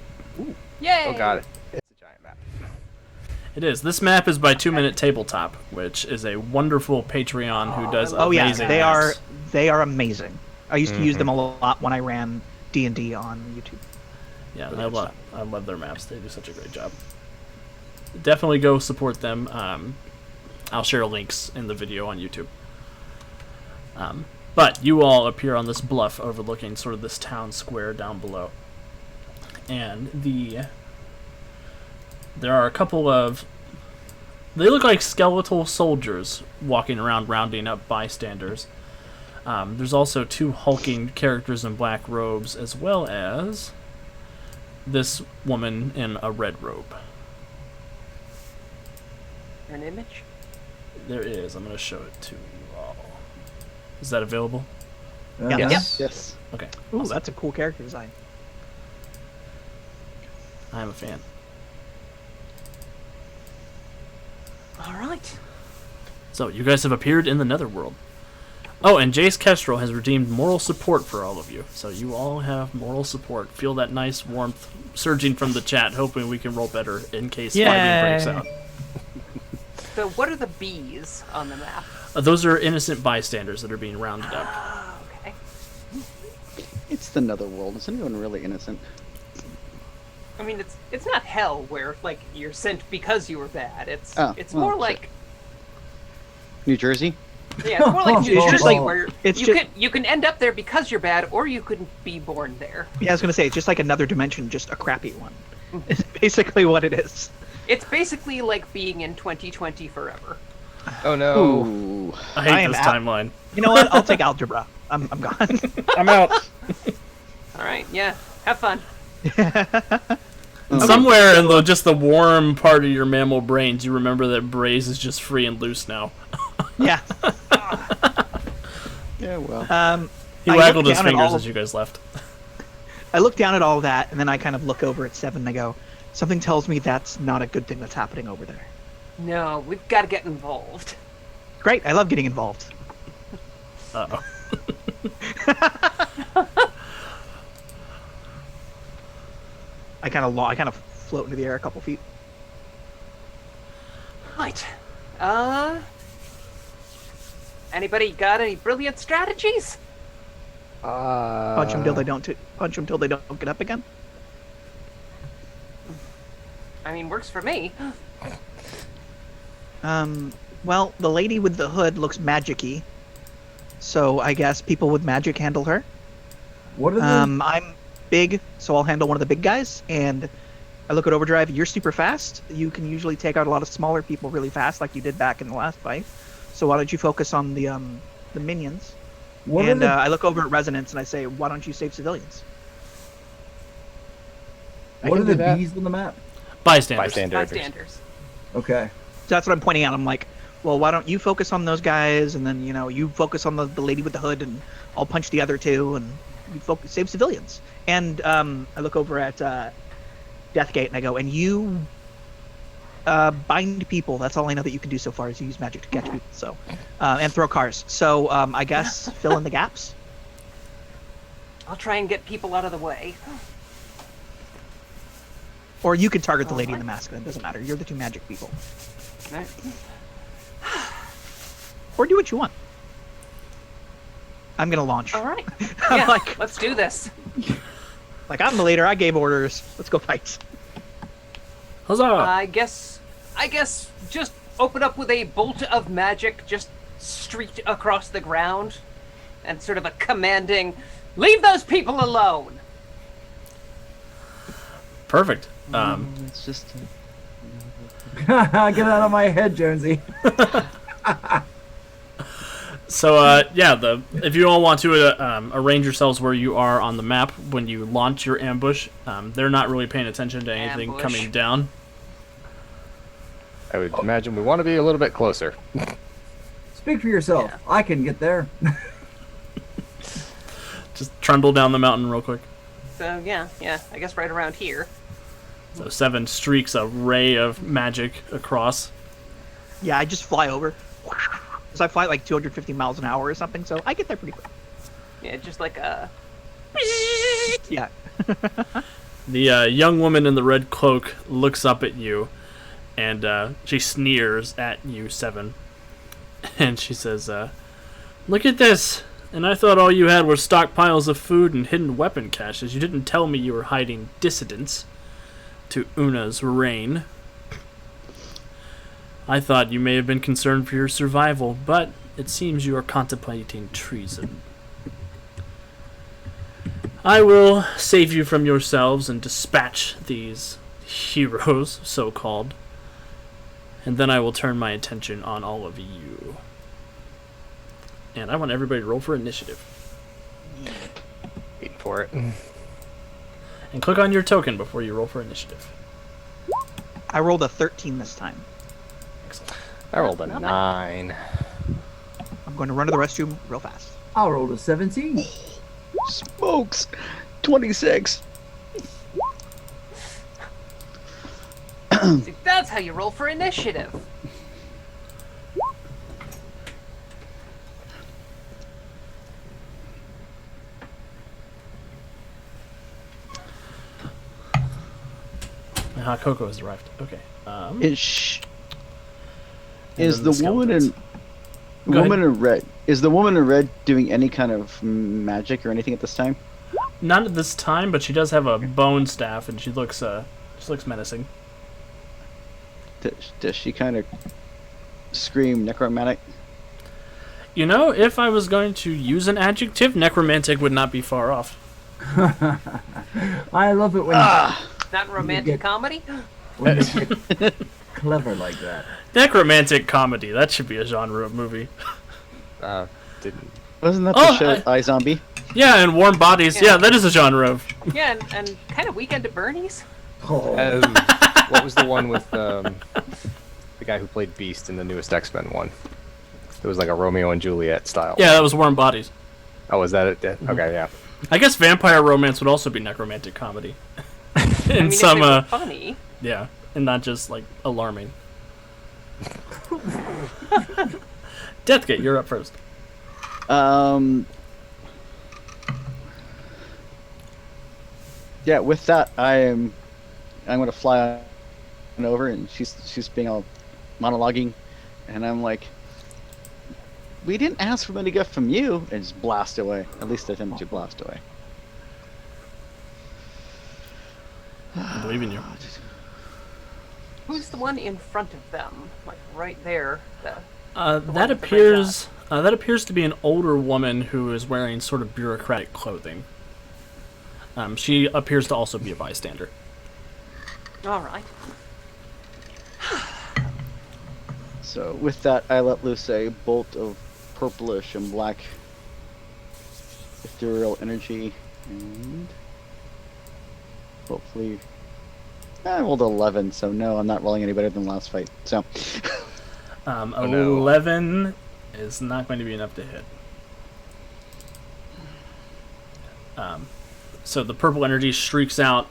Yay! Oh, got it. It's a giant map. It is. This map is by 2 Minute Tabletop, which is a wonderful Patreon who does Oh yeah, amazing they maps. are amazing. I used to use them a lot when I ran D&D on YouTube. Yeah, I love their maps. They do such a great job. Definitely go support them. I'll share links in the video on YouTube. But you all appear on this bluff overlooking sort of this town square down below. And there are a couple of... They look like skeletal soldiers walking around rounding up bystanders. There's also 2 hulking characters in black robes, as well as this woman in a red robe. An image? There is. I'm going to show it to you all. Is that available? Yeah. Yes. Okay. Ooh, awesome. that's a cool character design. I'm a fan. All right. So, you guys have appeared in the Netherworld. Oh, and Jace Kestrel has redeemed moral support for all of you. So you all have moral support. Feel that nice warmth surging from the chat, hoping we can roll better in case fighting breaks out. So what are the bees on the map? Those are innocent bystanders that are being rounded up. Oh, okay. It's the Netherworld. Is anyone really innocent? I mean, it's not hell where like you're sent because you were bad. It's Oh, it's well, more shit. like New Jersey? yeah, it's more like New It's just Jersey like- where it's you just- you can end up there because you're bad, or you could be born there. Yeah, I was gonna say it's just like another dimension, just a crappy one. It's basically what it is. It's basically like being in 2020 forever. Oh no. Ooh. I I hate am this out. timeline. You know what? I'll take algebra. I'm gone. I'm out. All right, yeah, have fun. And somewhere in just the warm part of your mammal brains, you remember that Braze is just free and loose now. Yeah. Yeah, well. He I waggled looked his down at fingers all- as you guys left. I look down at all of that, and then I kind of look over at Seven and I go, something tells me that's not a good thing that's happening over there. No, we've got to get involved. Great, I love getting involved. Uh-oh. I kind of float into the air a couple feet. Right. Anybody got any brilliant strategies? Punch them till they don't. Punch them till they don't get up again. I mean, works for me. Well, the lady with the hood looks magic-y, so I guess people with magic handle her. What are the... I'm big, so I'll handle one of the big guys, and I look at Overdrive. You're super fast. You can usually take out a lot of smaller people really fast, like you did back in the last fight. So why don't you focus on the minions? what are And the... I look over at Resonance and I say, why don't you save civilians? what can are do the that. bees on the map? Bystanders. Bystanders. Okay. So that's what I'm pointing out. I'm like, well, why don't you focus on those guys, and then you focus on the lady with the hood, and I'll punch the other two, and you focus save civilians. And I look over at Deathgate and I go, and you bind people. That's all I know that you can do so far is use magic to catch people. So and throw cars. So I guess fill in the gaps. I'll try and get people out of the way. Or you could target the lady in the mask. It doesn't matter. You're the two magic people. Right. Or do what you want. I'm gonna launch. All right. I'm Yeah, like- let's do this. Like, I'm the leader. I gave orders. Let's go fight. Huzzah! I guess just open up with a bolt of magic, just streaked across the ground, and sort of a commanding, "Leave those people alone." Perfect. It's just. Get out of my head, Jonesy. So, if you all want to arrange yourselves where you are on the map when you launch your ambush, they're not really paying attention to anything Ambush. coming down. I would imagine we want to be a little bit closer. Speak for yourself. Yeah. I can get there. Just trundle down the mountain real quick. So yeah, I guess right around here. So 7 streaks a ray of magic across. Yeah, I just fly over. So I fly like 250 miles an hour or something, so I get there pretty quick. Yeah, just like a. Yeah. The young woman in the red cloak looks up at you, and she sneers at you, 7. And she says, "Look at this! And I thought all you had were stockpiles of food and hidden weapon caches. You didn't tell me you were hiding dissidents to Una's reign. I thought you may have been concerned for your survival, but it seems you are contemplating treason. I will save you from yourselves and dispatch these heroes, so-called, and then I will turn my attention on all of you. And I want everybody to roll for initiative. Waiting for it. And click on your token before you roll for initiative. I rolled a 13 this time. Excellent. I rolled a 9. I'm going to run to the restroom real fast. I rolled a 17. Smokes! 26! See, that's how you roll for initiative. My hot cocoa has arrived. Okay. Is then the the woman in skeletons. Go woman in red? Is the woman in red doing any kind of magic or anything at this time? Not at this time, but she does have a bone staff, and she looks menacing. Does she kind of scream necromantic? You know, if I was going to use an adjective, necromantic would not be far off. I love it when Not romantic comedy. when you get clever like that. Necromantic comedy. That should be a genre of movie. Didn't. Wasn't that Oh, the show iZombie? Yeah, and Warm Bodies. Yeah, Yeah. that is a genre of. Yeah, and kind of Weekend at Bernie's. Oh, What was the one with the guy who played Beast in the newest X-Men one? It was like a Romeo and Juliet style. Yeah, that was Warm Bodies. Oh, was that it? Okay, yeah. I guess vampire romance would also be necromantic comedy. I In mean, some, if they were funny. yeah, and not just like alarming. Deathgate, you're up first. Yeah, with that, I'm gonna fly on over, and she's being all monologuing, and I'm like, we didn't ask for any gift from you, and just blast away. At least attempt to blast away. I believe in you. Who's the one in front of them? Like right there. That one with the red appears to be an older woman who is wearing sort of bureaucratic clothing. She appears to also be a bystander. All right. So with that, I let loose a bolt of purplish and black ethereal energy, and hopefully, I rolled 11. So no, I'm not rolling any better than last fight. So. no. 11 is not going to be enough to hit. So the purple energy streaks out.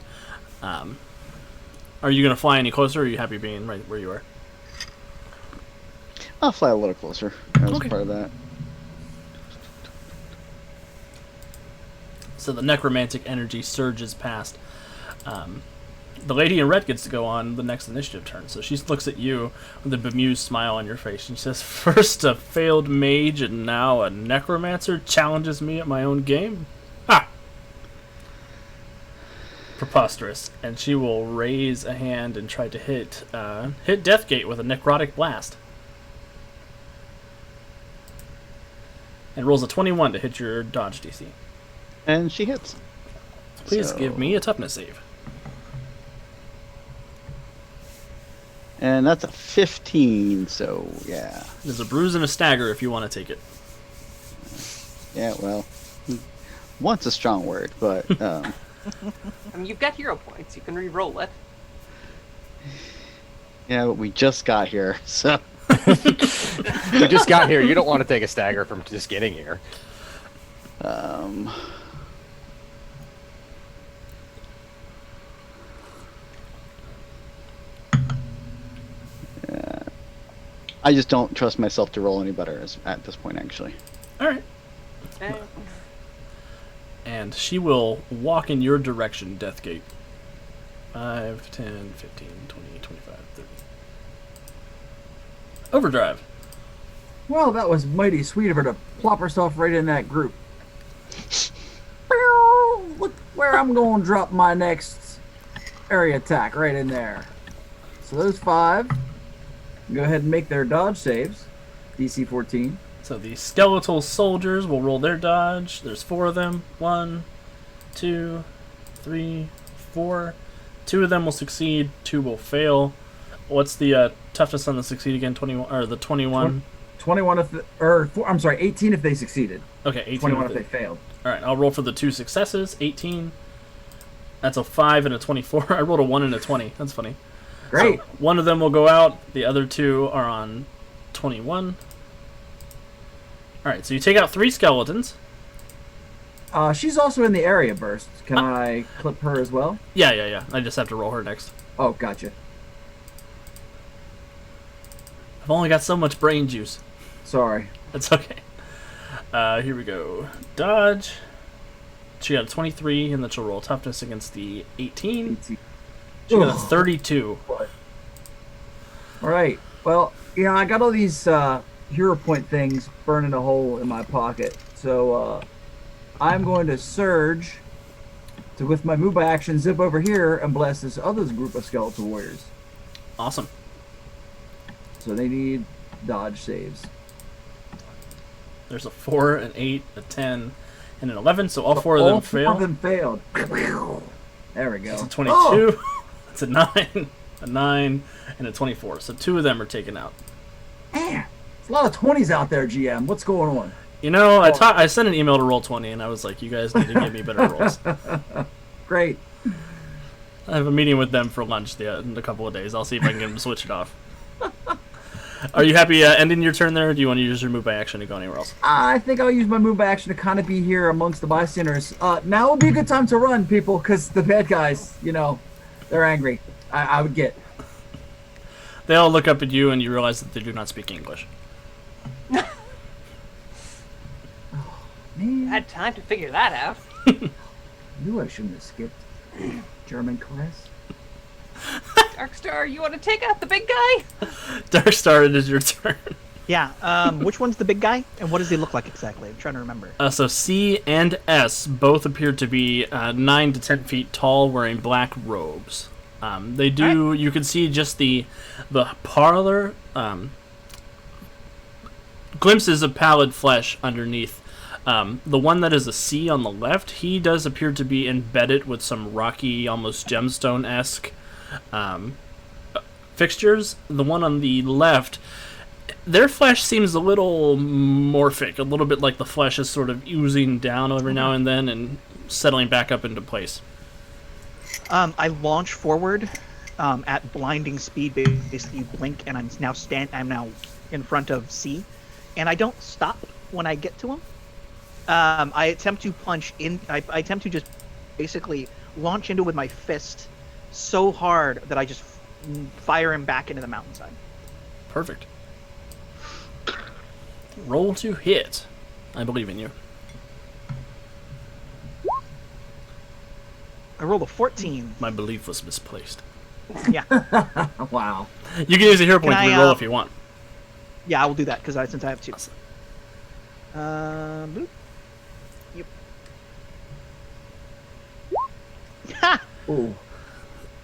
Are you going to fly any closer, or are you happy being right where you are? I'll fly a little closer as Okay. part of that. So the necromantic energy surges past. The lady in red gets to go on the next initiative turn. So she looks at you with a bemused smile on your face. She says, "First a failed mage and now a necromancer challenges me at my own game? Ha! Preposterous." And she will raise a hand and try to hit Deathgate with a necrotic blast. And rolls a 21 to hit your dodge DC. And she hits. Please So- give me a toughness save. And that's a 15, so yeah. There's a bruise and a stagger if you want to take it. Yeah, well, once a strong word, but I mean, you've got hero points. You can re-roll it. yeah, but we just got here, so You just got here. You don't want to take a stagger from just getting here. I just don't trust myself to roll any better at this point, actually. All right. And she will walk in your direction, Deathgate. 5, 10, 15, 20, 25, 30. Overdrive. Well, that was mighty sweet of her to plop herself right in that group. Look where I'm going to drop my next area attack, right in there. So those 5 go ahead and make their dodge saves. DC 14. So the skeletal soldiers will roll their dodge. There's 4 of them. 1, 2, 3, 4. 2 of them will succeed. 2 will fail. What's the toughness on the succeed again? 21 or the 21? 21 if I'm sorry, 18 if they succeeded. Okay, 18 21 if they failed. All right, I'll roll for the 2 successes. 18. That's a 5 and a 24. I rolled a 1 and a 20. That's funny. Great. So 1 of them will go out. The other 2 are on 21. All right, so you take out 3 skeletons. She's also in the area burst. Can I clip her as well? Yeah. I just have to roll her next. Oh, gotcha. I've only got so much brain juice. Sorry. That's okay. Here we go. Dodge. She got a 23, and then she'll roll toughness against the 18. She got a 32. All right. Well, I got all these hero point things burning a hole in my pocket. So I'm going to surge to, with my move by action, zip over here and bless this other group of skeletal warriors. Awesome. So they need dodge saves. There's a 4, an 8, a 10, and an 11, so all 4 of them fail. All 4 of them failed. There we go. It's a 22, it's a 9, a 9, and a 24. So 2 of them are taken out. Man, there's a lot of 20s out there, GM. What's going on? I sent an email to Roll20, and I was like, you guys need to give me better rolls. Great. I have a meeting with them for lunch in a couple of days. I'll see if I can get them to switch it off. Are you happy ending your turn there, or do you want to use your move by action to go anywhere else? I think I'll use my move by action to kind of be here amongst the bystanders. Now would be a good time to run, people, because the bad guys, they're angry. I would get. They all look up at you, and you realize that they do not speak English. Man. I had time to figure that out. Knew I shouldn't have skipped German class. Darkstar, you want to take out the big guy? Darkstar, it is your turn. Yeah. Which one's the big guy, and what does he look like exactly? I'm trying to remember. So C and S both appear to be 9 to 10 feet tall, wearing black robes. They do. Right. You can see just the parlor glimpses of pallid flesh underneath. The one that is a C on the left, he does appear to be embedded with some rocky, almost gemstone-esque fixtures. The one on the left, their flesh seems a little morphic, a little bit like the flesh is sort of oozing down every now and then and settling back up into place. I launch forward at blinding speed. Basically, you blink, and I'm now in front of C, and I don't stop when I get to him. I attempt to punch in. I attempt to just basically launch into with my fist so hard that I just fire him back into the mountainside. Perfect. Roll to hit. I believe in you. I rolled a 14. My belief was misplaced. Yeah. Wow. You can use a hero point to reroll if you want. Yeah, I will do that since I have 2. Boop. Yep. Ha! Ooh.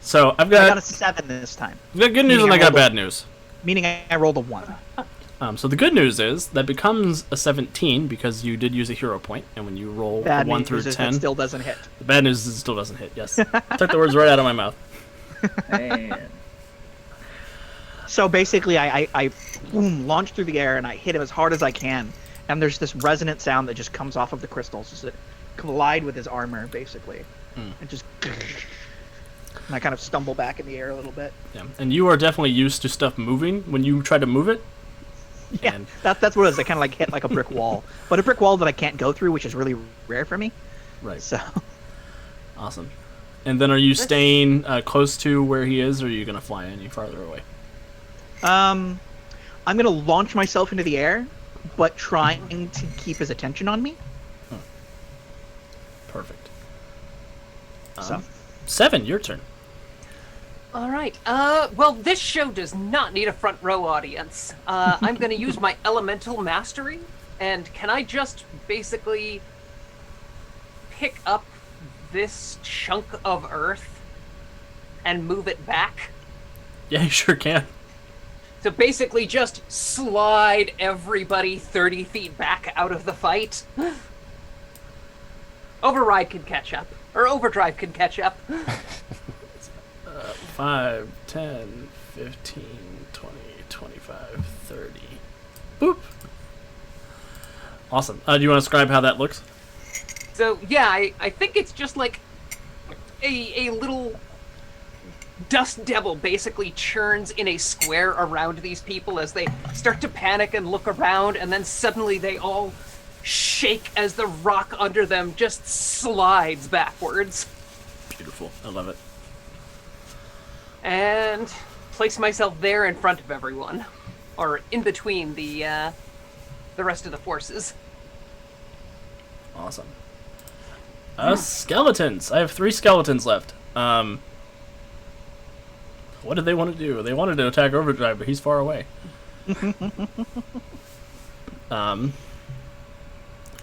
So I got a 7 this time. I've got good news and I got bad news. Meaning I rolled a 1. So the good news is that becomes a 17 because you did use a hero point, and when you roll bad 1 through 10, it still doesn't hit. The bad news is it still doesn't hit. Yes, took the words right out of my mouth. Man. So basically, I boom, launch through the air and I hit him as hard as I can, and there's this resonant sound that just comes off of the crystals as it collide with his armor, basically, and just. And I kind of stumble back in the air a little bit. Yeah, and you are definitely used to stuff moving when you try to move it. Yeah, and that's what it is. I kind of like hit like a brick wall, but a brick wall that I can't go through, which is really rare for me. Right. So. Awesome. And then are you staying close to where he is, or are you going to fly any farther away? I'm gonna launch myself into the air, but trying to keep his attention on me. Perfect. So 7, your turn. All right. Well, this show does not need a front row audience. I'm going to use my elemental mastery, and can I just basically pick up this chunk of earth and move it back? Yeah, you sure can. So basically just slide everybody 30 feet back out of the fight. Override can catch up. Or Overdrive can catch up. 5, 10, 15, 20, 25, 30. Boop. Awesome. Do you want to describe how that looks? So, yeah, I think it's just like a little dust devil basically churns in a square around these people as they start to panic and look around, and then suddenly they all shake as the rock under them just slides backwards. Beautiful. I love it. And place myself there in front of everyone. Or in between the rest of the forces. Awesome. Skeletons. I have 3 skeletons left. What did they want to do? They wanted to attack Overdrive, but he's far away.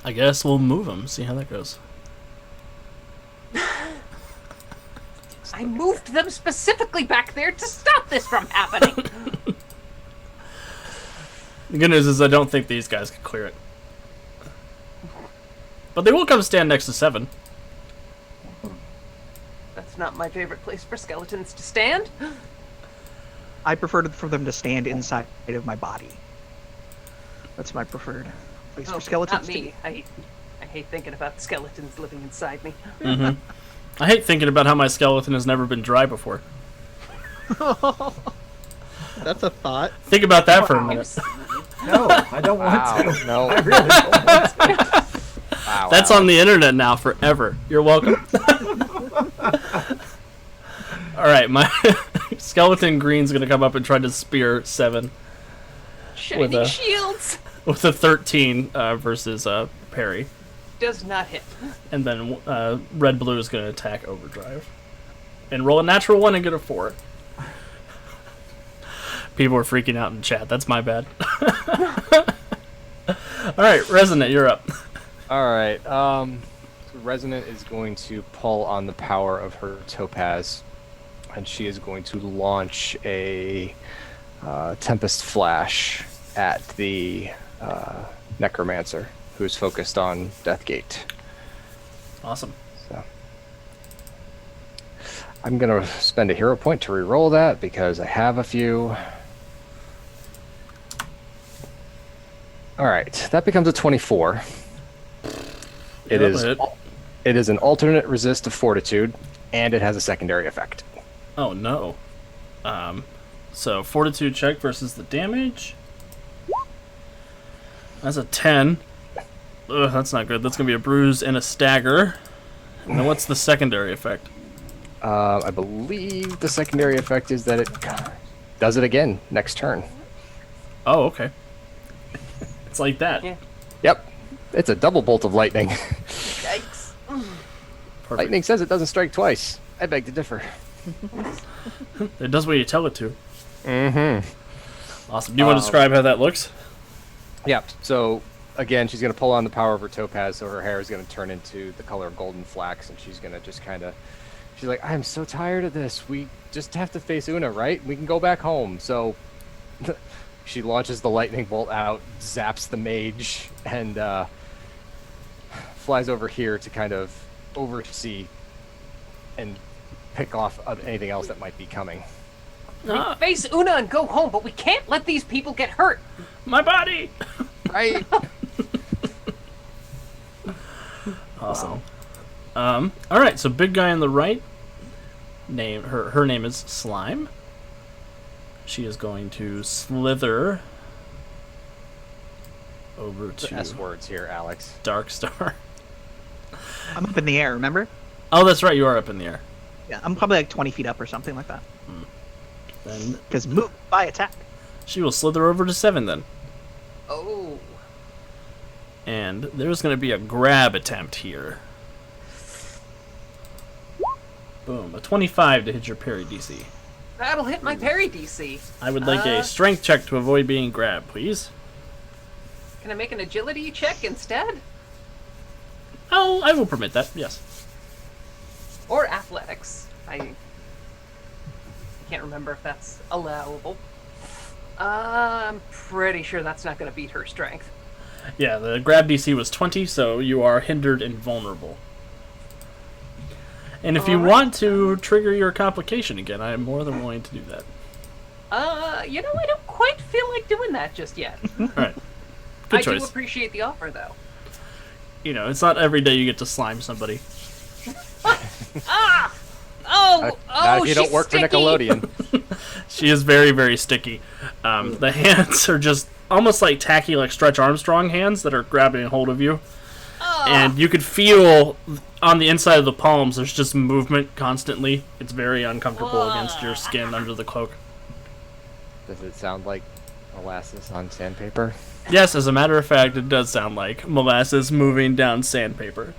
I guess we'll move him, see how that goes. I moved them specifically back there to stop this from happening. The good news is I don't think these guys can clear it. But they will come stand next to 7. That's not my favorite place for skeletons to stand. I prefer for them to stand inside of my body. That's my preferred place for skeletons Not to me. be. I hate thinking about skeletons living inside me. Mm-hmm. I hate thinking about how my skeleton has never been dry before. That's a thought. Think about that for a minute. No, I don't want to. No. I really don't want to. Wow, That's on the internet now forever. You're welcome. Alright, my skeleton green's gonna come up and try to spear 7 Shiny shields with a 13 versus parry. does not hit. And then red blue is gonna attack Overdrive. And roll a natural 1 and get a 4. People are freaking out in chat. That's my bad. Alright, Resonant, you're up. Alright, so Resonant is going to pull on the power of her Topaz, and she is going to launch a Tempest Flash at the Necromancer, who's focused on Deathgate. Awesome. So I'm going to spend a hero point to reroll that, because I have a few. Alright, that becomes a 24. It is an alternate resist of Fortitude, and it has a secondary effect. Oh no. So fortitude check versus the damage. That's a 10. Ugh, that's not good. That's gonna be a bruise and a stagger. And then what's the secondary effect? I believe the secondary effect is that it does it again next turn. Oh, okay. It's like that. Yeah. Yep. It's a double bolt of lightning. Yikes. Perfect. Lightning says it doesn't strike twice. I beg to differ. It does what you tell it to. Mm-hmm. Awesome. Do you want to describe how that looks? Yep. So, again, she's going to pull on the power of her Topaz, so her hair is going to turn into the color of golden flax, and she's going to just kind of... She's like, I'm so tired of this. We just have to face Una, right? We can go back home. So... She launches the lightning bolt out, zaps the mage, and flies over here to kind of oversee and pick off anything else that might be coming. Face Una and go home, but we can't let these people get hurt. My body! Right? Awesome. Alright, so big guy on the right. Her name is Slime. She is going to slither over The to S words here, Alex. Dark Star. I'm up in the air, remember? Oh, that's right, you are up in the air. Yeah, I'm probably like 20 feet up or something like that. Then Because move by attack. She will slither over to 7 then. Oh. And there's going to be a grab attempt here. Boom. A 25 to hit your parry DC. That'll hit my parry DC. I would like a strength check to avoid being grabbed, please. Can I make an agility check instead? Oh, I will permit that, yes. Or athletics. I can't remember if that's allowable. I'm pretty sure that's not going to beat her strength. Yeah, the grab DC was 20, so you are hindered and vulnerable. And if you want to trigger your complication again, I am more than willing to do that. I don't quite feel like doing that just yet. Alright. Good I choice. do appreciate the offer, though. You know, it's not every day you get to slime somebody. Ah! Oh! Not if you don't she's work sticky. for Nickelodeon. She is very, very sticky. The hands are just almost like tacky, like Stretch Armstrong hands that are grabbing hold of you. And you could feel on the inside of the palms, there's just movement constantly. It's very uncomfortable against your skin under the cloak. Does it sound like molasses on sandpaper? Yes, as a matter of fact, it does sound like molasses moving down sandpaper.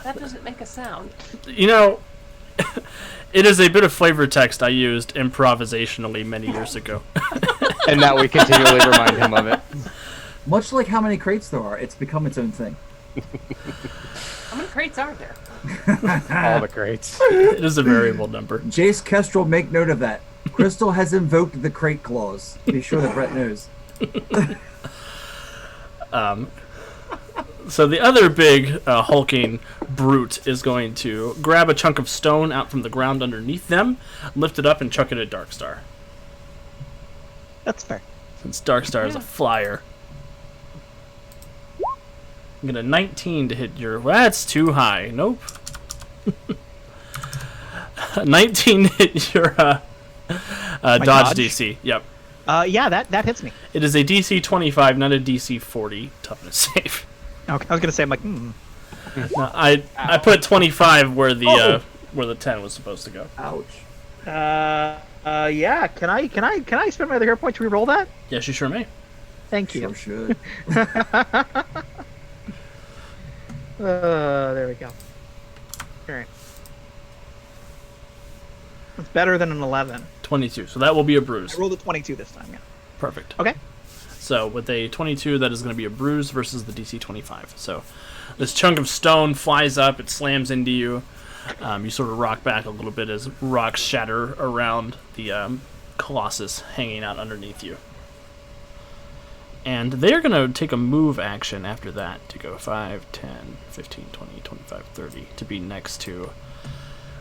That doesn't make a sound. You know, it is a bit of flavor text I used improvisationally many years ago. And now we continually remind him of it. Much like how many crates there are, it's become its own thing. How many crates are there? All the crates. It is a variable number. Jace Kestrel, make note of that. Crystal has invoked the crate clause. Be sure that Brett knows. So the other big hulking brute is going to grab a chunk of stone out from the ground underneath them, lift it up, and chuck it at Darkstar. That's fair. Since Darkstar is a flyer. I'm gonna 19 to hit your... Well, that's too high. Nope. 19 to hit your dodge dodge? DC. Yep. Yeah, that hits me. It is a DC 25, not a DC 40 toughness save. Okay, I was gonna say, I'm like, No, I put 25 where the 10 was supposed to go. Ouch. yeah. Can I spend my other hero point to reroll that? Yes, you sure may. Thank you. Sure should. There we go. Alright. It's better than an 11. 22. So that will be a bruise. I rolled a 22 this time, yeah. Perfect. Okay. So with a 22, that is going to be a bruise versus the DC 25. So this chunk of stone flies up, it slams into you. You sort of rock back a little bit as rocks shatter around the Colossus hanging out underneath you. And they're going to take a move action after that to go 5, 10, 15, 20, 25, 30 to be next to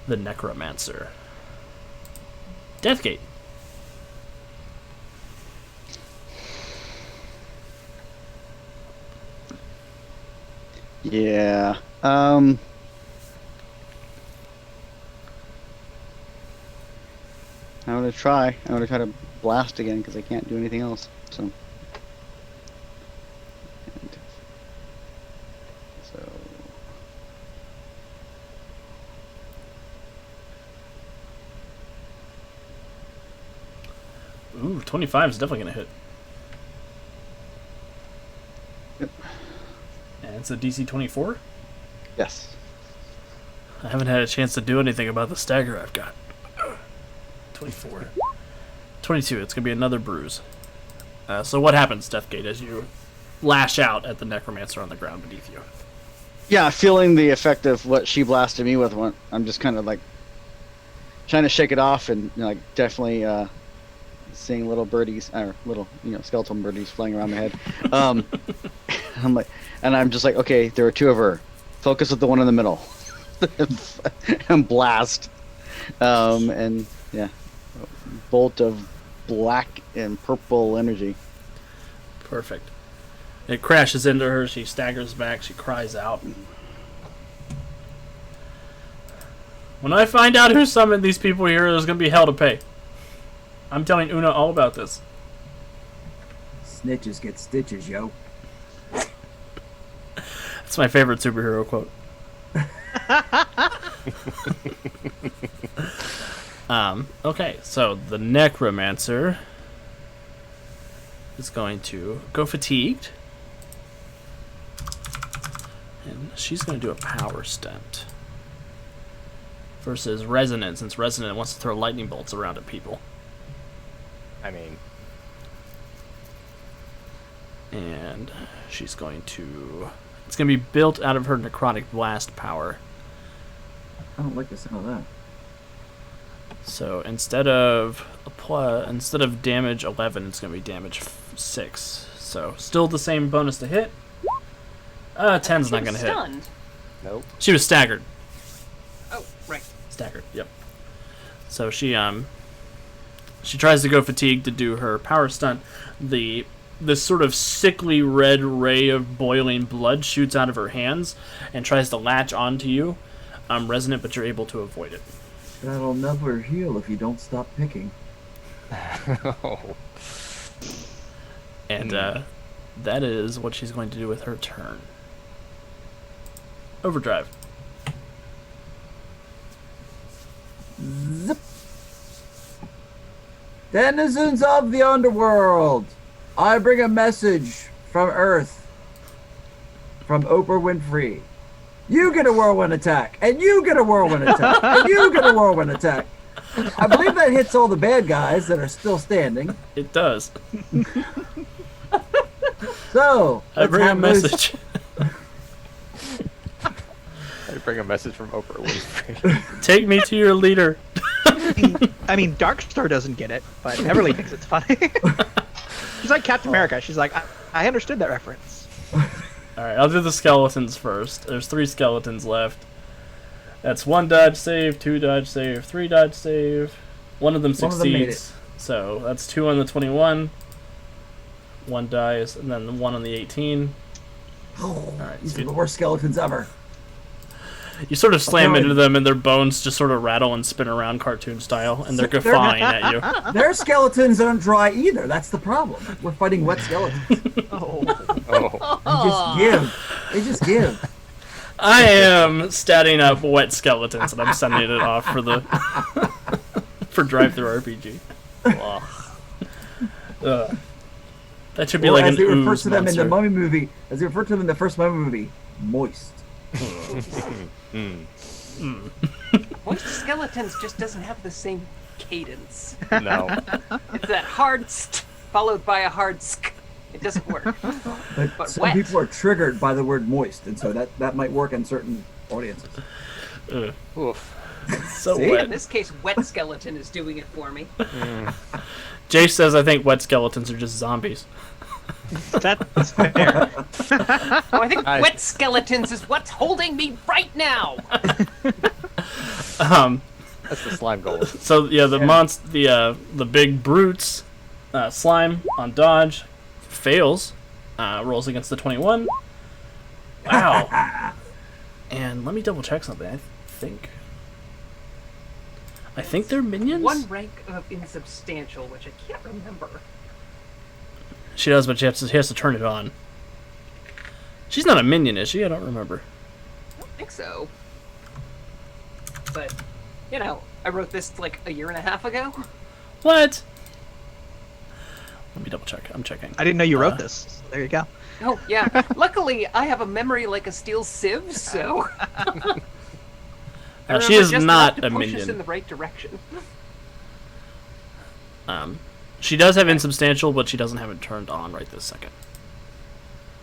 the Necromancer. Deathgate. Yeah. I'm gonna try. I'm gonna try to blast again because I can't do anything else. So. And so. Ooh, 25 is definitely going to hit. Yep. And it's a DC 24? Yes. I haven't had a chance to do anything about the stagger I've got. 24. 22, it's going to be another bruise. So what happens, Deathgate, as you lash out at the Necromancer on the ground beneath you? Yeah, feeling the effect of what she blasted me with. I'm just kind of like trying to shake it off, and like definitely seeing little birdies or little skeleton birdies flying around my head. I'm like, and I'm just like, okay, there are two of her. Focus with the one in the middle, and blast. And yeah, bolt of black and purple energy. Perfect. It crashes into her, she staggers back, she cries out. When I find out who summoned these people here, there's going to be hell to pay. I'm telling Una all about this. Snitches get stitches, yo. That's my favorite superhero quote. Okay, so the Necromancer is going to go fatigued. And she's going to do a power stunt. Versus Resonant, since Resonant wants to throw lightning bolts around at people. I mean, And she's going to... It's going to be built out of her necrotic blast power. I don't like the sound of that. So instead of damage 11, it's going to be damage 6. So still the same bonus to hit. 10's not going to hit. Stunned. nope. She was staggered. Oh, right. Staggered. Yep. So she tries to go fatigued to do her power stunt. This sort of sickly red ray of boiling blood shoots out of her hands and tries to latch onto you, Resonant, but you're able to avoid it. That'll never heal if you don't stop picking. Oh. And that is what she's going to do with her turn. Overdrive. Zip. Denizens of the Underworld, I bring a message from Earth, from Oprah Winfrey. You get a whirlwind attack, and you get a whirlwind attack, and you get a whirlwind attack. I believe that hits all the bad guys that are still standing. It does. So, I let's bring a have those- message. I bring a message from Oprah Winfrey. Take me to your leader. I mean, Darkstar doesn't get it, but Everly thinks it's funny. She's like Captain America. She's like, I understood that reference. Alright, I'll do the skeletons first. There's 3 skeletons left. That's 1 dodge save, 2 dodge save, 3 dodge save. One of them One of them made succeeds. So that's 2 on the 21. 1 dies, and then 1 on the 18. Alright, These so are the worst skeletons ever. you sort of slam Okay. into them, and their bones just sort of rattle and spin around cartoon style, and they're guffawing at you. Their skeletons aren't dry either. That's the problem. We're fighting wet skeletons. Oh. Oh. They just give. They just give. I am statting up wet skeletons, and I'm sending it off for the for drive-through RPG. Ugh. That should be Or like as an they refer ooze to them monster. in the Mummy movie, as they refer to them in the first Mummy movie, moist. Moist Skeletons just doesn't have the same cadence. No. It's that hard st followed by a hard sk. It doesn't work. But some wet. people are triggered by the word moist, and so that might work in certain audiences. Ugh. Oof. So See? In wet. this case, Wet Skeleton is doing it for me. Jay says I think wet skeletons are just zombies. That's fair. Oh, I think I- Wet Skeletons is what's holding me right now. That's the slime golem. So yeah, the big brutes, slime on dodge, fails, rolls against the 21. Wow. And let me double check something. I think they're minions. One rank of insubstantial, which I can't remember. She does, but she has to turn it on. She's not a minion, is she? I don't remember. I don't think so. But, you know, I wrote this like a year and a half ago. What? Let me double check. I'm checking. I didn't know you wrote this. So there you go. Oh, yeah. Luckily, I have a memory like a steel sieve, so... I She remember is just not enough to a push us minion. in the right direction. She does have insubstantial, but she doesn't have it turned on right this second.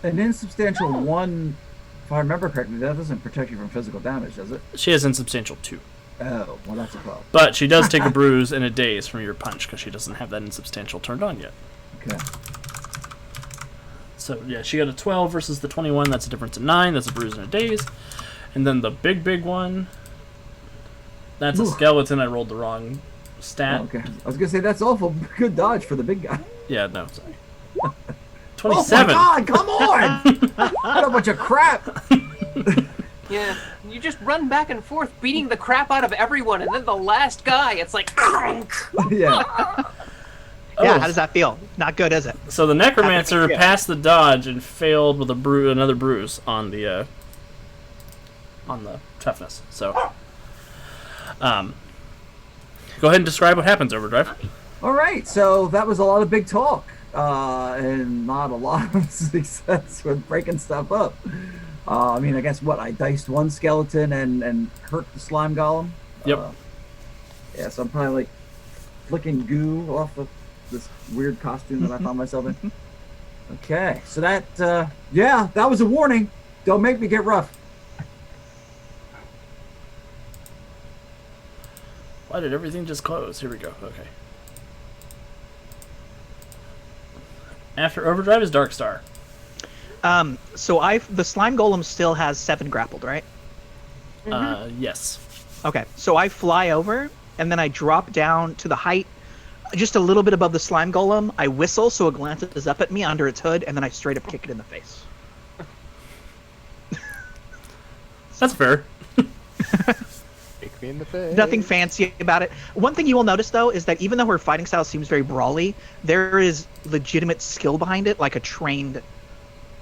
An insubstantial one, if I remember correctly, that doesn't protect you from physical damage, does it? She has insubstantial too. Oh, well, that's a problem. But she does take a bruise and a daze from your punch because she doesn't have that insubstantial turned on yet. Okay. So yeah, she got a 12 versus the 21. That's a difference of 9. That's a bruise and a daze. And then the big one. That's a Ooh. skeleton. I rolled the wrong stat. Oh, okay. I was gonna say that's awful good dodge for the big guy. Yeah, no, sorry. Oh 27. my God! Come on! What a bunch of crap! Yeah, you just run back and forth, beating the crap out of everyone, and then the last guy, it's like... Yeah. Yeah, how does that feel? Not good, is it? So the Necromancer Yeah. passed the dodge and failed with another bruise on the toughness. So, Go ahead and describe what happens, Overdrive. All right, so that was a lot of big talk and not a lot of success with breaking stuff up. I mean, I guess I diced one skeleton and hurt the slime golem. Yep. Yeah, so I'm probably like flicking goo off of this weird costume that I found myself in. Okay, so that that was a warning. Don't make me get rough. Why did everything just close? Here we go. Okay. After Overdrive is Darkstar. So the slime golem still has 7 grappled, right? Yes. Okay, so I fly over, and then I drop down to the height, just a little bit above the slime golem. I whistle so it glances up at me under its hood, and then I straight up kick it in the face. That's fair. Kick me in the face. Nothing fancy about it. One thing you will notice, though, is that even though her fighting style seems very brawly, there is legitimate skill behind it, like a trained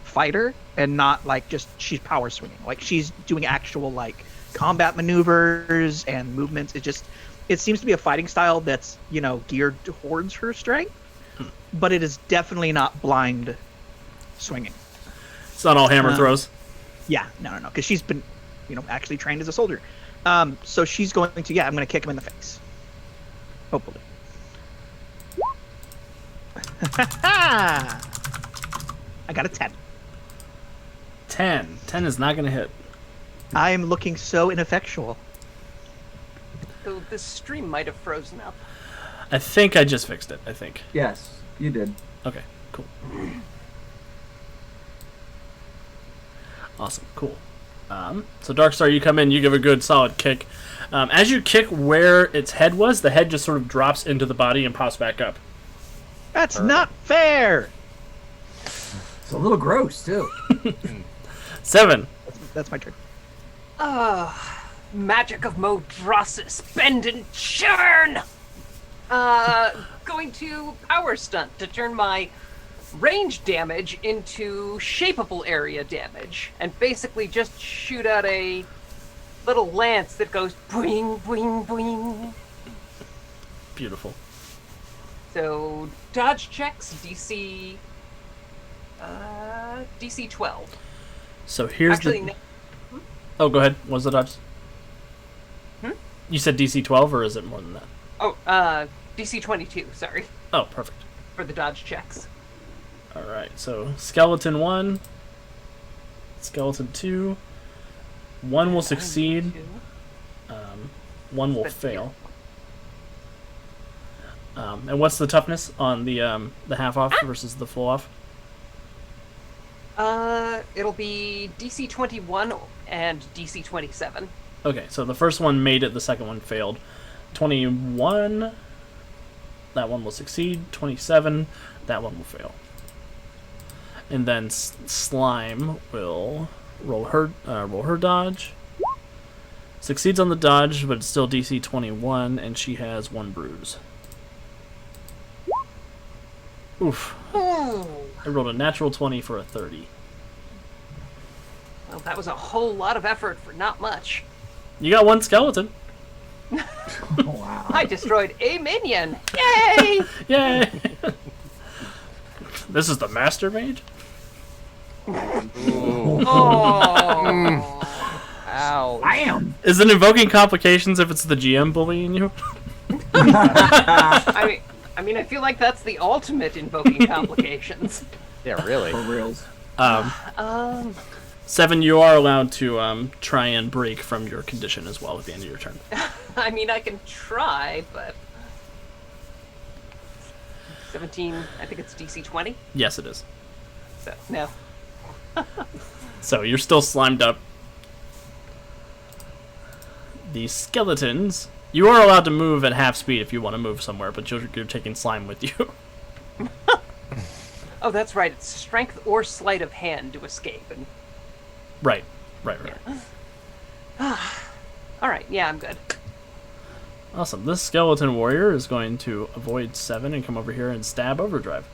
fighter, and not like just she's power swinging. Like she's doing actual like combat maneuvers and movements. It seems to be a fighting style that's, geared towards her strength, but it is definitely not blind swinging. It's not all hammer throws. Yeah, no, because she's been, actually trained as a soldier. So she's going to, I'm going to kick him in the face. Hopefully. I got a 10. 10. 10 is not going to hit. I am looking so ineffectual. So this stream might have frozen up. I think I just fixed it. I think. Yes, you did. Okay, cool. Awesome, cool. So Darkstar, you come in, you give a good solid kick. As you kick where its head was, the head just sort of drops into the body and pops back up. That's not fair! It's a little gross, too. 7. That's my turn. Magic of Modrosis, bend and churn! Going to power stunt to turn my range damage into shapeable area damage, and basically just shoot out a little lance that goes boing, boing, boing. Beautiful. So, dodge checks, DC 12. So here's Actually, Oh, go ahead. What's the dodge? Hmm? You said DC 12, or is it more than that? Oh, DC 22, sorry, Oh, perfect. for the dodge checks. Alright, so Skeleton 1, Skeleton 2, 1 will succeed, 1 will fail. And what's the toughness on the half off versus the full off? It'll be DC 21 and DC 27. Okay, so the first one made it, the second one failed. 21, that one will succeed. 27, that one will fail. And then Slime will roll her dodge. Succeeds on the dodge, but it's still DC 21, and she has 1 bruise. Oof. Ooh. I rolled a natural 20 for a 30. Well, that was a whole lot of effort for not much. You got 1 skeleton. Oh, wow. I destroyed a minion. Yay! Yay! This is the Master Mage? Oh. Ow. Bam! Is it invoking complications if it's the GM bullying you? I mean, I feel like that's the ultimate invoking complications. Yeah, really. For reals. 7, you are allowed to try and break from your condition as well at the end of your turn. I mean, I can try, but 17. I think it's DC 20. Yes, it is. So no. So you're still slimed up. The skeletons. You are allowed to move at half speed if you want to move somewhere, but you're taking slime with you. Oh, that's right. It's strength or sleight of hand to escape. And Right. all right, yeah, I'm good. Awesome. This skeleton warrior is going to avoid 7 and come over here and stab Overdrive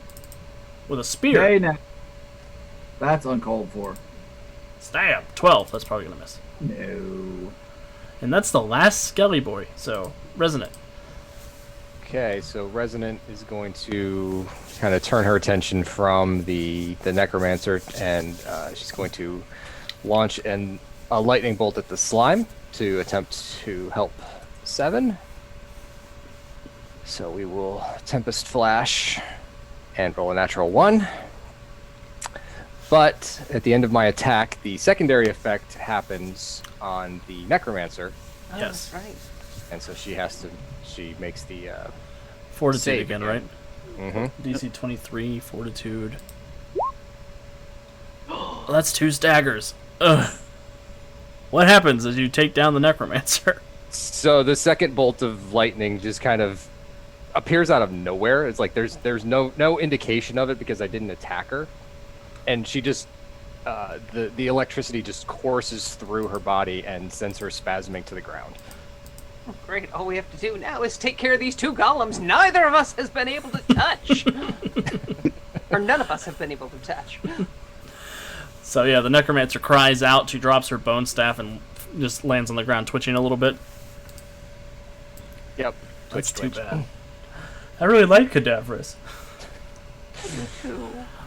with a spear. Hey, now. That's uncalled for. Stab. 12. That's probably gonna miss. No. And that's the last Skelly boy. So Resonant. Okay, so Resonant is going to kind of turn her attention from the Necromancer, and she's going to launch a lightning bolt at the slime to attempt to help 7. So we will Tempest Flash and roll a natural 1. But at the end of my attack, the secondary effect happens on the Necromancer, Yes. Oh, right. and so she makes the Fortitude save again, right? Mm-hmm. DC 23, Fortitude. Oh, that's 2 staggers. Ugh. What happens as you take down the Necromancer? So the second bolt of lightning just kind of appears out of nowhere. It's like there's no indication of it because I didn't attack her, and she just the electricity just courses through her body and sends her spasming to the ground. Oh, great. All we have to do now is take care of these 2 golems neither of us has been able to touch. Or none of us have been able to touch. So yeah, the Necromancer cries out. She drops her bone staff and just lands on the ground, twitching a little bit. Yep. That's Twitch. too bad. I really like Cadaverous.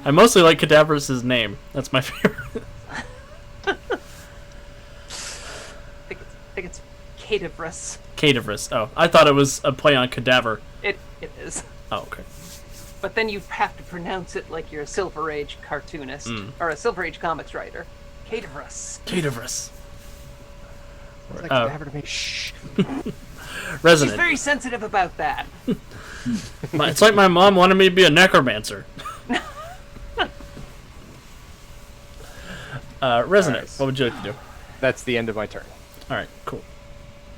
I mostly like Cadaverous' name. That's my favorite. I think it's Cadaverous. Cadaverous. Oh, I thought it was a play on cadaver. It is. Oh, okay. But then you have to pronounce it like you're a Silver Age cartoonist or a Silver Age comics writer. Cadaverous. Cadaverous. It's like Oh. cadaver to me. Shh. She's Resonant. very sensitive about that. It's like my mom wanted me to be a necromancer. Resonant. Alright. What would you like to do? That's the end of my turn. All right, cool.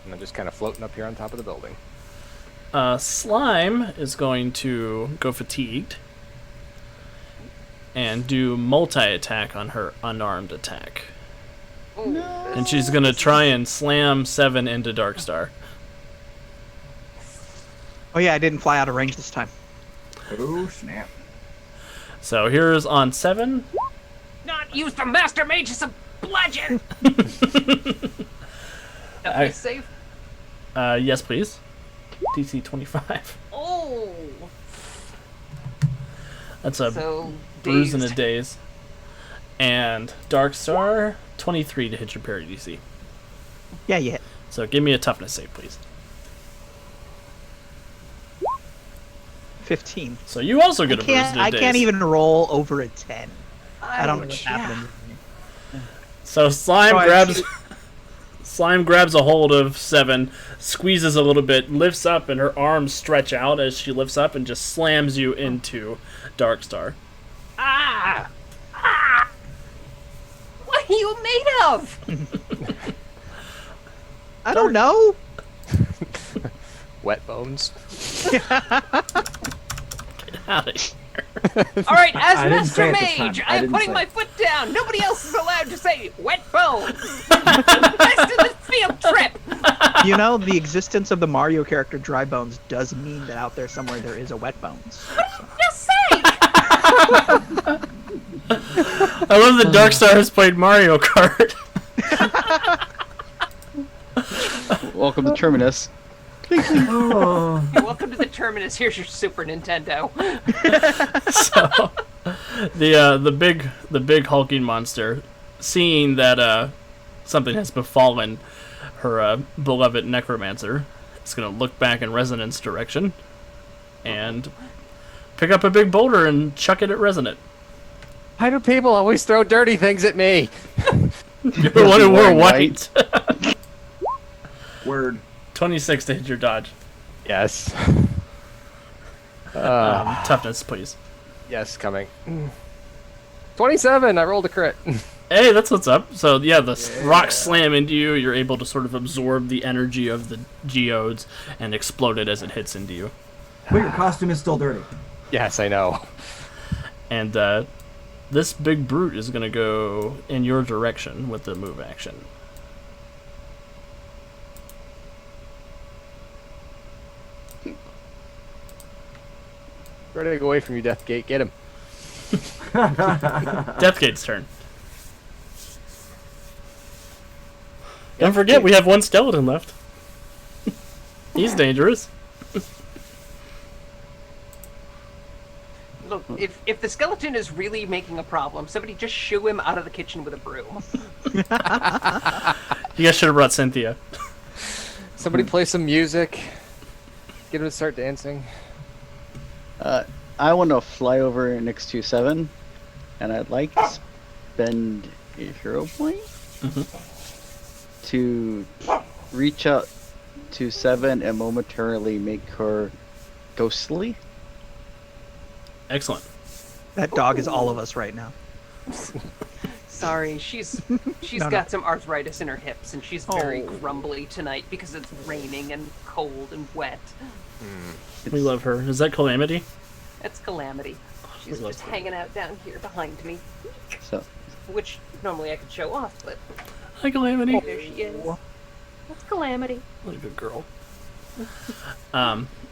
And I'm just kind of floating up here on top of the building. Slime is going to go fatigued and do multi-attack on her unarmed attack. Ooh, And she's going to try and slam 7 into Darkstar. Oh yeah, I didn't fly out of range this time. Oh, snap. So here's on 7. not use the Master Mage as a bludgeon! I- Save? Yes, please. DC 25. Oh! That's a So, bruise in a dazed. daze. And Darkstar, 23 to hit your parry DC. Yeah, you hit. So give me a toughness save, please. 15. So you also get a bruise in a I daze. can't even roll over a 10. I don't know what's Yeah. happening. So Slime Oh, I grabs... see. Slime grabs a hold of 7, squeezes a little bit, lifts up, and her arms stretch out as she lifts up and just slams you into Darkstar. Ah! Ah! What are you made of? I don't know. Wet bones. Out of here. All right, as I didn't say Master it this time. Mage, I I'm didn't putting say my it. foot down. Nobody else is allowed to say wet bones. Rest of the field trip. You know, the existence of the Mario character Dry Bones does mean that out there somewhere there is a Wet Bones. Just say. I love that Darkstar has played Mario Kart. Welcome to Terminus. Oh, Welcome to the Terminus. Here's your Super Nintendo. So the big hulking monster, seeing that something has befallen her beloved Necromancer, is gonna look back in Resonant's direction and pick up a big boulder and chuck it at Resonant. Why do people always throw dirty things at me? You're the one who wore wearing white. word. 26 to hit your dodge. Yes. Toughness, please. Yes, coming. 27. I rolled a crit. Hey, that's what's up. So yeah, the rocks slam into you. You're able to sort of absorb the energy of the geodes and explode it as it hits into you. But your costume is still dirty. Yes, I know. And this big brute is going to go in your direction with the move action. Ready to go away from you, Deathgate. Get him. Deathgate's turn. Don't forget, we have one skeleton left. He's dangerous. Look, if the skeleton is really making a problem, somebody just shoo him out of the kitchen with a broom. You guys should have brought Cynthia. Somebody play some music. Get him to start dancing. I want to fly over next to 7, and I'd like to spend a hero point to reach out to 7 and momentarily make her ghostly. Excellent. That dog is all of us right now. Sorry, she's got some arthritis in her hips, and she's very grumbly tonight because it's raining and cold and wet. We love her. Is that Calamity? It's Calamity. She's love just her. hanging out down here behind me, So which normally I could show off, but Hi, Calamity. there she is. That's Calamity. What a good girl.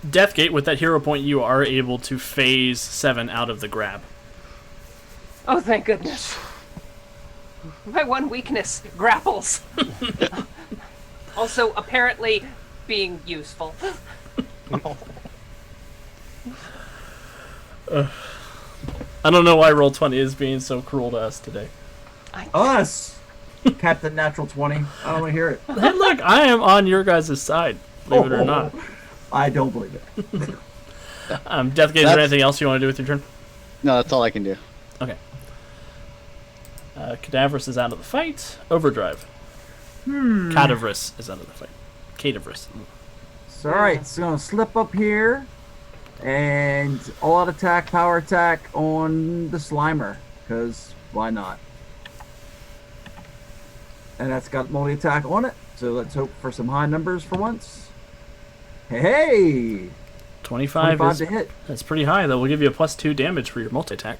Deathgate, with that hero point, you are able to phase 7 out of the grab. Oh, thank goodness. My one weakness, grapples. Also, apparently, being useful. I don't know why Roll20 is being so cruel to us today. Us! Captain Natural 20. I don't want to hear it. Hey, look, I am on your guys' side, believe it or not. I don't believe it. Deathgate, is there anything else you want to do with your turn? no, that's all I can do. Okay. Cadaverous is out of the fight. Overdrive. Cadaverous is out of the fight. Cadaverous. So, alright, it's going to slip up here. And all-out attack, power attack on the Slimer. Because why not? And that's got multi-attack on it. So let's hope for some high numbers for once. Hey! 25 25 is, to hit. that's pretty high, though. We'll give you a +2 damage for your multi-attack.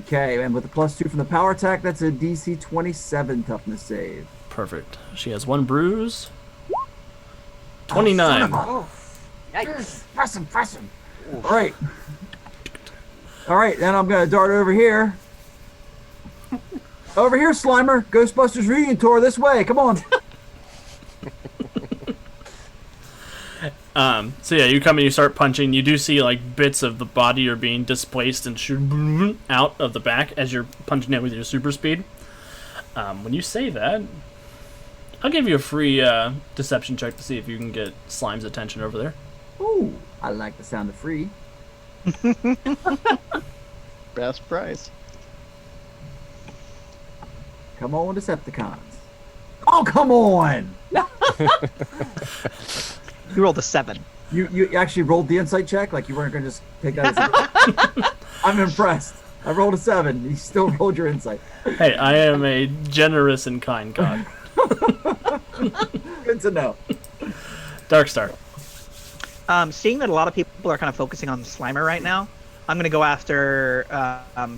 Okay, and with the +2 from the power attack, that's a DC 27 toughness save. Perfect. She has 1 bruise. 29. Oh, yikes. Press him. Alright. Alright, then I'm going to dart over here. Over here, Slimer. Ghostbusters reunion tour this way. Come on. So yeah, you come and you start punching. You do see like bits of the body are being displaced and shoot out of the back as you're punching it with your super speed. When you say that, I'll give you a free deception check to see if you can get Slime's attention over there. Ooh, I like the sound of free. Best prize. Come on, Decepticons. Oh, come on! You rolled a 7. You actually rolled the insight check? Like you weren't going to just take that as a... I'm impressed. I rolled a 7. You still rolled your insight. Hey, I am a generous and kind god. Good to know. Darkstar. Seeing that a lot of people are kind of focusing on Slimer right now, I'm going to go after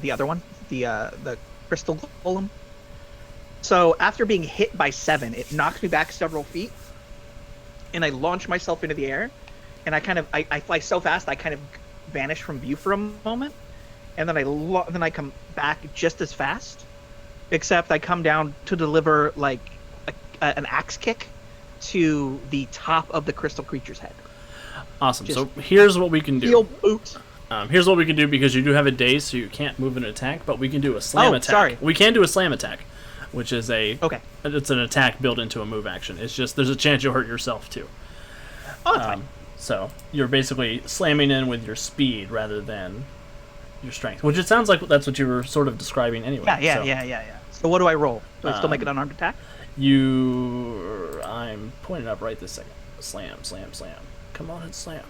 the other one, the Crystal Golem. So after being hit by 7, it knocks me back several feet, and I launch myself into the air, and I fly so fast I kind of vanish from view for a moment, and then I come back just as fast, except I come down to deliver like an axe kick to the top of the crystal creature's head. Awesome. Just So here's what we can do. Heel boot. Here's what we can do because you do have a daze, so you can't move an attack, but we can do a slam attack. Sorry. We can do a slam attack, which is Okay. It's an attack built into a move action. It's just there's a chance you'll hurt yourself too. Oh, that's fine. So you're basically slamming in with your speed rather than your strength, which it sounds like that's what you were sort of describing anyway. Yeah. So what do I roll? Do I still make an unarmed attack? I'm pointing up right this second. Slam. Come on and slam.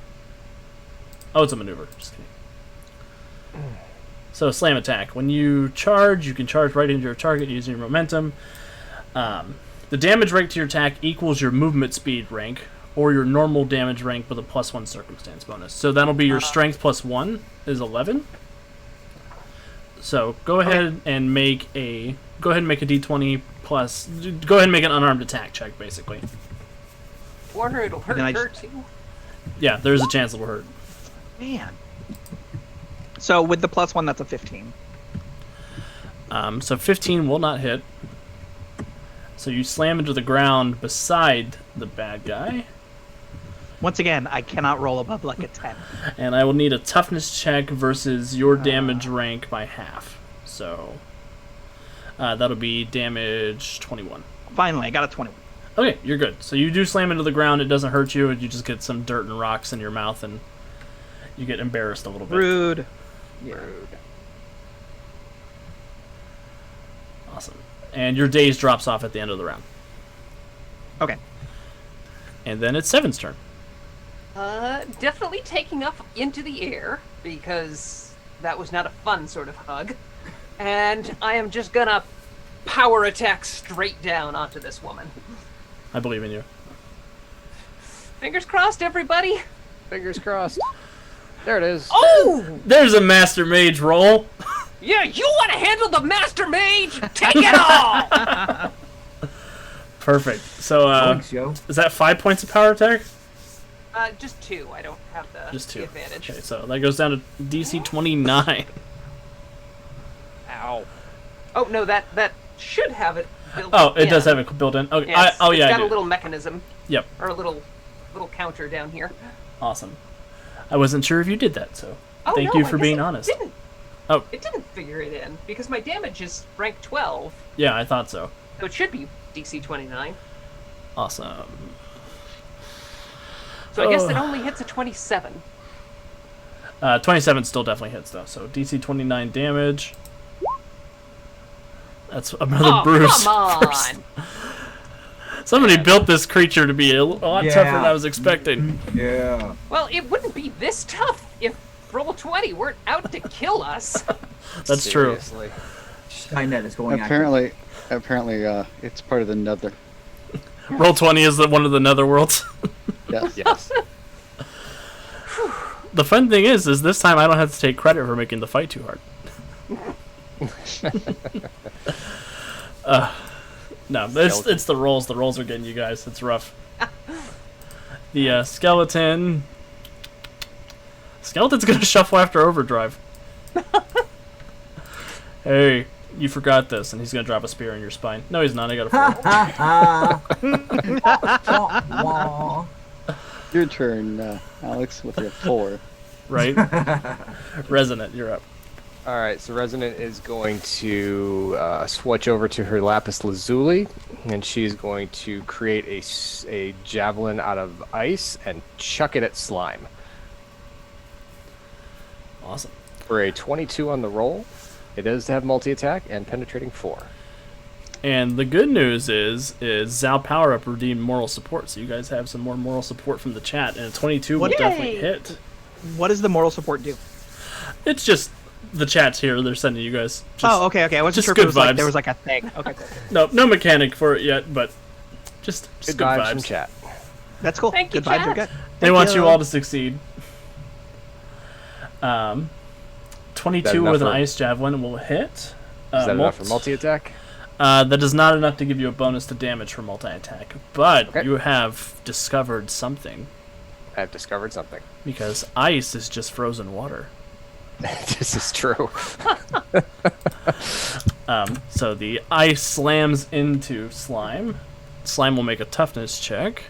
Oh, it's a maneuver. Just kidding. So slam attack. When you charge, you can charge right into your target using your momentum. The damage rate to your attack equals your movement speed rank, or your normal damage rank with a +1 circumstance bonus. So that'll be your strength +1 is 11. So go ahead and make a D20 plus. Go ahead and make an unarmed attack check, basically. Or it'll hurt then I her just- too. Yeah, there's a chance it'll hurt. Man. So with the +1, that's a 15. So 15 will not hit. So you slam into the ground beside the bad guy. Once again, I cannot roll above like a 10. And I will need a toughness check versus your damage rank by half. So that'll be damage 21. Finally, I got a 21. Okay, you're good. So you do slam into the ground. It doesn't hurt you. You just get some dirt and rocks in your mouth, and you get embarrassed a little bit. Rude. Rude. Awesome. And your daze drops off at the end of the round. Okay. And then it's Seven's turn. Definitely taking up into the air, because that was not a fun sort of hug. And I am just gonna power attack straight down onto this woman. I believe in you. Fingers crossed, everybody. Fingers crossed. There it is. Oh! There's a Master Mage roll. Yeah, you want to handle the Master Mage? Take it all! Perfect. So, Thanks, yo. is that 5 points of power attack? Just 2. I don't have the, Just 2. the advantage. Okay, so that goes down to DC 29. Ow. Oh, no, that should have it built Oh, it in. does have it built in. Okay. Yes, Oh, it's yeah. I got a do. little mechanism, Yep. or a little counter down here. Awesome. I wasn't sure if you did that, so Oh, thank no, you I for guess being it honest. Didn't. Oh. It didn't figure it in, because my damage is rank 12, Yeah, I thought so. so it should be DC 29. Awesome. So I guess it only hits a 27. 27 still definitely hits, though. So DC 29 damage. That's another Oh, bruise. come on! person. Somebody built this creature to be a lot tougher than I was expecting. Yeah. Well, it wouldn't be this tough if Roll 20 weren't out to kill us. That's true. Seriously. Skynet is going Apparently, it's part of the Nether. Roll 20 is one of the Netherworlds. Yes. Yes. The fun thing is this time I don't have to take credit for making the fight too hard. No, it's the rolls. The rolls are getting you guys. It's rough. The skeleton's gonna shuffle after overdrive. Hey, you forgot this, and he's gonna drop a spear in your spine. No, he's not. I got a 4. Your turn, Alex, with your 4. Right? Resonant, you're up. All right, so Resonant is going to switch over to her lapis lazuli, and she's going to create a javelin out of ice and chuck it at slime. Awesome. For a 22 on the roll, it does have multi-attack and penetrating 4. And the good news is Zal Power Up redeemed moral support, so you guys have some more moral support from the chat, and a 22 will Yay! definitely hit. What does the moral support do? It's just the chat's here; they're sending you guys. Just, Okay. I wasn't just sure if good it was like vibes. there was like a thing. Okay, cool. No mechanic for it yet, but just Good good vibes vibes. from chat. That's cool. Thank you, Good vibes are chat. good. They Thank want you all to succeed. 22 enough with an for- ice javelin will hit. Is that enough for multi-attack? That is not enough to give you a bonus to damage for multi-attack, but Okay. you have discovered something, I've discovered something. because ice is just frozen water. This is true. So the ice slams into slime. Slime will make a toughness check.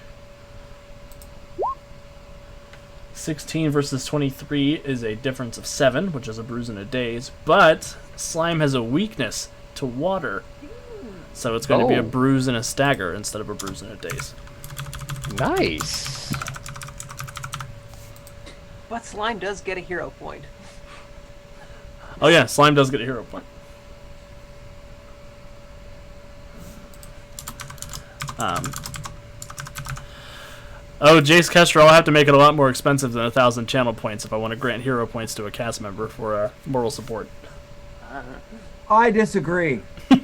16 versus 23 is a difference of 7, which is a bruise and a daze, but slime has a weakness to water. So it's going to be a Oh. bruise and a stagger instead of a bruise and a daze. Nice. But Slime does get a hero point. Oh yeah, slime does get a hero point. Oh, Jace Kestro, I'll have to make it a lot more expensive than 1,000 channel points if I want to grant hero points to a cast member for moral support. I disagree. I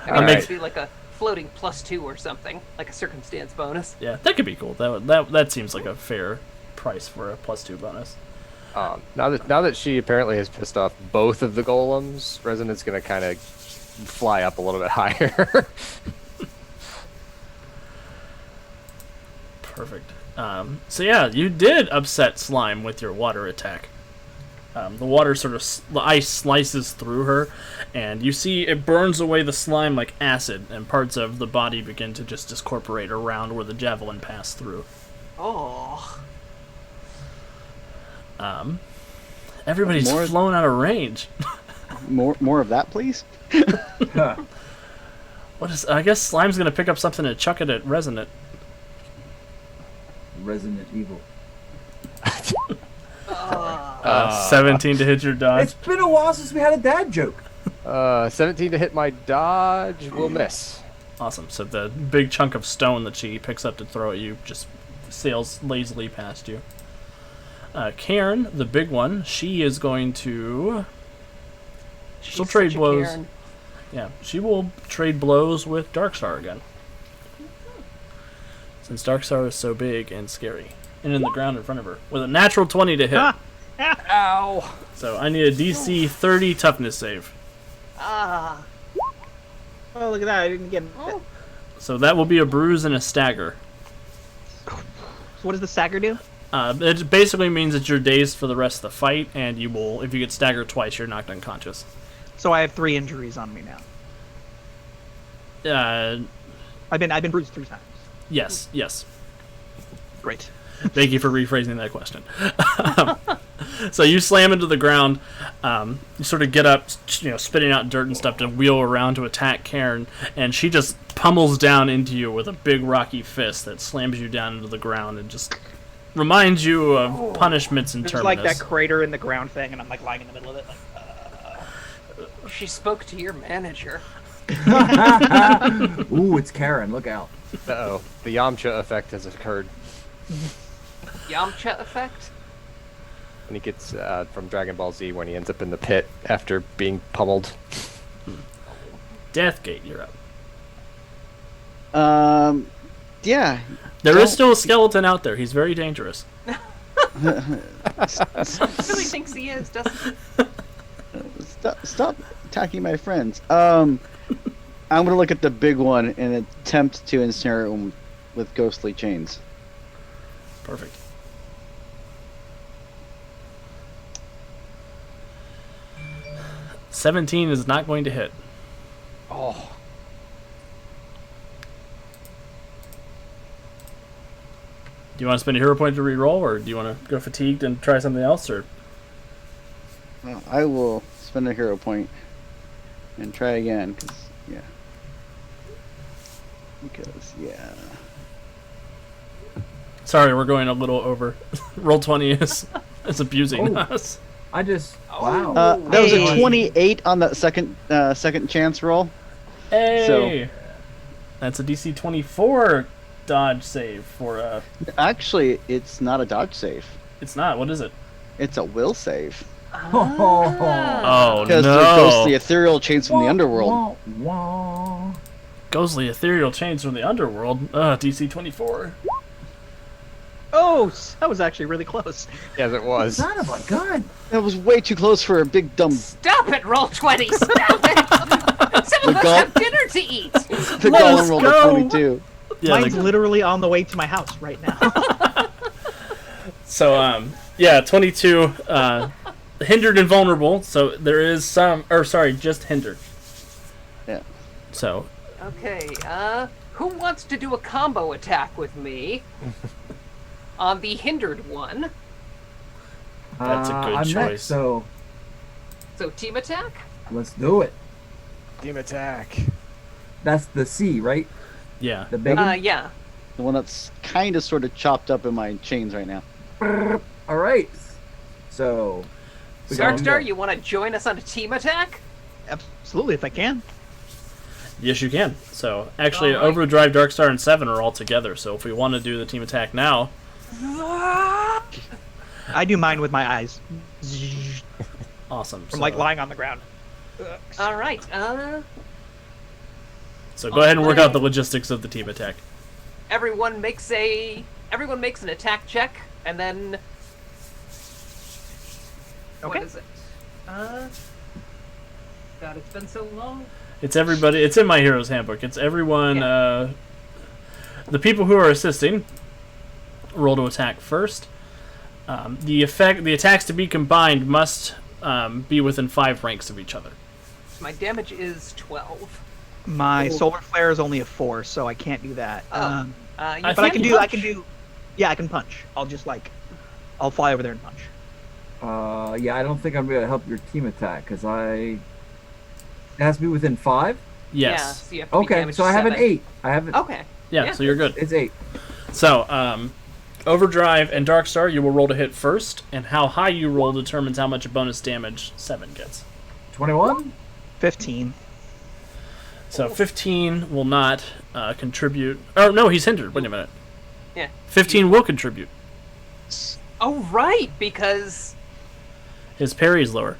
mean, make- it could be like a floating +2 or something, like a circumstance bonus. Yeah, that could be cool. That seems like a fair price for a +2 bonus. Now that she apparently has pissed off both of the golems, Resonant's going to kind of fly up a little bit higher. Perfect. So yeah, you did upset slime with your water attack. The water the ice slices through her, and you see it burns away the slime like acid, and parts of the body begin to just discorporate around where the javelin passed through. Oh. Everybody's flown out of range. More of that, please. What is? I guess Slime's gonna pick up something and chuck it at Resonant. Resident Evil. 17 to hit your dodge. It's been a while since we had a dad joke. 17 to hit my dodge will miss. Awesome. So the big chunk of stone that she picks up to throw at you just sails lazily past you. Cairn, the big one, she is going to... She'll trade blows. Cairn. Yeah, she will trade blows with Darkstar again. Since Darkstar is so big and scary. And in the ground in front of her. With a natural 20 to hit. Ow! So I need a DC 30 toughness save. Ah. Oh, look at that! I didn't get. Oh. So that will be a bruise and a stagger. So what does the stagger do? It basically means that you're dazed for the rest of the fight, and you will, if you get staggered twice, you're knocked unconscious. So I have 3 injuries on me now. I've been bruised 3 times. Yes. Great. Thank you for rephrasing that question. So you slam into the ground. You sort of get up, spitting out dirt and stuff to wheel around to attack Cairn, and she just pummels down into you with a big rocky fist that slams you down into the ground and just reminds you of punishments in There's Terminus. like that crater in the ground thing, and I'm like lying in the middle of it. Like, She spoke to your manager. Ooh, it's Karen. Look out. Uh-oh. The Yamcha effect has occurred. Yamcha effect? When he gets from Dragon Ball Z when he ends up in the pit after being pummeled. Deathgate, you're up. Yeah. There is still a skeleton out there. He's very dangerous. Really thinks he is, doesn't he? Stop attacking my friends. I'm gonna look at the big one and attempt to ensnare him with ghostly chains. Perfect. $17 is not going to hit. Oh. Do you want to spend a hero point to reroll, or do you want to go fatigued and try something else, or? Well, I will spend a hero point and try again, because Sorry, we're going a little over. Roll 20 is abusing us. I just wow. that was a 28 on that second chance roll. Hey! So- That's a DC 24 dodge save for Actually, it's not a dodge save. It's not. What is it? It's a will save. Oh, Because no. there goes the ethereal chains from the Underworld. Wah, wah. Ghostly ethereal chains from the Underworld. DC 24. oh, that was actually really close. Yes, it was. Son of a gun. That was way too close for a big dumb. Stop it, Roll20! Stop it! Some of us have dinner to eat! The Let us golem rolled go. a 22. Yeah, Mine's literally on the way to my house right now. So, 22, hindered and vulnerable, so there is some, just hindered. Yeah. So, Okay, who wants to do a combo attack with me? On the hindered one. That's a good I'm choice. Next, so So team attack? let's do it. Team attack. That's the C, right? yeah. The big one? Yeah. The one that's kind of sort of chopped up in my chains right now. All right. So we got Darkstar, you want to join us on a team attack? Absolutely, if I can. Yes, you can. So, actually, Alright. Overdrive, Darkstar, and 7 are all together, so if we want to do the team attack now, I do mine with my eyes. awesome. From like lying on the ground. Alright, So go ahead and work out the logistics of the team attack. everyone makes an attack check, and then Okay. what is it? God, it's been so long. It's everybody. It's in my hero's handbook. It's everyone. The people who are assisting roll to attack first. The attacks to be combined must be within 5 ranks of each other. My damage is 12. My solar flare is only a 4, so I can't do that. Oh. But I can do. Yeah, I can punch. I'll fly over there and punch. Yeah, I don't think I'm gonna help your team attack because it has to be within 5. Yes. Yeah, so you have to be Okay, damage so I have an 7. 8. I have it. Okay. Yeah, so you're good. It's 8. So, Overdrive and Darkstar, you will roll to hit first, and how high you roll determines how much bonus damage 7 gets. 21. 15. So 15 will not contribute. Oh no, he's hindered. Wait a minute. Yeah. 15 will contribute. Oh, right, because His parry is lower.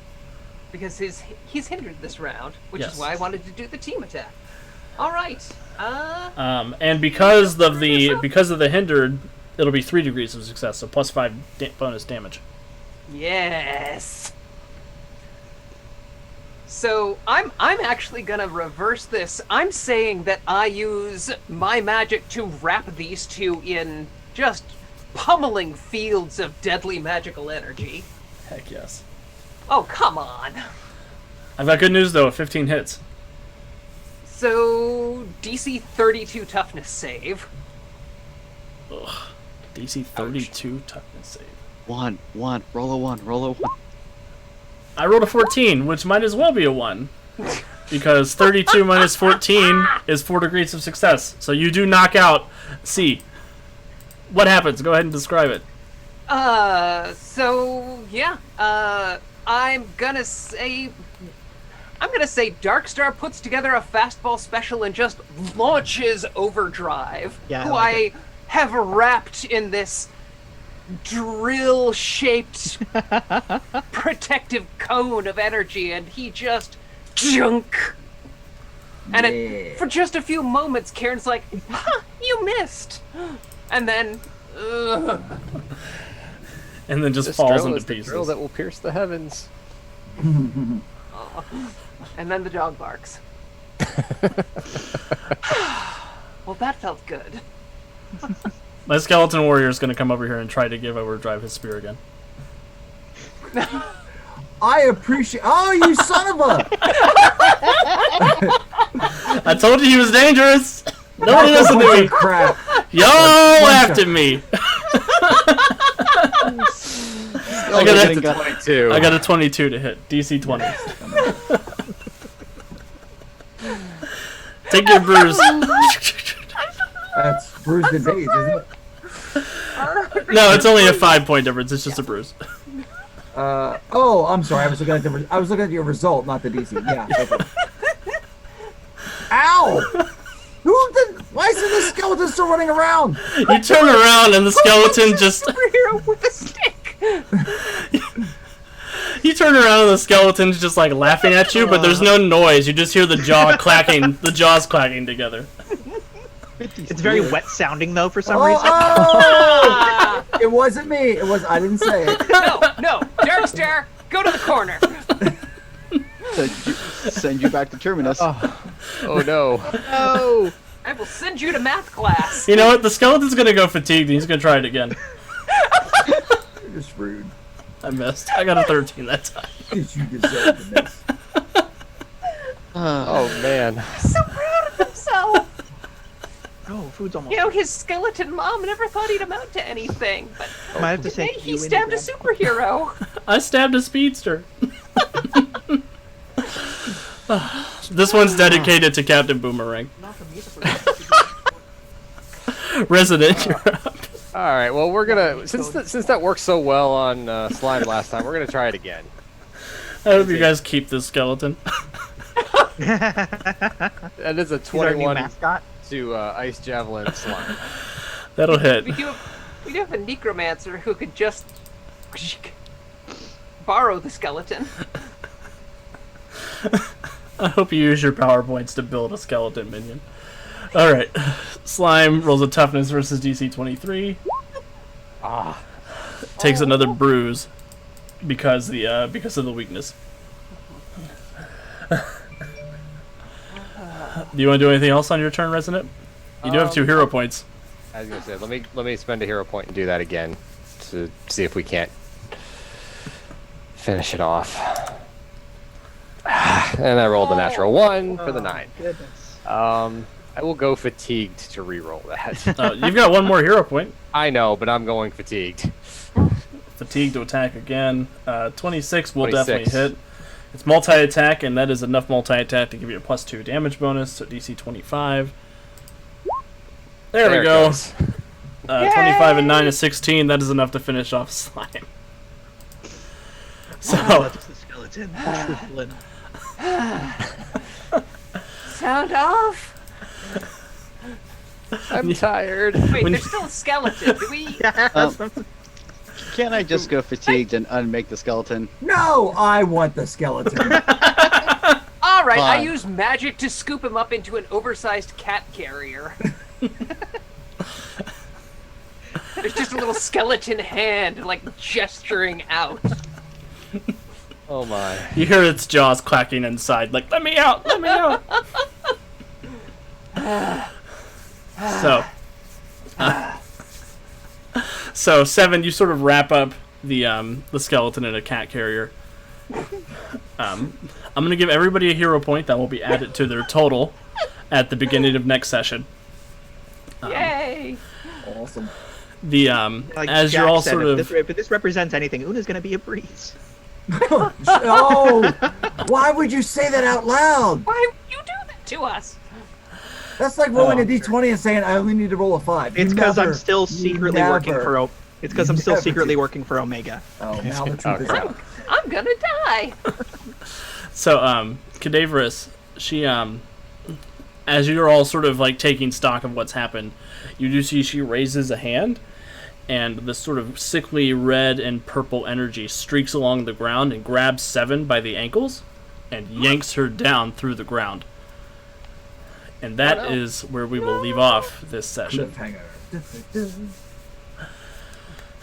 he's hindered this round, which Yes. is why I wanted to do the team attack. All right. And because of the hindered, it'll be 3 degrees of success, so plus 5 bonus damage. Yes. So I'm actually gonna reverse this. I'm saying that I use my magic to wrap these two in just pummeling fields of deadly magical energy. Heck yes. Oh, come on. I've got good news though. 15 hits. So DC 32 toughness save. Ugh. DC 32 toughness save. One. Roll a 1. I rolled a 14, which might as well be a 1. Because 32 minus 14 is 4 degrees of success. So you do knock out C. What happens? Go ahead and describe it. So yeah. I'm gonna say Darkstar puts together a fastball special and just launches Overdrive, Yeah, I who like I it. have wrapped in this drill-shaped protective cone of energy, and he just junk. And for just a few moments, Karen's like, "You missed," and then, And then just This falls drill into is the pieces. drill that will pierce the heavens. and then the dog barks. Well, that felt good. My skeleton warrior is going to come over here and try to give Overdrive his spear again. I appreciate. Oh, you son of a! I told you he was dangerous. Nobody listened to me. Crap. Y'all laughed at me. I got a 22 to hit. DC 20. Take your bruise. That's bruised and dazed, isn't it? No, it's only a 5-point difference. It's just a bruise. Oh, I'm sorry. I was looking at your result, not the DC. Yeah. Okay. Ow! Why is the skeleton still running around? You turn around and the skeleton just. Superhero with a stick. You turn around and the skeleton's just like laughing at you, but there's no noise. You just hear the jaws clacking together. It's very wet sounding though for some Oh, reason. oh! It wasn't me. I didn't say it. No, Darkstar, go to the corner. Send you back to Terminus. Oh no. Oh, I will send you to math class. You know what? The skeleton's gonna go fatigued and he's gonna try it again. You're just rude. I missed. I got a 13 that time. Because you deserve to miss. Oh man. So proud of himself. oh, food's almost. You know, his skeleton mom never thought he'd amount to anything, but Might have to say today he stabbed a superhero. I stabbed a speedster. This one's dedicated to Captain Boomerang. Resident, you're up. All right. Well, we're gonna since that worked so well on slime last time, we're gonna try it again. I hope you guys keep this skeleton. That is a He's our new 21 mascot. to ice javelin slime. That'll hit. We do have a necromancer who could just borrow the skeleton. I hope you use your power points to build a skeleton minion. Alright. Slime rolls a toughness versus DC 23. Takes another bruise because of the weakness. Do you want to do anything else on your turn, Resident? You do have 2 hero points. I was gonna say, let me spend a hero point and do that again. to see if we can't finish it off. And I rolled a natural 1 for the 9. Goodness. I will go fatigued to re-roll that. You've got one more hero point. I know, but I'm going fatigued. Fatigue to attack again. 26 will 26. definitely hit. It's multi-attack, and that is enough multi-attack to give you a +2 damage bonus, so DC 25. There we it go. goes. 25 and 9 is 16. That is enough to finish off slime. So, That's the skeleton. Truthful. Sound off. I'm tired. Wait, When- there's still a skeleton. Do we? Can't I just go fatigued and unmake the skeleton? No, I want the skeleton. All right, I Fine. use magic to scoop him up into an oversized cat carrier. There's just a little skeleton hand, like, gesturing out. Oh my. you hear its jaws clacking inside, like, let me out, let me out. So 7, you sort of wrap up the skeleton in a cat carrier. I'm going to give everybody a hero point that will be added to their total at the beginning of next session. Yay! Awesome. The Like as Jack you're all said, sort of if this represents anything, Una's going to be a breeze. Oh, why would you say that out loud? Why would you do that to us? That's like rolling a d20 and saying I only need to roll a 5. It's You because I'm never- still you secretly working never- for It's because I'm still never secretly do. working for Omega. Oh, now the truth Oh, is crap. out. I'm gonna die. So, Cadaverous, she, as you're all sort of, like, taking stock of what's happened, you do see she raises a hand, and this sort of sickly red and purple energy streaks along the ground and grabs 7 by the ankles and yanks her down through the ground. And that is where we will leave off this session. Cliffhanger.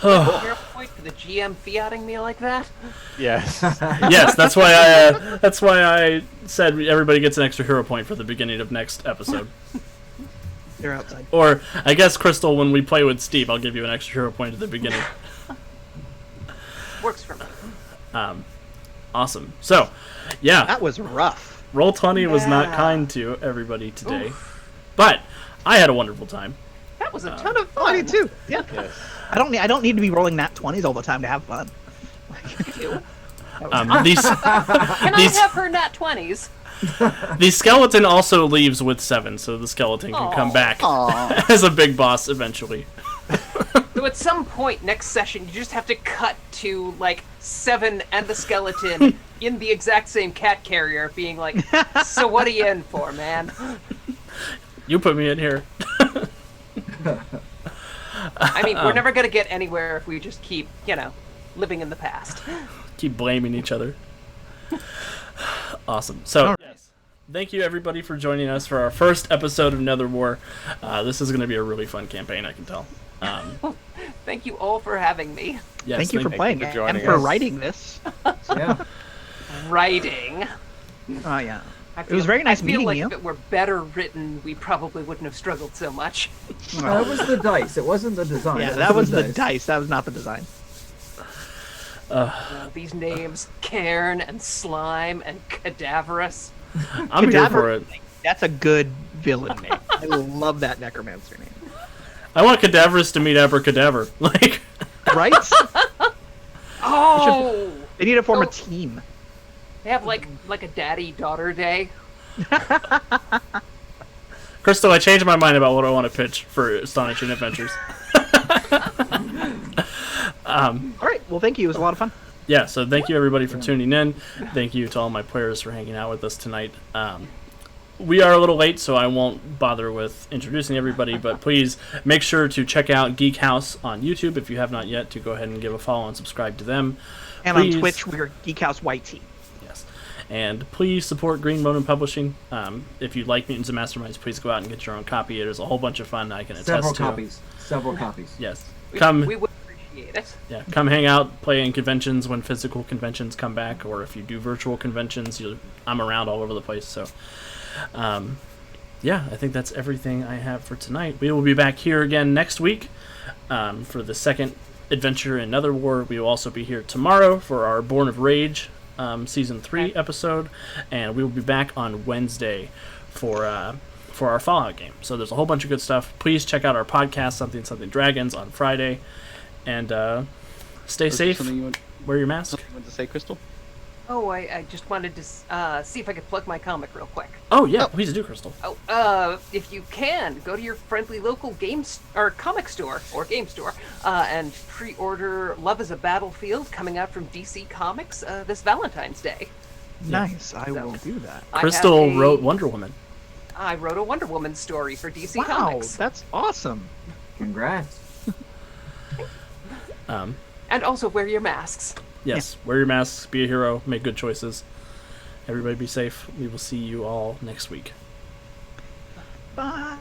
Hero point for the GM fiating me like that? Yes. Yes, that's why I said everybody gets an extra hero point for the beginning of next episode. They're outside. Or, I guess, Crystal, when we play with Steve, I'll give you an extra hero point at the beginning. Works for me. Awesome. So, yeah, That was rough. Roll20 was not Yeah. kind to everybody today. But, I had a wonderful time. That was a ton of Oh, I fun. did too. Yeah. Yes. I don't need to be rolling nat 20s all the time to have fun. These Can These- I have her nat 20s? the skeleton also leaves with 7, so the skeleton can come Aw. back Aw. as a big boss eventually. So at some point next session, you just have to cut to, like, 7 and the skeleton in the exact same cat carrier being like, so what are you in for, man? You put me in here. I mean, we're never going to get anywhere if we just keep, living in the past. Keep blaming each other. Awesome. So, yes. Thank you everybody for joining us for our first episode of Netherwar. This is going to be a really fun campaign, I can tell. Thank you all for having me. Yes, Thank you for playing for and joining for us. writing this. Yeah. Writing. Oh yeah. I It was very nice I feel meeting like you. if it were better written, we probably wouldn't have struggled so much. That was the dice. It wasn't the design. Yeah, It that was the dice. dice. That was not the design. These names, Cairn and Slime and Cadaverous. I'm here Cadaver- for it. That's a good villain name. I love that Necromancer name. I want Cadaverous to meet Abracadaver. Like, Right? Oh! They need to form a Oh. team. They have like a daddy-daughter day. Crystal, I changed my mind about what I want to pitch for Astonishing Adventures. All right. Well, thank you. It was a lot of fun. Yeah, so thank you everybody for tuning in. Thank you to all my players for hanging out with us tonight. We are a little late, so I won't bother with introducing everybody, but please make sure to check out Geek House on YouTube if you have not yet, to go ahead and give a follow and subscribe to them. And Please. on Twitch, we're Geek House White Tea. Yes. And please support Green Ronin Publishing. If you like Mutants and Masterminds, please go out and get your own copy. It is a whole bunch of fun, I can attest Several to. copies. Several copies. Yes. We would appreciate it. Yeah, come hang out, play in conventions when physical conventions come back, or if you do virtual conventions, I'm around all over the place. So, yeah, I think that's everything I have for tonight. We will be back here again next week for the second adventure in Netherwar. We will also be here tomorrow for our Born of Rage Season 3 episode, and we will be back on Wednesday for our Fallout game. So there's a whole bunch of good stuff. Please check out our podcast, Something Dragons, on Friday, and stay safe. Wear your mask. Something you want to say, Crystal? Oh, I just wanted to see if I could plug my comic real quick. Oh yeah, please do, Crystal. Oh, if you can, go to your friendly local games or comic store or game store and pre-order "Love Is a Battlefield" coming out from DC Comics this Valentine's Day. Nice. I will do that. Crystal wrote Wonder Woman. I wrote a Wonder Woman story for DC Wow, Comics. that's awesome. Congrats. And also wear your masks. Yes, wear your masks, be a hero, make good choices. Everybody be safe. We will see you all next week. Bye.